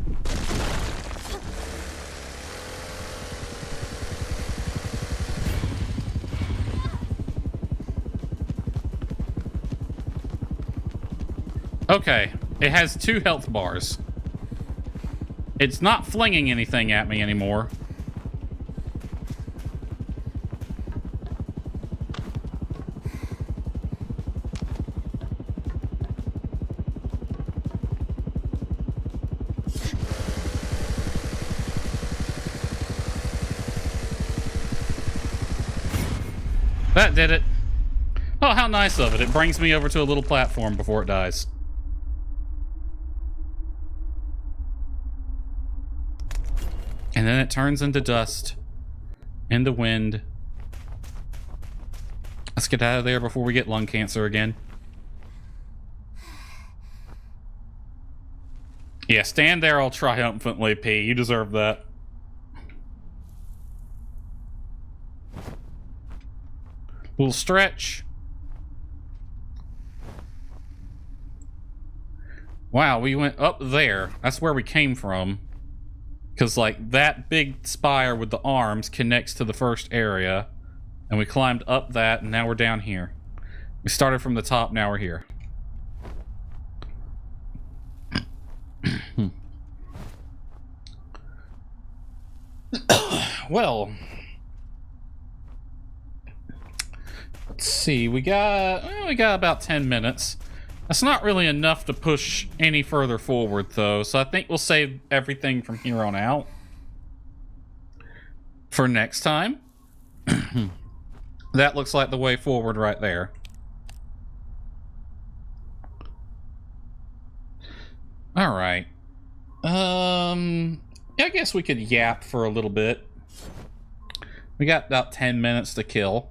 Okay, it has 2 health bars. It's not flinging anything at me anymore. That did it. Oh, how nice of it. It brings me over to a little platform before it dies. And then it turns into dust. Into wind. Let's get out of there before we get lung cancer again. Yeah, stand there all triumphantly, P. You deserve that. Little stretch. Wow, we went up there. That's where we came from. Because, like, that big spire with the arms connects to the first area. And we climbed up that, and now we're down here. We started from the top, now we're here. Well... let's see, we got about 10 minutes. That's not really enough to push any further forward, though, so I think we'll save everything from here on out for next time. That looks like the way forward right there. All right. I guess we could yap for a little bit. We got about 10 minutes to kill.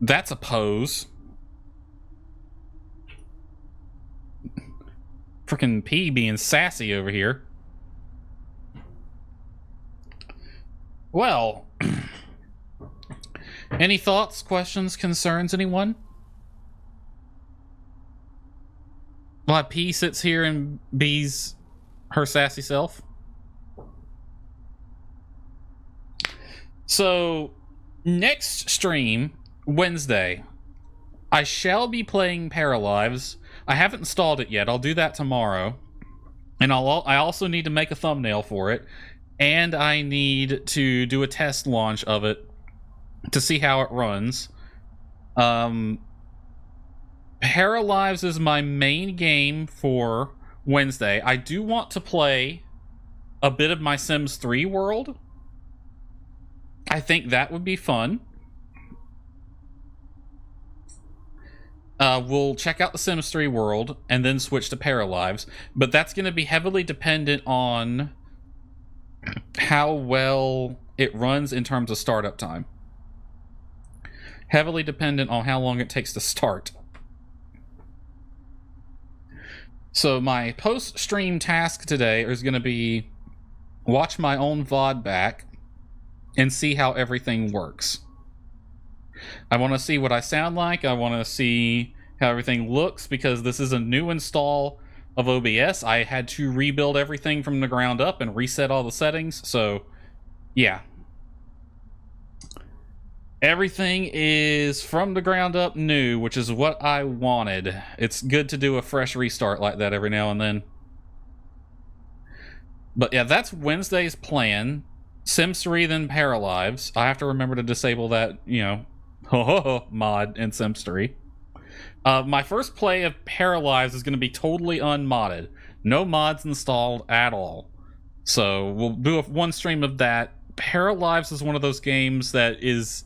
That's a pose. Frickin' P being sassy over here. Well, any thoughts, questions, concerns, anyone? While P sits here and B's her sassy self. So, next stream, Wednesday, I shall be playing Paralives. I haven't installed it yet. I'll do that tomorrow. And I also need to make a thumbnail for it. And I need to do a test launch of it to see how it runs. Paralives is my main game for Wednesday. I do want to play a bit of my Sims 3 world. I think that would be fun. we'll check out the Sims 3 world and then switch to Paralives. But that's going to be heavily dependent on how well it runs in terms of startup time. Heavily dependent on how long it takes to start. So my post-stream task today is going to be watch my own VOD back and see how everything works. I want to see what I sound like. I want to see how everything looks, because this is a new install of OBS. I had to rebuild everything from the ground up and reset all the settings. So, yeah. Everything is from the ground up new, which is what I wanted. It's good to do a fresh restart like that every now and then. But yeah, that's Wednesday's plan. Sims 3, then Paralives. I have to remember to disable that, mod in Sims 3. My first play of Paralives is going to be totally unmodded. No mods installed at all. So we'll do one stream of that. Paralives is one of those games that is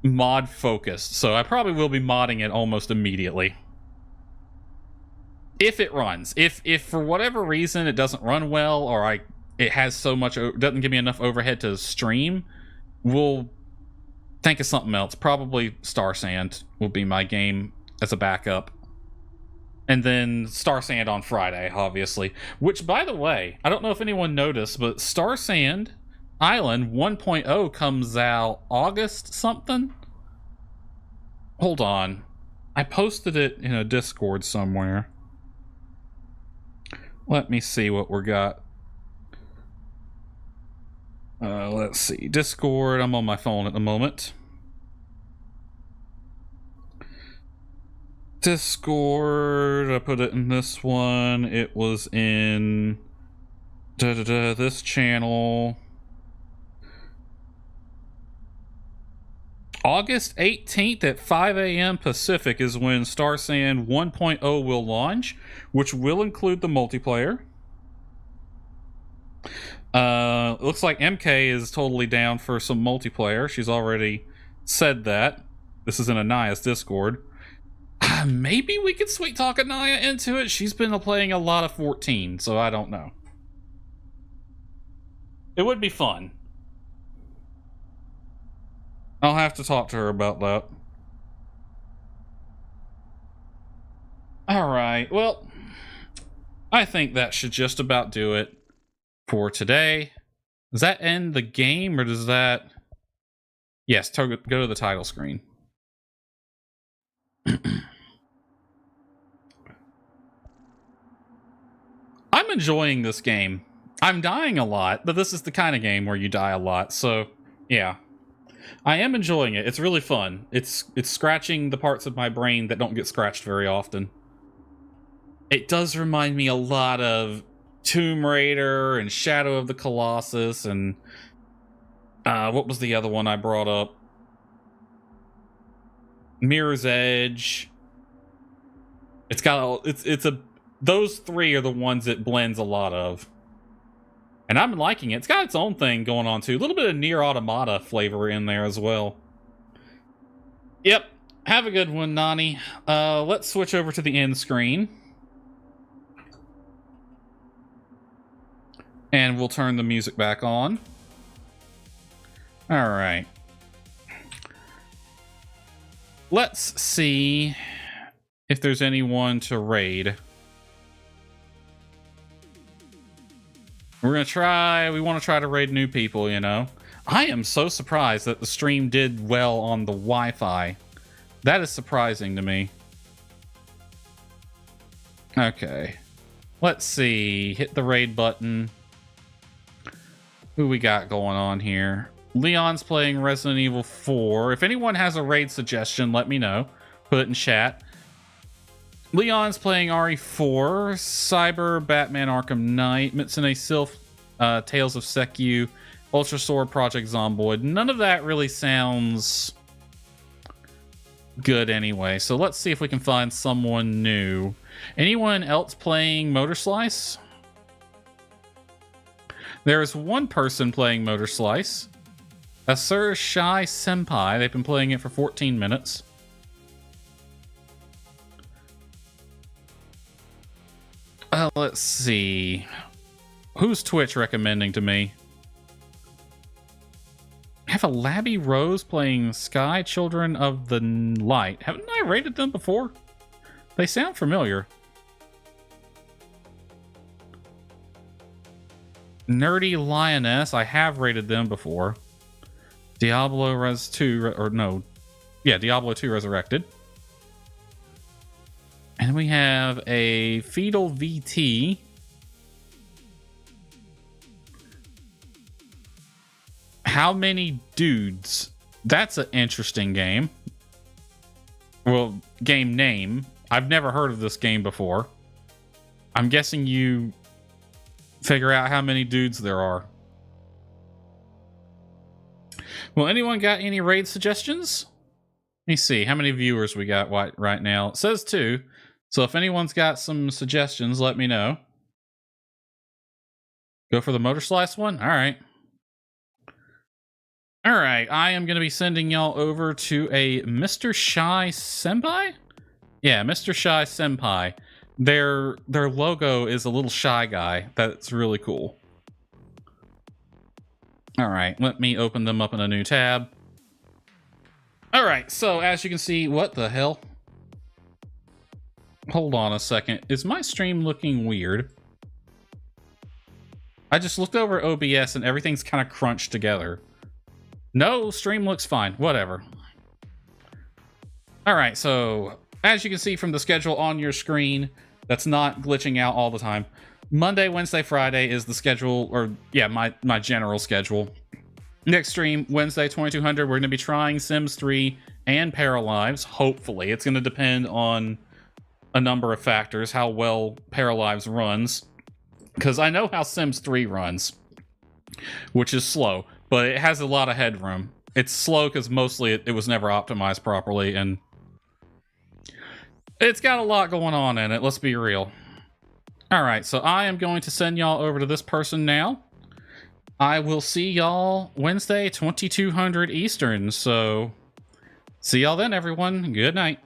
mod focused, so I probably will be modding it almost immediately. If it runs. If for whatever reason it doesn't run well, or it has so much, doesn't give me enough overhead to stream, we'll think of something else. Probably Star Sand will be my game as a backup. And then Star Sand on Friday, obviously. Which, by the way, I don't know if anyone noticed, but Star Sand Island 1.0 comes out August something? Hold on. I posted it in a Discord somewhere. Let me see what we got. Let's see. Discord. I'm on my phone at the moment. Discord. I put it in this one. It was in this channel. August 18th at 5 a.m. Pacific is when Star Sand 1.0 will launch, which will include the multiplayer. Looks like MK is totally down for some multiplayer. She's already said that. This is in Anaya's Discord. Maybe we could sweet talk Anaya into it. She's been playing a lot of 14, so I don't know. It would be fun. I'll have to talk to her about that. Alright, well, I think that should just about do it for today. Does that end the game, or does that... Yes, go to the title screen. I'm enjoying this game. I'm dying a lot, but this is the kind of game where you die a lot, so yeah. I am enjoying it. It's really fun. It's scratching the parts of my brain that don't get scratched very often. It does remind me a lot of Tomb Raider and Shadow of the Colossus and what was the other one I brought up? Mirror's Edge. It's got those three are the ones it blends a lot of. And I'm liking it. It's got its own thing going on, too. A little bit of Nier Automata flavor in there as well. Yep. Have a good one, Nani. Let's switch over to the end screen. And we'll turn the music back on. Alright. Let's see if there's anyone to raid. We want to try to raid new people, you know. I am so surprised that the stream did well on the Wi-Fi. That is surprising to me. Okay. Let's see. Hit the raid button. Who we got going on here? Leon's playing Resident Evil 4. If anyone has a raid suggestion, let me know. Put it in chat. Leon's playing RE4, Cyber, Batman Arkham Knight, Mitsune Sylph, Tales of Sekyu, Ultra Sword, Project Zomboid. None of that really sounds good anyway, so let's see if we can find someone new. Anyone else playing Motorslice? There is one person playing Motorslice. Asur Shai Senpai. They've been playing it for 14 minutes. Let's see. Who's Twitch recommending to me? I have a Labby Rose playing Sky Children of the Light. Haven't I rated them before? They sound familiar. Nerdy Lioness. I have rated them before. Diablo Res 2, or no. Yeah, Diablo 2 Resurrected. And we have a Fetal VT. How Many Dudes? That's an interesting game. Well, game name. I've never heard of this game before. I'm guessing you figure out how many dudes there are. Well, anyone got any raid suggestions? Let me see how many viewers we got right now. It says 2. So if anyone's got some suggestions, let me know. Go for the Motorslice one? All right. All right. I am going to be sending y'all over to a Mr. Shy Senpai? Yeah, Mr. Shy Senpai. Their logo is a little shy guy. That's really cool. All right. Let me open them up in a new tab. All right. So as you can see, what the hell? Hold on a second. Is my stream looking weird? I just looked over OBS and everything's kind of crunched together. No, stream looks fine. Whatever. All right, so as you can see from the schedule on your screen, that's not glitching out all the time. Monday, Wednesday, Friday is the schedule, or yeah, my general schedule. Next stream, Wednesday, 2200, we're going to be trying Sims 3 and Paralives, hopefully. It's going to depend on a number of factors, how well Paralives runs. Because I know how Sims 3 runs, which is slow, but it has a lot of headroom. It's slow because mostly it was never optimized properly, and it's got a lot going on in it, let's be real. Alright, so I am going to send y'all over to this person now. I will see y'all Wednesday, 2200 Eastern, so see y'all then, everyone. Good night.